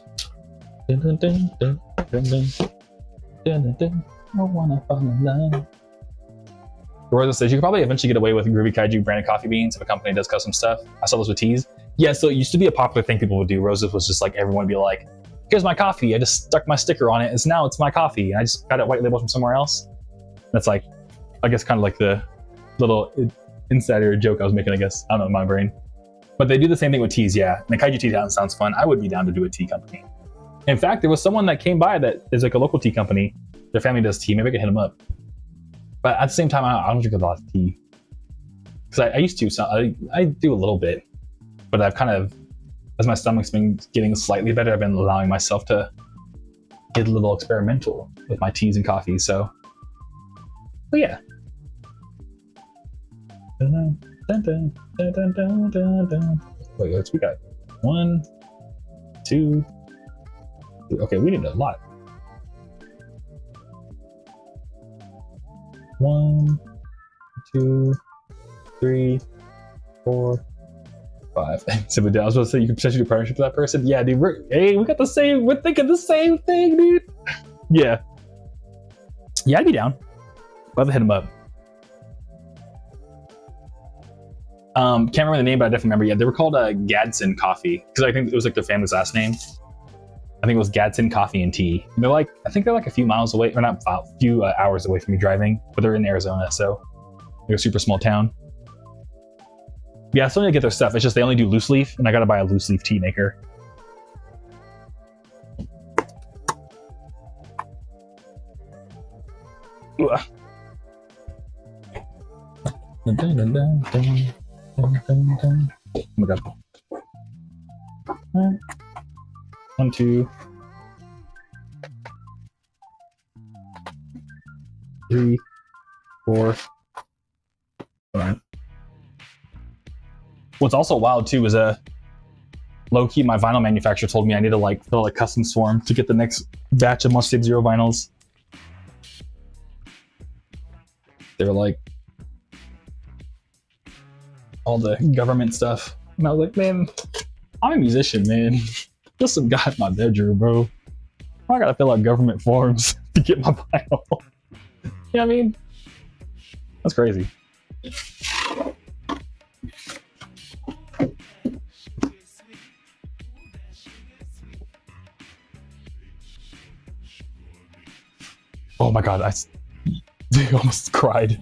[SPEAKER 2] Dun, dun, dun, dun, dun, dun. Dun, dun, dun. I wanna fall in love. Rosa says you could probably eventually get away with Groovy Kaiju branded coffee beans if a company does custom stuff. I saw those with teas. Yeah, so it used to be a popular thing people would do. Rosa was just like everyone would be like, here's my coffee. I just stuck my sticker on it. Now it's my coffee. And I just got it white labeled from somewhere else. That's like, I guess, kind of like the little insider joke I was making, I guess. I don't know, in my brain. But they do the same thing with teas, yeah. And the Kaiju tea sounds fun. I would be down to do a tea company. In fact, there was someone that came by that is like a local tea company. Their family does tea. Maybe I could hit them up. But at the same time, I don't drink a lot of tea. Because I used to, so I do a little bit. But I've kind of, as my stomach's been getting slightly better, I've been allowing myself to get a little experimental with my teas and coffees. So, but yeah. Dun, dun, dun, dun, dun, dun, dun, dun. Wait, we got 1, 2. Okay, we did a lot. 1, 2, 3, 4, 5. So I was supposed to say you could potentially do partnership with that person. Yeah, dude. We got the same. We're thinking the same thing, dude. Yeah. Yeah, I'd be down. I'll have to hit him up. Can't remember the name, but I definitely remember. Yeah, they were called Gadsden Coffee because I think it was like their family's last name. I think it was Gadsden Coffee and Tea. And they're like, I think they're like a few miles away, or not a few hours away from me driving, but they're in Arizona, so they're a super small town. Yeah, I still need to get their stuff. It's just they only do loose leaf, and I gotta buy a loose leaf tea maker. Ugh. Dun, dun, dun, dun, dun. Dun, dun, dun. Oh my god. 1, 2, 3, 4, 5. What's also wild too is low-key my vinyl manufacturer told me I need to like fill out a customs form to get the next batch of Monster Zero vinyls. They're like all the government stuff. And I was like, man, I'm a musician, man. Just some guy in my bedroom, bro. I gotta fill out government forms to get my vinyl. You know what I mean? That's crazy. Oh my god, I almost cried.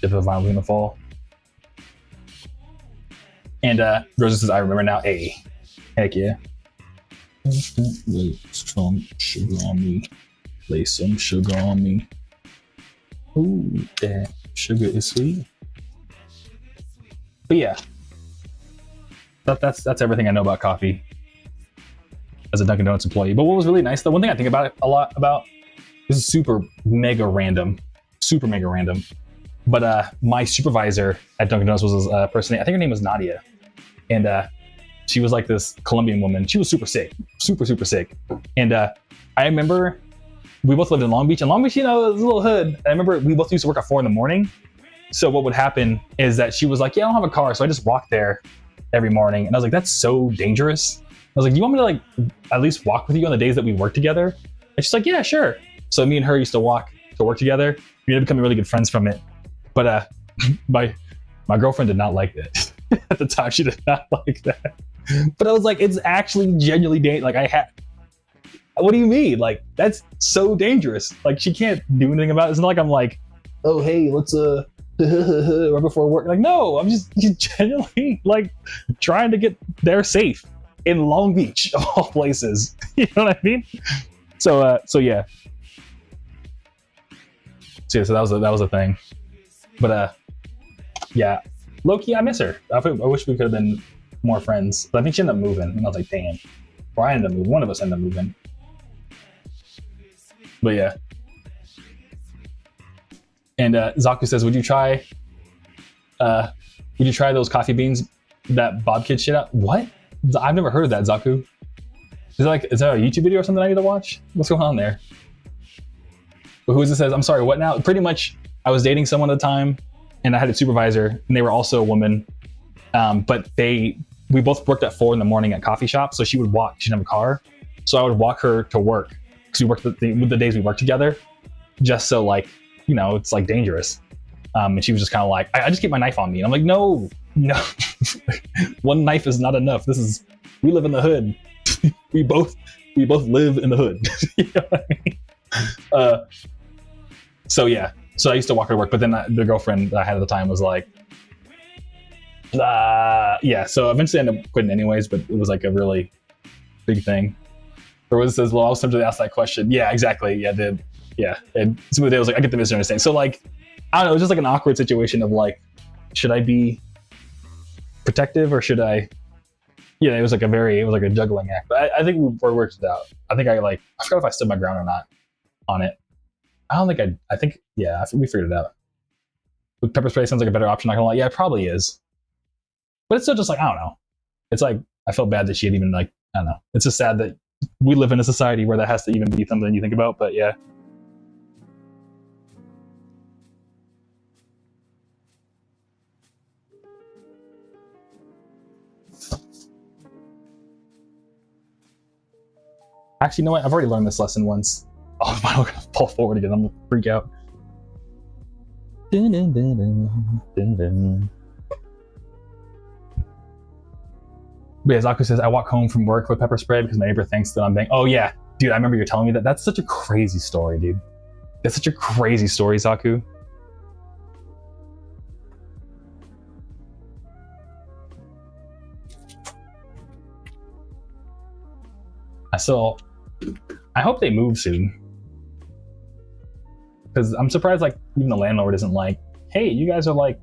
[SPEAKER 2] If the vinyl gonna fall. And Rosa says, I remember now. Hey, heck yeah. Lay some sugar on me. Lay some sugar on me. Ooh, that sugar is sweet. But yeah, that's everything I know about coffee as a Dunkin' Donuts employee. But what was really nice, the one thing I think about it a lot about, this is super mega random. But my supervisor at Dunkin' Donuts was a person, I think her name was Nadia. And she was like this Colombian woman. She was super sick, super sick. And I remember we both lived in Long Beach. And Long Beach, you know, it was a little hood. I remember we both used to work at 4 a.m. So what would happen is that she was like, yeah, I don't have a car. So I just walked there every morning. And I was like, that's so dangerous. I was like, do you want me to like at least walk with you on the days that we work together? And she's like, yeah, sure. So me and her used to walk to work together. We ended up becoming really good friends from it. But my girlfriend did not like that. At the time, she did not like that. But I was like, it's actually genuinely dangerous. Like what do you mean? Like, that's so dangerous. Like, she can't do anything about it. It's not like I'm like, oh, hey, let's right before work. Like, no, I'm just genuinely like trying to get there safe in Long Beach of all places. You know what I mean? So yeah. So that was a thing. But yeah, low-key, I miss her. I wish we could have been more friends. But I think she ended up moving. And I was like, damn. Or I ended up moving. One of us ended up moving. But yeah. And Zaku says, would you try those coffee beans that Bob Kid shit out? What? I've never heard of that, Zaku. Is that a YouTube video or something I need to watch? What's going on there? But who is it says, I'm sorry, what now? Pretty much, I was dating someone at the time, and I had a supervisor, and they were also a woman. But we both worked at 4 a.m. at coffee shops, so she would walk. She didn't have a car, so I would walk her to work because we worked the days we worked together, just so like, you know, it's like dangerous. And she was just kind of like, I just keep my knife on me, and I'm like, no, one knife is not enough. This is we live in the hood. we both live in the hood. You know what I mean? So yeah, so I used to walk her to work, but then the girlfriend that I had at the time was like, yeah. So eventually I ended up quitting anyways, but it was like a really big thing. Or was it says, well, I was tempted to ask that question. Yeah, exactly. Yeah, yeah. And some of the day I was like, I get the misunderstanding. So like, I don't know, it was just like an awkward situation of like, should I be protective or should I? Yeah, it was like a juggling act. But I think we worked it out. I think I forgot if I stood my ground or not on it. I don't think I think we figured it out. With pepper spray sounds like a better option, not gonna lie. Yeah, it probably is. But it's still just like, I don't know. It's like, I felt bad that she had even like, I don't know. It's just sad that we live in a society where that has to even be something you think about, but yeah. Actually, you know what? I've already learned this lesson once. Oh, I'm gonna fall forward again. I'm gonna freak out. Dun, dun, dun, dun, dun, dun. But yeah, Zaku says, I walk home from work with pepper spray because my neighbor thinks that I'm being... Oh yeah, dude, I remember you telling me that. That's such a crazy story, dude. That's such a crazy story, Zaku. I hope they move soon. Because I'm surprised, like, even the landlord isn't like, hey, you guys are, like,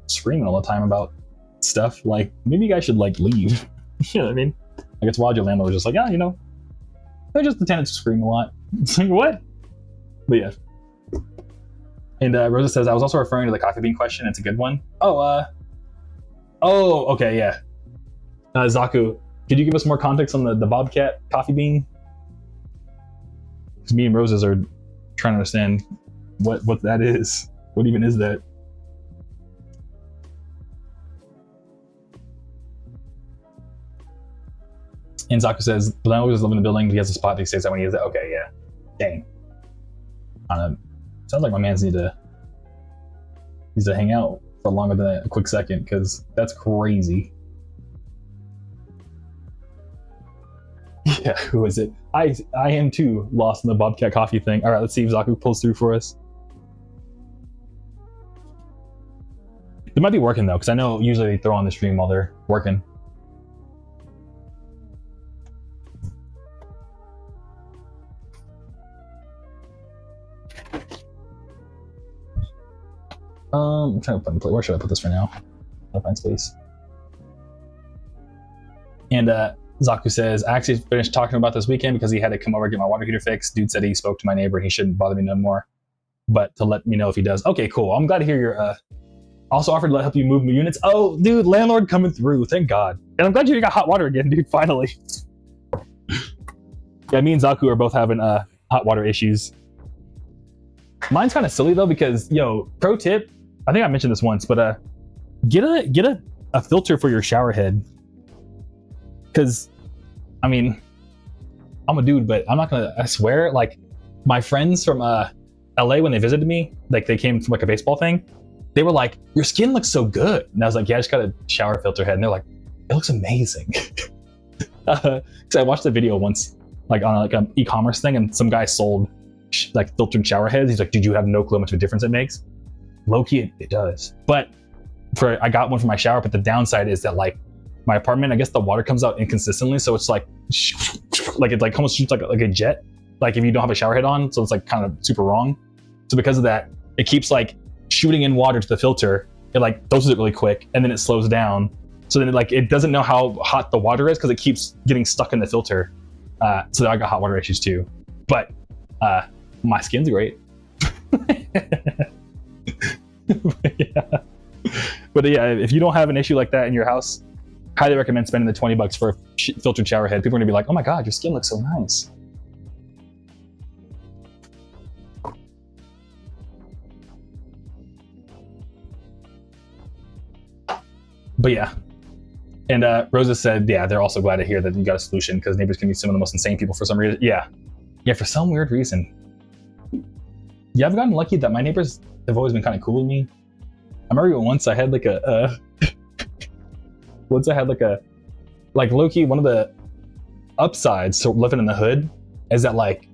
[SPEAKER 2] screaming all the time about stuff. Like, maybe you guys should, like, leave. You know what I mean? Like, it's wild your landlord was just like, you know, they're just the tenants scream a lot. It's like, what? But yeah. And Rosa says, I was also referring to the coffee bean question. It's a good one. Oh, okay, yeah. Zaku, could you give us more context on the Bobcat coffee bean? Because me and Roses are trying to understand what that is. What even is that? And Zaku says, the landlord doesn't live in the building, but he has a spot that he stays at when he is there. Okay, yeah. Dang. I don't know. Sounds like my man's needs to hang out for longer than a quick second, because that's crazy. Yeah, who is it? I am too lost in the Bobcat coffee thing. All right, let's see if Zaku pulls through for us. They might be working though, because I know usually they throw on the stream while they're working. I'm trying to play. Where should I put this for now? I'll find space. And Zaku says, I actually finished talking about this weekend because he had to come over and get my water heater fixed. Dude said he spoke to my neighbor and he shouldn't bother me no more, but to let me know if he does. Okay, cool. I'm glad to hear your also offered to help you move units. Oh, dude, landlord coming through. Thank God. And I'm glad you got hot water again, dude. Finally. Yeah, me and Zaku are both having hot water issues. Mine's kind of silly though because, yo, pro tip, I think I mentioned this once, but get a filter for your shower head. Because, I mean, I'm a dude, but I'm not gonna, I swear, like, my friends from LA, when they visited me, like, they came from, like, a baseball thing, they were like, your skin looks so good. And I was like, yeah, I just got a shower filter head. And they're like, it looks amazing. Because I watched a video once, like, on, like, an e-commerce thing, and some guy sold, like, filtered shower heads. He's like, dude, you have no clue how much of a difference it makes. Low-key, it does. But I got one for my shower, but the downside is that, like, my apartment, I guess the water comes out inconsistently, so it's like it like almost shoots like a jet, like if you don't have a shower head on, so it's like kind of super wrong. So because of that, it keeps like shooting in water to the filter. It like doses it really quick, and then it slows down. So then it doesn't know how hot the water is because it keeps getting stuck in the filter. So I got hot water issues too. But my skin's great. But yeah, if you don't have an issue like that in your house, highly recommend spending the $20 for a filtered shower head. People are gonna be like, oh my God, your skin looks so nice. But yeah. And Rosa said, yeah, they're also glad to hear that you got a solution because neighbors can be some of the most insane people for some reason. Yeah. Yeah, for some weird reason. Yeah, I've gotten lucky that my neighbors have always been kind of cool with me. I remember once I had like a like low-key, one of the upsides to living in the hood is that like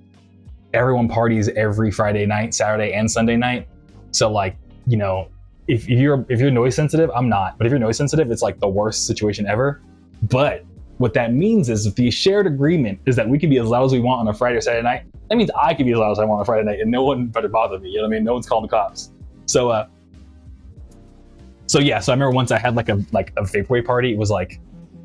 [SPEAKER 2] everyone parties every Friday night, Saturday, and Sunday night. So like, you know, if you're noise sensitive, I'm not, but if you're noise sensitive, it's like the worst situation ever. But what that means is if the shared agreement is that we can be as loud as we want on a Friday or Saturday night, that means I can be as loud as I want on a Friday night and no one better bother me, you know what I mean? No one's calling the cops. So yeah, so I remember once I had like a vaporwave party. It was like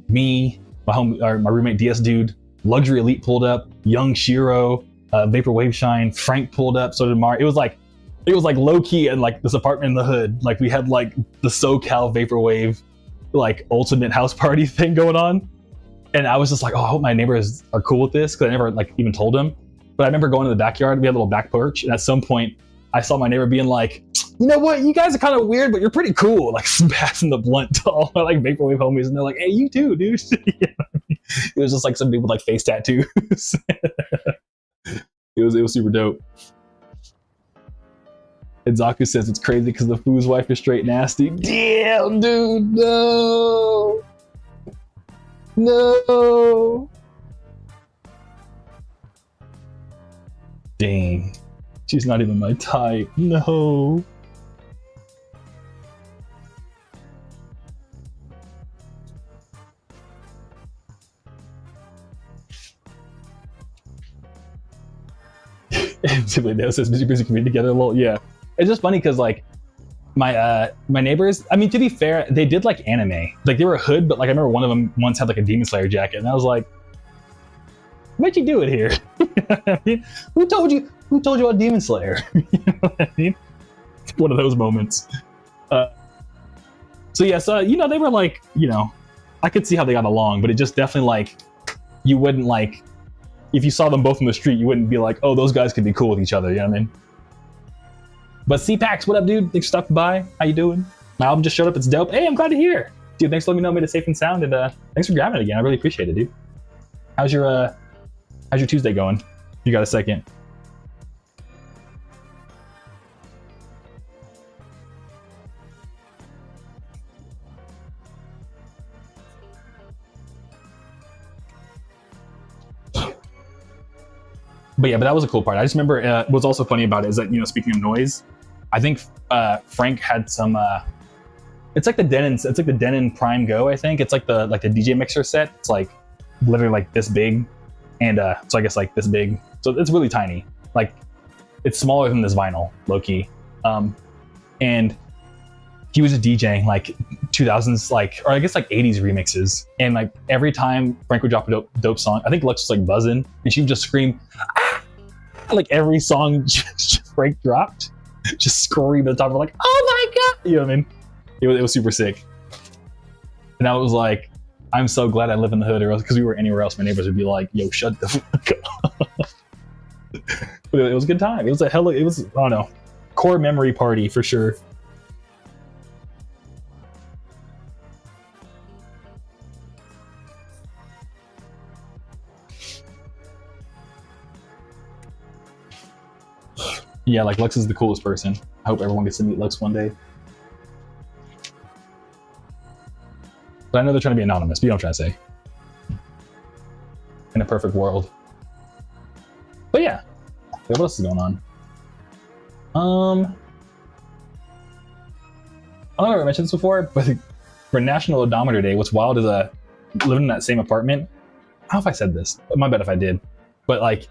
[SPEAKER 2] me, my roommate DS Dude, Luxury Elite pulled up, Young Shiro, Vaporwave Shine, Frank pulled up, so did Mar. It was like low key in like this apartment in the hood. Like we had like the SoCal Vaporwave like ultimate house party thing going on. And I was just like, oh, I hope my neighbors are cool with this, because I never like even told them. But I remember going to the backyard. We had a little back porch, and at some point I saw my neighbor being like, you know what, you guys are kind of weird, but you're pretty cool. Like passing the blunt to all my like vaporwave homies, and they're like, hey, you too, dude. You know? It was just like some people with like face tattoos. It was super dope. And Zaku says it's crazy because the Foo's wife is straight nasty. Damn, dude, no. No. Dang. She's not even my type. No. And Simply Dale says busy community together. Lol. Yeah. It's just funny because like my neighbors, I mean, to be fair, they did like anime. Like they were a hood, but like I remember one of them once had like a Demon Slayer jacket, and I was like, why'd you do it here? You know what I mean? Who told you about Demon Slayer? You know what I mean? It's one of those moments. So yeah, so you know, they were like, you know, I could see how they got along, but it just definitely like, you wouldn't like, if you saw them both in the street, you wouldn't be like, oh, those guys could be cool with each other, you know what I mean? But CPAX, what up, dude? Thanks for stopping by. How you doing? My album just showed up. It's dope. Hey, I'm glad to hear. Dude, thanks for letting me know I made it safe and sound, and thanks for grabbing it again. I really appreciate it, dude. How's your Tuesday going? You got a second? But yeah, but that was a cool part. I just remember what's also funny about it is that, you know, speaking of noise, I think Frank had some. It's like the Denon Prime Go. I think it's like the DJ mixer set. It's like literally like this big, and so I guess like this big. So it's really tiny. Like it's smaller than this vinyl, low key. And he was a DJing like 2000s, like, or I guess like 80s remixes. And like every time Frank would drop a dope song, I think Lux was like buzzing, and she would just scream, ah! Like every song Frank dropped, just scream at the top of like, oh my god, you know what I mean? It was super sick. And I was like, I'm so glad I live in the hood, or else, because we were anywhere else, my neighbors would be like, yo, shut the fuck up. But it was a good time. It was I don't know, core memory party for sure. Yeah, like Lux is the coolest person. I hope everyone gets to meet Lux one day. But I know they're trying to be anonymous, but you know what I'm trying to say. In a perfect world. But yeah, what else is going on? I don't know if I mentioned this before, but for National Odometer Day, what's wild is living in that same apartment. I don't know if I said this, but my bad if I did. But like,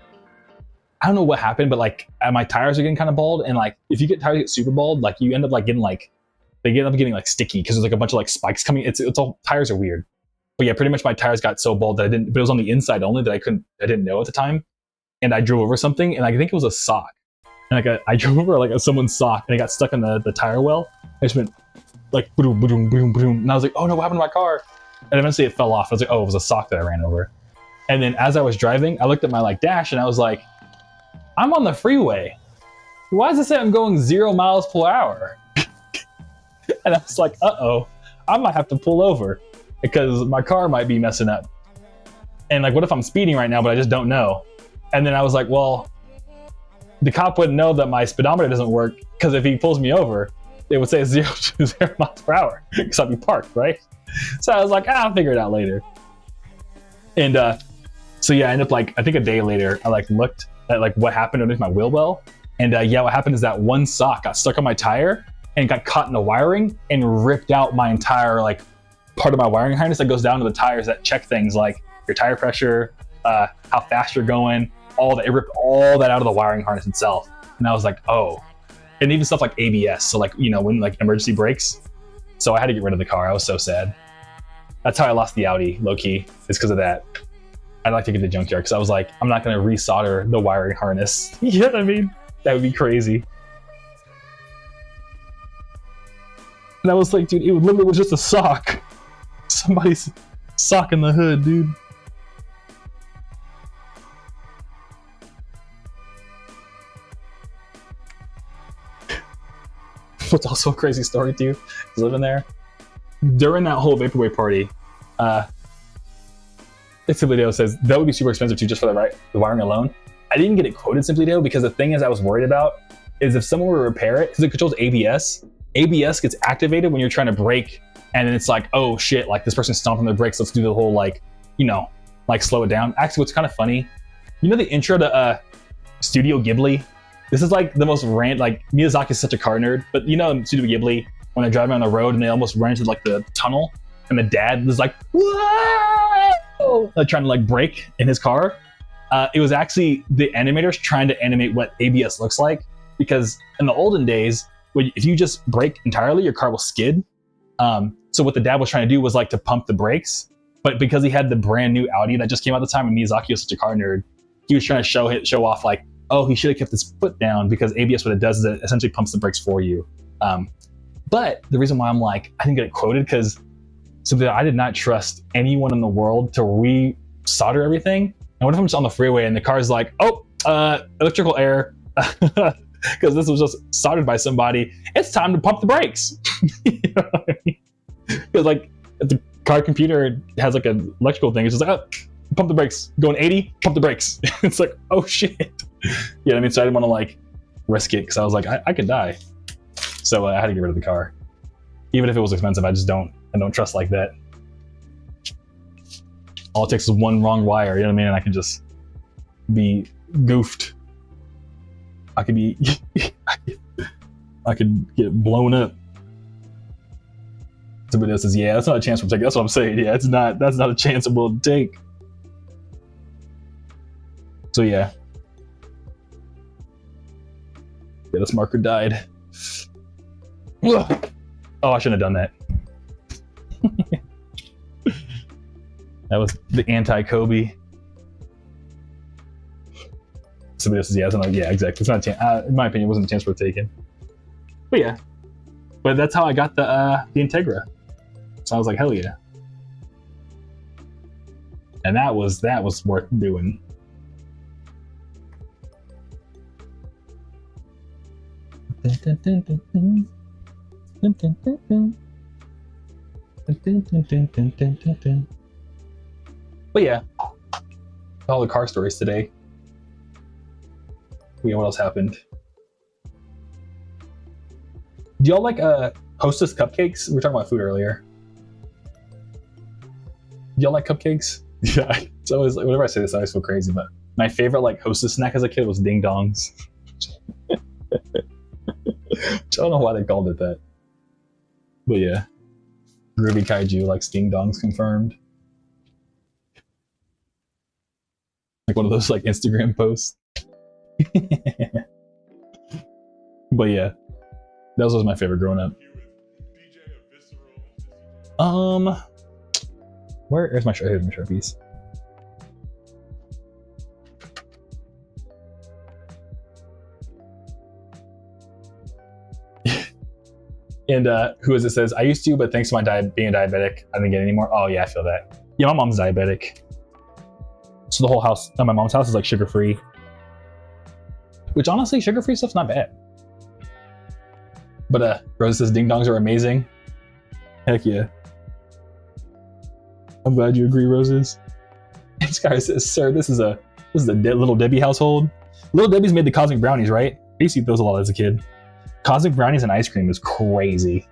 [SPEAKER 2] I don't know what happened, but like my tires are getting kind of bald, and like if you get tires get super bald, like you end up like getting like they end up getting like sticky because there's like a bunch of like spikes coming. It's all, tires are weird. But yeah, pretty much my tires got so bald that but it was on the inside only that I didn't know at the time. And I drove over something, and I think it was a sock. And like I drove over like someone's sock, and it got stuck in the tire well. I just went like boom, boom, boom, boom, and I was like, oh no, what happened to my car? And eventually it fell off. I was like, oh, it was a sock that I ran over. And then as I was driving, I looked at my like dash, and I was like, I'm on the freeway. Why does it say I'm going 0 miles per hour? And I was like, uh-oh, I might have to pull over because my car might be messing up. And like, what if I'm speeding right now, but I just don't know? And then I was like, well, the cop wouldn't know that my speedometer doesn't work, because if he pulls me over, it would say 0 miles per hour because I'd be parked, right? So I was like, I'll figure it out later. And so yeah, I ended up like, I think a day later, I like looked at like what happened underneath my wheel well. And yeah, what happened is that one sock got stuck on my tire and got caught in the wiring and ripped out my entire like part of my wiring harness that goes down to the tires that check things like your tire pressure, how fast you're going, all that. It ripped all that out of the wiring harness itself. And I was like, oh. And even stuff like ABS. So like, you know, when like emergency brakes. So I had to get rid of the car. I was so sad. That's how I lost the Audi, low key. It's because of that. I'd like to get the Junkyard because I was like, I'm not going to resolder the wiring harness. You know what I mean? That would be crazy. And I was like, dude, it literally was just a sock. Somebody's sock in the hood, dude. What's also a crazy story too, is living there. During that whole Vaporwave party, Simply says that would be super expensive too, just for the wiring alone. I didn't get it quoted Simply because the thing is I was worried about is if someone were to repair it, because it controls ABS. ABS gets activated when you're trying to brake, and then it's like, oh shit, like this person's stomping their brakes, let's do the whole like, you know, like slow it down. Actually, what's kind of funny, you know the intro to Studio Ghibli? This is like the most like Miyazaki is such a car nerd, but you know Studio Ghibli, when they're driving on the road and they almost run into like the tunnel, and the dad was like, whoa, trying to like brake in his car. It was actually the animators trying to animate what ABS looks like, because in the olden days, if you just brake entirely, your car will skid. So what the dad was trying to do was like to pump the brakes, but because he had the brand new Audi that just came out at the time, and Miyazaki was such a car nerd, he was trying to show off like, oh, he should have kept his foot down, because ABS, what it does is it essentially pumps the brakes for you. But the reason why I'm like, I didn't get it quoted, because simply I did not trust anyone in the world to re-solder everything. And what if I'm just on the freeway and the car's like, oh, electrical error, because this was just soldered by somebody. It's time to pump the brakes. You know what I mean? Because like the car computer has like an electrical thing. It's just like, oh, pump the brakes. Going 80, pump the brakes. It's like, oh shit. You know what I mean? So I didn't want to like risk it, because I was like, I could die. So I had to get rid of the car. Even if it was expensive, I don't trust like that. All it takes is one wrong wire, you know what I mean? And I can just be goofed. I could be, I could get blown up. Somebody else says, yeah, that's not a chance we'll take. That's what I'm saying. Yeah, that's not a chance we'll take. So yeah. Yeah, this marker died. Ugh. Oh, I shouldn't have done that. That was the anti-Kobe. Somebody else says, yeah, yeah, exactly. It's not a chance. In my opinion, it wasn't a chance worth taking. But yeah. But that's how I got the Integra. So I was like, hell yeah. And that was worth doing. But yeah, all the car stories today. What else happened? Do y'all like Hostess cupcakes? We were talking about food earlier. Do y'all like cupcakes? Yeah, it's always like, whenever I say this, I always feel crazy. But my favorite like Hostess snack as a kid was ding dongs. I don't know why they called it that. But yeah. Groovy Kaiju likes ding dongs confirmed. Like one of those like Instagram posts. But yeah. That was my favorite growing up. Where's my shirt? Here's my shirt piece. And who is it says, I used to, but thanks to my being diabetic, I didn't get any more. Oh yeah, I feel that. Yeah, my mom's diabetic. So the whole house, my mom's house is like sugar-free. Which honestly, sugar-free stuff's not bad. But Rose says ding dongs are amazing. Heck yeah. I'm glad you agree, Roses. And Sky says, sir, this is a Little Debbie household. Little Debbie's made the cosmic brownies, right? I used to eat those a lot as a kid. Cosmic brownies and ice cream is crazy.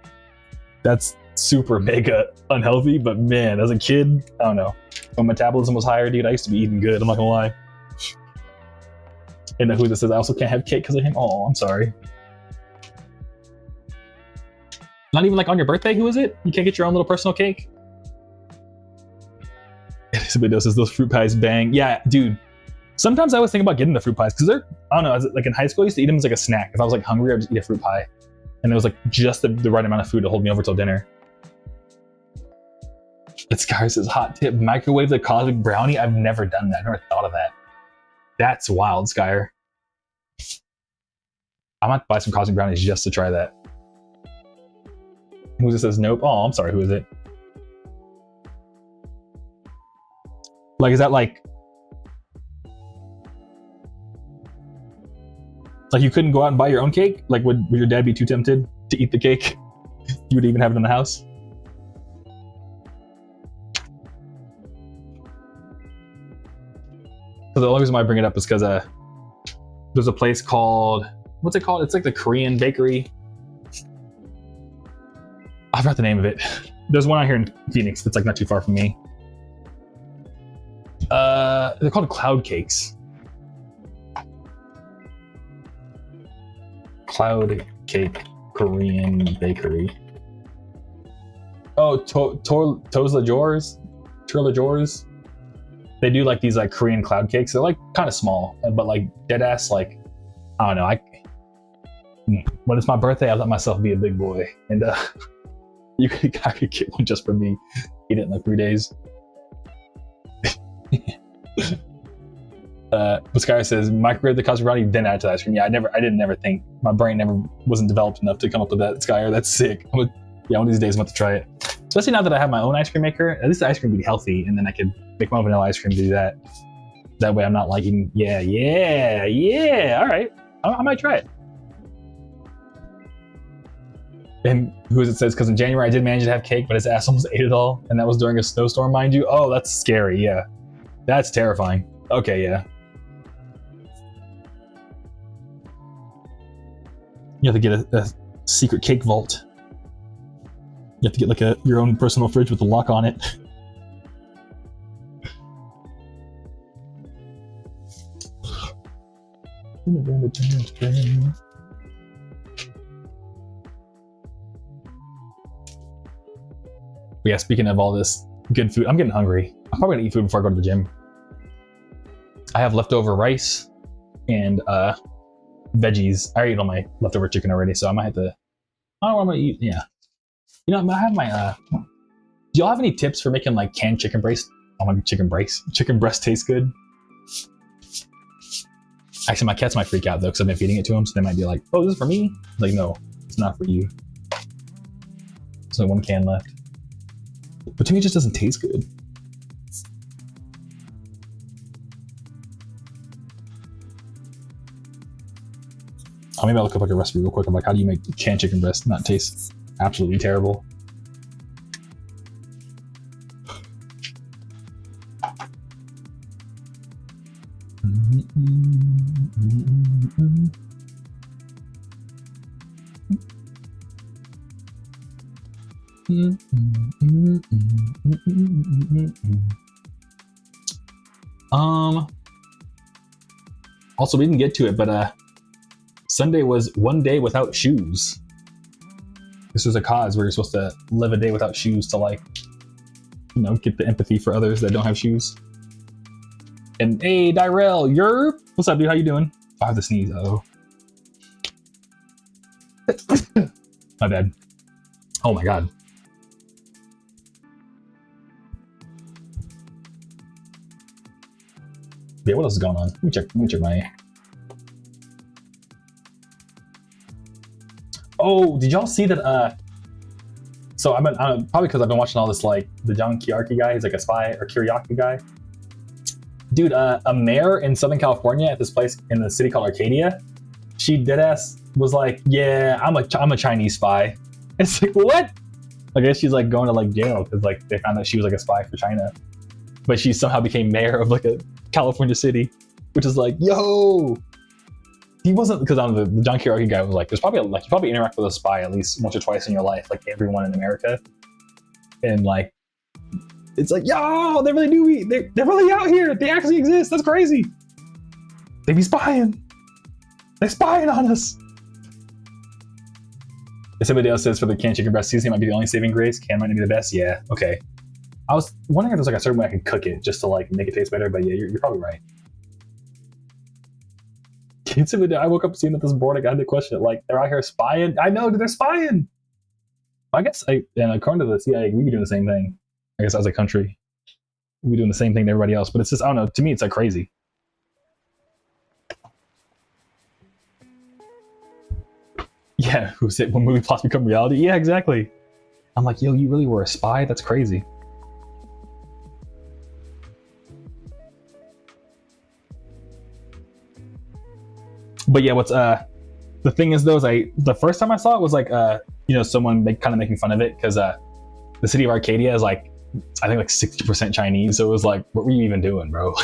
[SPEAKER 2] That's super mega unhealthy, but man, as a kid, I don't know. When metabolism was higher, dude, I used to be eating good. I'm not gonna lie. And who this says I also can't have cake because of him. Oh, I'm sorry. Not even like on your birthday. Who is it? You can't get your own little personal cake. Somebody says those fruit pies bang. Yeah, dude. Sometimes I was thinking about getting the fruit pies because they're, I don't know, like in high school I used to eat them as like a snack. If I was like hungry, I'd just eat a fruit pie, and it was like just the right amount of food to hold me over till dinner. This guy says hot tip: microwave the cosmic brownie. I've never done that. I've never thought of that. That's wild, Skyer. I might buy some cosmic brownies just to try that. Who says nope? Oh, I'm sorry. Who is it? Like, is that like you couldn't go out and buy your own cake? Like, would your dad be too tempted to eat the cake? You would even have it in the house? So the only reason why I bring it up is because there's a place called, what's it called? It's like the Korean bakery. I forgot the name of it. There's one out here in Phoenix that's like not too far from me. They're called Cloud Cakes. Cloud Cake Korean Bakery. Oh, Tosla Jors. They do like these like Korean cloud cakes. They're like kind of small, but like dead ass. Like, I don't know. When it's my birthday, I let myself be a big boy, and I could get one just for me. Eat it in like 3 days. Buscari says microwave the cosmic brownie, then add to the ice cream. Yeah, I didn't never think, my brain never wasn't developed enough to come up with that. Skyer, that's sick. One of these days I'm about to try it. Especially now that I have my own ice cream maker. At least the ice cream would be healthy, and then I could make my own vanilla ice cream to do that. That way I'm not like eating. Yeah. All right, I might try it. And who is it says, because in January I did manage to have cake, but his ass almost ate it all, and that was during a snowstorm, mind you. Oh, that's scary. Yeah, that's terrifying. Okay, yeah. You have to get a secret cake vault. You have to get like your own personal fridge with a lock on it. But yeah, speaking of all this good food, I'm getting hungry. I'm probably gonna eat food before I go to the gym. I have leftover rice and veggies. I already ate all my leftover chicken already, so I might have to. I don't know what I'm gonna eat. Yeah, you know, I have my. Do y'all have any tips for making like canned chicken breast? Oh my chicken breast tastes good. Actually, my cats might freak out though, because I've been feeding it to them, so they might be like, "Oh, this is for me." Like, no, it's not for you. There's only one can left, but to me, it just doesn't taste good. Maybe I'll look up like a recipe real quick. I'm like, how do you make canned chicken breast not taste absolutely terrible? Also, we didn't get to it, but Sunday was one day without shoes. This was a cause where you're supposed to live a day without shoes to, like, you know, get the empathy for others that don't have shoes. And hey, Dyrell, what's up, dude? How you doing? I have to sneeze. Oh, my bad. Oh my god. Yeah, what else is going on? Let me check my. Oh, did y'all see that? So I've been probably because I've been watching all this, like the Junkyard guy. He's like a spy, or Kiriaki guy. Dude, a mayor in Southern California at this place in the city called Arcadia, she deadass was like, "Yeah, I'm a Chinese spy." It's like, what? I guess she's like going to like jail because like they found out she was like a spy for China, but she somehow became mayor of like a California city, which is like, yo. He wasn't, because the Junkyard guy was like, there's probably you probably interact with a spy at least once or twice in your life, like everyone in America. And like, it's like, yo, they really do. They're really out here. They actually exist. That's crazy. They be spying. They're spying on us. If somebody else says for the canned chicken breast seasoning might be the only saving grace, can might not be the best. Yeah, okay. I was wondering if there's like a certain way I can cook it just to like make it taste better, but yeah, you're probably right. I woke up seeing that this board, I got to question it. Like, they're out here spying. I know, they're spying. I guess, according to the CIA, we be doing the same thing. I guess as a country, we be doing the same thing to everybody else. But it's just, I don't know. To me, it's like crazy. Yeah, who said when movie plots become reality? Yeah, exactly. I'm like, yo, you really were a spy? That's crazy. But yeah, what's the thing is though, is the first time I saw it was like someone kind of making fun of it because the city of Arcadia is like, I think like 60% Chinese, so it was like, what were you even doing, bro?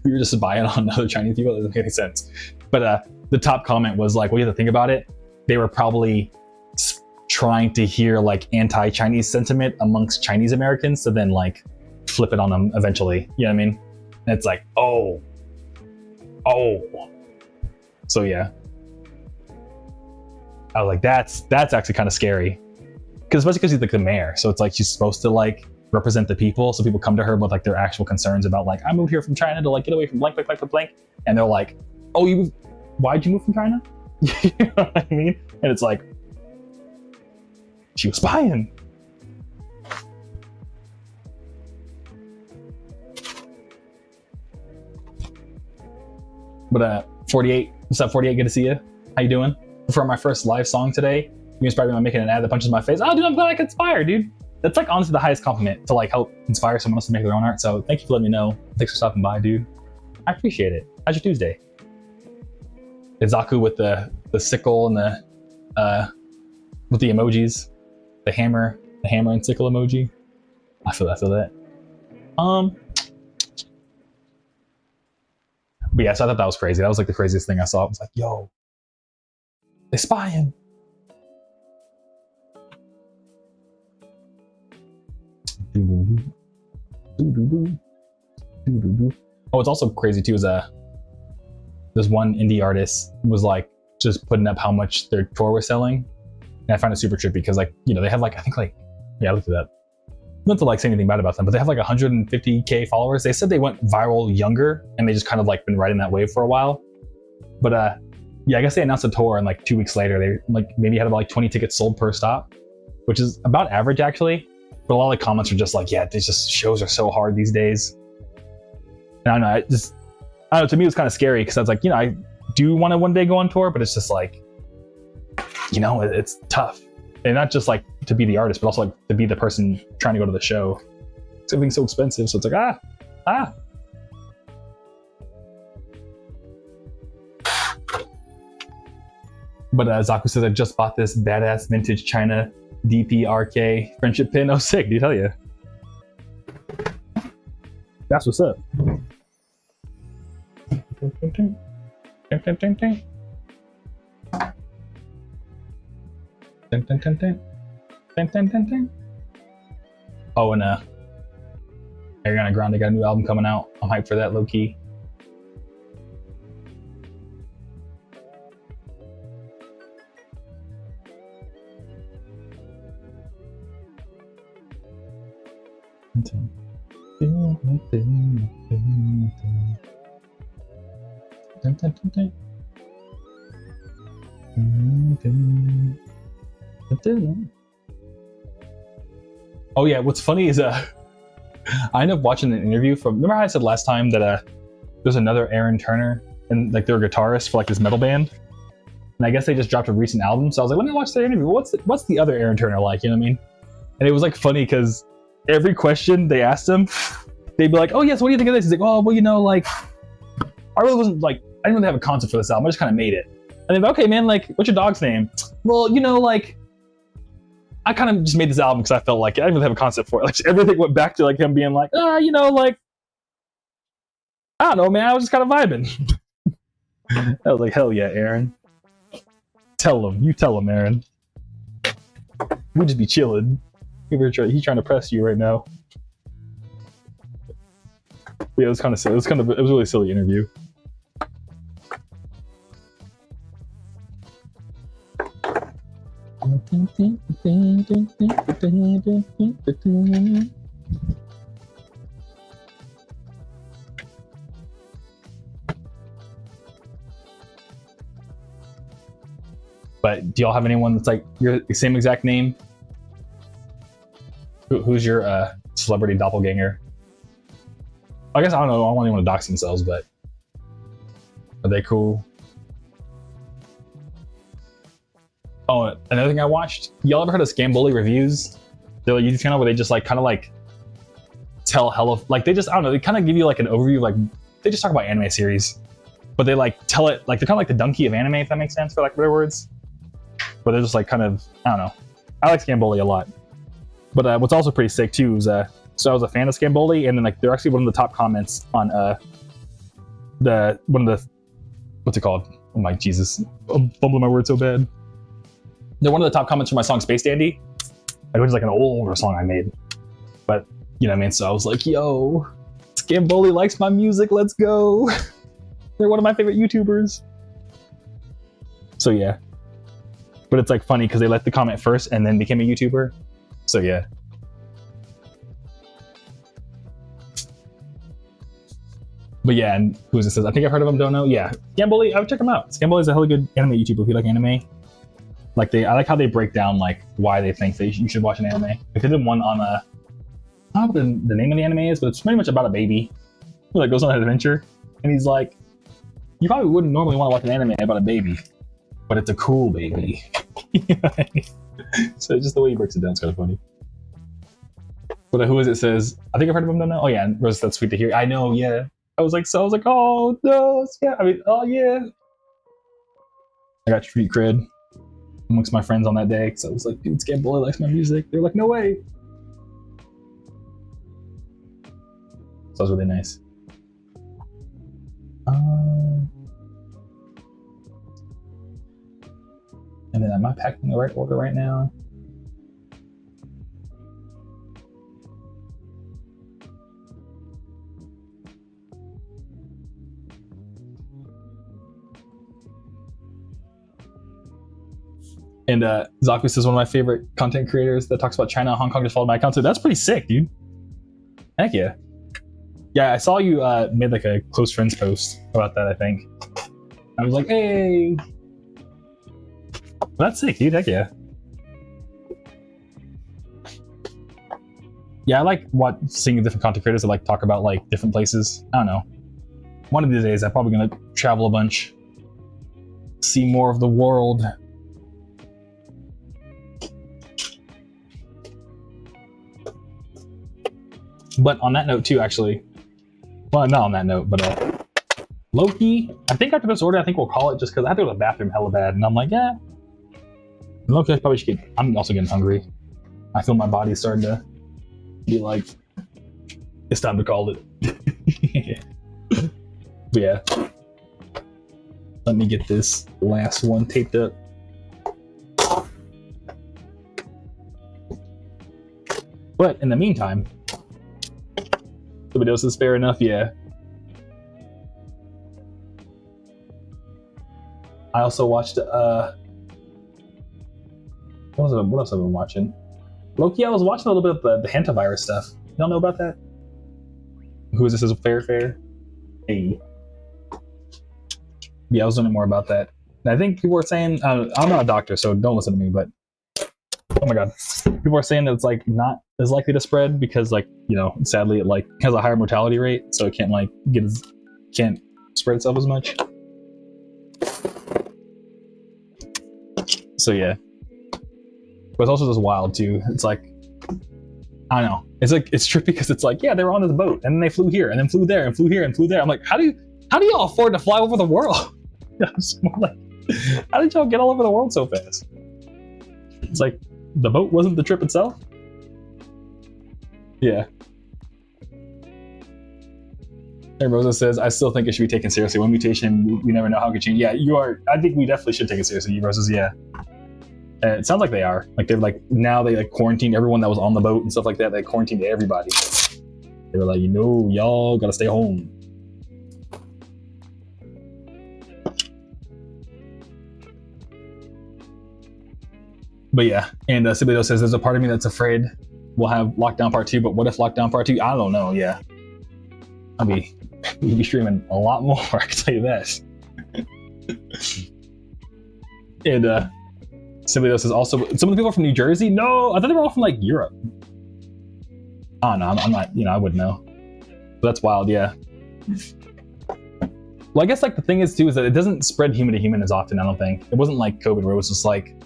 [SPEAKER 2] We were just spying on other Chinese people. It doesn't make any sense. But the top comment was like, well, you have to think about it. They were probably trying to hear like anti-Chinese sentiment amongst Chinese Americans to then like flip it on them eventually. You know what I mean? And it's like, oh. So yeah, I was like, that's actually kind of scary, because especially because he's like the mayor, so it's like she's supposed to like represent the people, so people come to her with like their actual concerns about like, I moved here from China to like get away from blank, and they're like, oh, why'd you move from China? You know what I mean? And it's like, she was spying. But 48. What's up, 48? Good to see you. How you doing? For my first live song today, you inspired me by making an ad that punches my face. Oh, dude, I'm glad I could inspire, dude. That's like honestly the highest compliment, to like help inspire someone else to make their own art. So thank you for letting me know. Thanks for stopping by, dude. I appreciate it. How's your Tuesday? It's Zaku with the sickle and the with the emojis, the hammer and sickle emoji. I feel that. But yeah, so I thought that was crazy. That was like the craziest thing I saw. I was like, yo, they're spying. Oh, it's also crazy too is this one indie artist was like just putting up how much their tour was selling. And I find it super trippy because like, they have like, I think like, yeah, I looked at that. Not to like say anything bad about them, but they have like 150K followers. They said they went viral younger and they just kind of like been riding that wave for a while. But yeah, I guess they announced a tour and like 2 weeks later, they like maybe had about like 20 tickets sold per stop, which is about average actually. But a lot of the comments are just like, yeah, these just shows are so hard these days. And I don't know, to me it was kind of scary because I was like, I do want to one day go on tour, but it's just like, it's tough. And not just like to be the artist, but also like to be the person trying to go to the show. It's everything's so expensive, so it's like But Zaku says, I just bought this badass vintage China DPRK friendship pin. Oh, sick, dude, hell yeah. That's what's up. Oh, and Ariana Grande got a new album coming out. I'm hyped for that, low key. Oh yeah, what's funny is I ended up watching an interview from, remember how I said last time that there's another Aaron Turner and like they're a guitarist for like this metal band, and I guess they just dropped a recent album, so I was like, let me watch their interview. What's the other Aaron Turner like, you know what I mean? And it was like funny because every question they asked him, they'd be like, oh yes, what do you think of this? He's like, oh well, like I really wasn't like, I didn't really have a concept for this album, I just kind of made it. And they're like, okay man, like what's your dog's name? Well, like I kind of just made this album because I felt like I didn't really have a concept for it. Like everything went back to like him being like, like I don't know, man, I was just kind of vibing. I was like, hell yeah, Aaron. You tell him, Aaron. We just be chilling. He's trying to press you right now. Yeah, it was kind of silly. It was a really silly interview. But do y'all have anyone that's like your same exact name? Who's your celebrity doppelganger? I guess I don't know. I don't want anyone to dox themselves, but are they cool? Oh, another thing I watched. Y'all ever heard of Scamboli Reviews? They're a YouTube channel where they just like kind of like tell hella like they just I don't know. They kind of give you like an overview of, like they just talk about anime series, but they like tell it like they're kind of like the donkey of anime, if that makes sense, for like better words. But they're just like kind of I don't know. I like Scamboli a lot. But what's also pretty sick too is so I was a fan of Scamboli, and then like they're actually one of the top comments on what's it called? Oh my Jesus, I'm fumbling my words so bad. They're one of the top comments for my song Space Dandy, which is like an older song I made. But you know what I mean. So I was like, yo, Scamboli likes my music. Let's go. They're one of my favorite YouTubers. So yeah. But it's like funny because they left the comment first and then became a YouTuber. So yeah. But yeah, and who's this? I think I've heard of him. Don't know. Yeah, Scamboli. I would check him out. Scamboli is a hella good anime YouTuber if you like anime. Like I like how they break down like why they think you should watch an anime. Like they did one on I don't know what the name of the anime is, but it's pretty much about a baby who like goes on an adventure, and he's like, you probably wouldn't normally want to watch an anime about a baby, but it's a cool baby. So just the way he breaks it down is kind of funny. But who is it? Says I think I've heard of him. Don't know. Oh yeah, and Rose, that's sweet to hear. I know. Yeah. I was like, oh no, yeah. I mean, oh yeah. I got street cred amongst my friends on that day because I was like, dude, Scamboli likes my music. They're like, no way. So that was really nice. And then am I packing in the right order right now? And Zaku says one of my favorite content creators that talks about China and Hong Kong just followed my account. So that's pretty sick, dude. Heck yeah. Yeah, I saw you made like a close friends post about that, I think. I was like, hey. That's sick, dude. Heck yeah. Yeah, I like seeing different content creators that like talk about like different places. I don't know. One of these days, I'm probably gonna travel a bunch, see more of the world. But on that note too, actually, well, not on that note, but Loki, I think after this order, I think we'll call it just because I have to go to the bathroom hella bad, and I'm like, yeah. Loki, I probably should get, I'm also getting hungry. I feel my body's starting to be like, it's time to call it. But yeah, let me get this last one taped up. But in the meantime, the videos is fair enough, yeah. I also watched what else have I been watching? Loki, I was watching a little bit of the hantavirus stuff. Y'all know about that? Who is this? Is fair? Hey. Yeah, I was learning more about that. And I think people were saying, I'm not a doctor, so don't listen to me, but oh my god. People are saying that it's like not as likely to spread because like, you know, sadly it like has a higher mortality rate, so it can't like can't spread itself as much. So yeah. But it's also just wild too. It's like, I don't know. It's like, it's trippy because it's like, yeah, they were on this boat and then they flew here and then flew there and flew here and flew there. I'm like, how do y'all afford to fly over the world? Like, how did y'all get all over the world so fast? It's like, the boat wasn't the trip itself? Yeah. And Rosa says, I still think it should be taken seriously. One mutation, we never know how it could change. Yeah, you are. I think we definitely should take it seriously. Rosa's, yeah. It sounds like they are. Like they're like now they like quarantined everyone that was on the boat and stuff like that. They quarantined everybody. They were like, you know, y'all gotta stay home. But yeah, and Siblio says there's a part of me that's afraid we'll have Lockdown Part 2, but what if Lockdown Part 2? I don't know, yeah. We'll be streaming a lot more, I can tell you that. And Siblio says also, some of the people are from New Jersey? No, I thought they were all from like Europe. Oh no, I'm not, you know, I wouldn't know. But that's wild, yeah. Well, I guess like the thing is too, is that it doesn't spread human to human as often, I don't think. It wasn't like COVID where it was just like,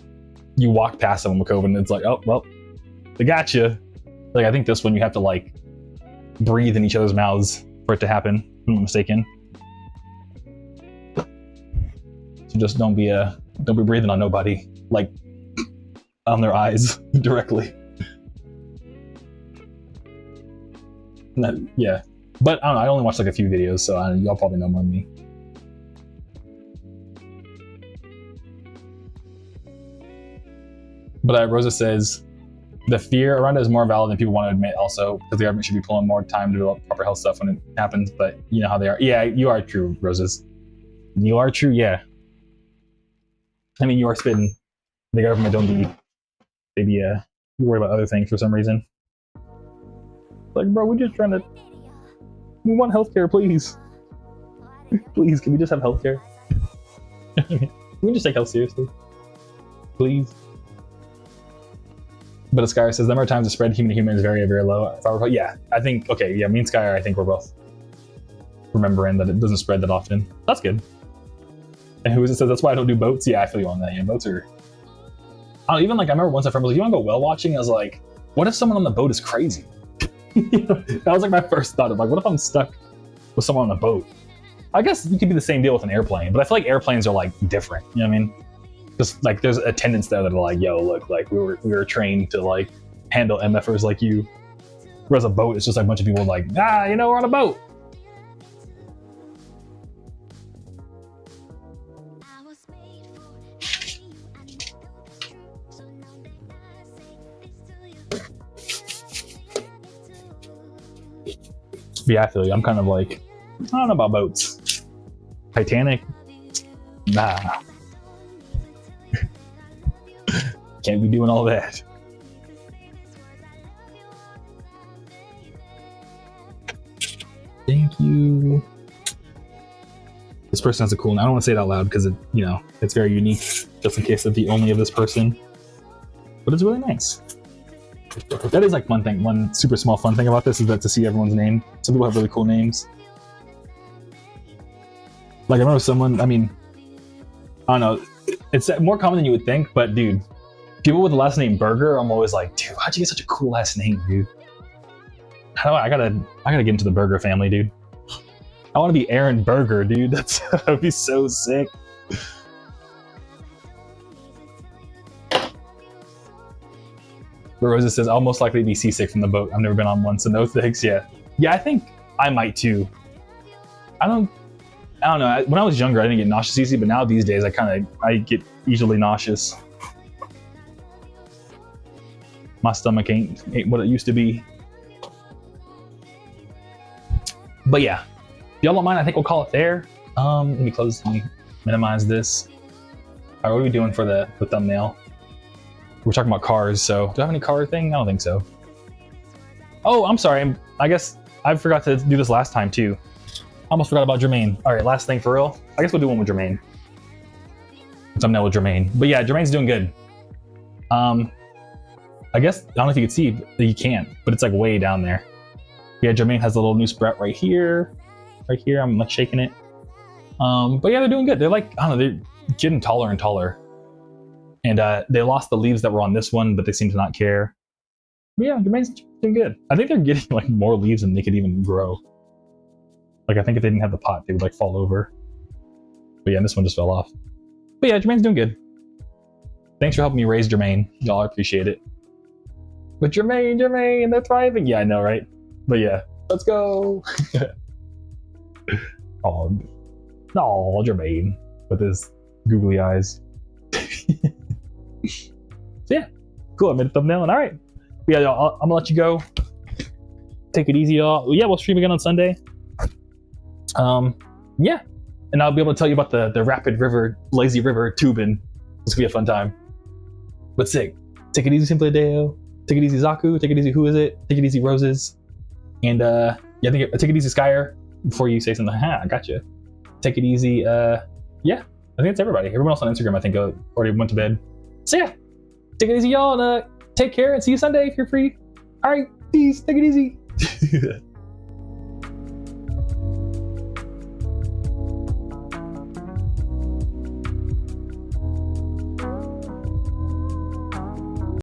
[SPEAKER 2] you walk past someone with COVID and it's like, oh, well, they got you. Like, I think this one you have to like breathe in each other's mouths for it to happen, if I'm not mistaken. So just don't be breathing on nobody, like on their eyes directly. Yeah, but I don't know, I only watched like a few videos, so y'all probably know more than me. But Rosa says, the fear around it is more valid than people want to admit also, because the government should be pulling more time to develop proper health stuff when it happens, but you know how they are. Yeah, you are true, Roses. You are true, yeah. I mean, you are spitting. The government they be worried about other things for some reason. Like, bro, we're just we want healthcare, please. Please, can we just have healthcare? Can we just take health seriously? Please. But Skyr says, the number of times the spread human to human is very, very low. If I recall, yeah, I think, okay, yeah, me and Skyr, I think we're both remembering that it doesn't spread that often. That's good. And who is it says, that's why I don't do boats? Yeah, I feel you on that. Yeah, boats are... I don't know, even like, I remember once a friend was like, you want to go whale watching? I was like, what if someone on the boat is crazy? That was like my first thought of like, what if I'm stuck with someone on a boat? I guess it could be the same deal with an airplane, but I feel like airplanes are like different, you know what I mean? Just like there's attendants there that are like, yo, look, like we were trained to like handle MFers like you. Whereas a boat, it's just like a bunch of people like, you know, we're on a boat. Yeah, I feel you. I'm kind of like, I don't know about boats. Titanic? Nah. Can't be doing all that. Thank you. This person has a cool name. I don't want to say it out loud because it, you know, it's very unique, just in case of the only of this person. But it's really nice. That is like one thing, one super small fun thing about this is that to see everyone's name. Some people have really cool names. Like I remember someone, I mean, I don't know, it's more common than you would think, but dude, people with the last name Burger, I'm always like, dude, how'd you get such a cool last name, dude? I gotta get into the Burger family, dude. I want to be Aaron Burger, dude. That would be so sick. Rosa says, I'll most likely be seasick from the boat. I've never been on one, so no thanks. Yeah, I think I might too. I don't know. When I was younger, I didn't get nauseous easy, but now these days, I get easily nauseous. My stomach ain't what it used to be. But yeah, if y'all don't mind, I think we'll call it there. Let me minimize this. All right, what are we doing for the thumbnail? We're talking about cars, so do I have any car thing? I don't think so. Oh, I'm sorry. I guess I forgot to do this last time too. Almost forgot about Jermaine. All right, last thing for real. I guess we'll do one with Jermaine. Thumbnail with Jermaine. But yeah, Jermaine's doing good. I guess, I don't know if you can see, but you can't, but it's like way down there. Yeah, Jermaine has a little new sprout right here. Right here, I'm like shaking it. But yeah, they're doing good. They're like, I don't know, they're getting taller and taller. And they lost the leaves that were on this one, but they seem to not care. But yeah, Jermaine's doing good. I think they're getting like more leaves than they could even grow. Like I think if they didn't have the pot, they would like fall over. But yeah, this one just fell off. But yeah, Jermaine's doing good. Thanks for helping me raise Jermaine. Y'all, I appreciate it. But Jermaine, they're thriving. Yeah, I know, right? But yeah, let's go. Oh, Jermaine with his googly eyes. So yeah, cool. I made a thumbnail, and all right. Yeah, y'all, I'm gonna let you go. Take it easy, y'all. Yeah, we'll stream again on Sunday. Yeah, and I'll be able to tell you about the rapid river, lazy river tubing. This will be a fun time. But sick. Take it easy, Simple Deo. Take it easy, Zaku. Take it easy, Who Is It? Take it easy, Roses. And yeah, take it easy, Skyer. Before you say something, I gotcha. Take it easy. Yeah, I think it's everybody. Everyone else on Instagram, I think, already went to bed. So yeah, take it easy, y'all, and take care, and see you Sunday if you're free. All right, peace. Take it easy.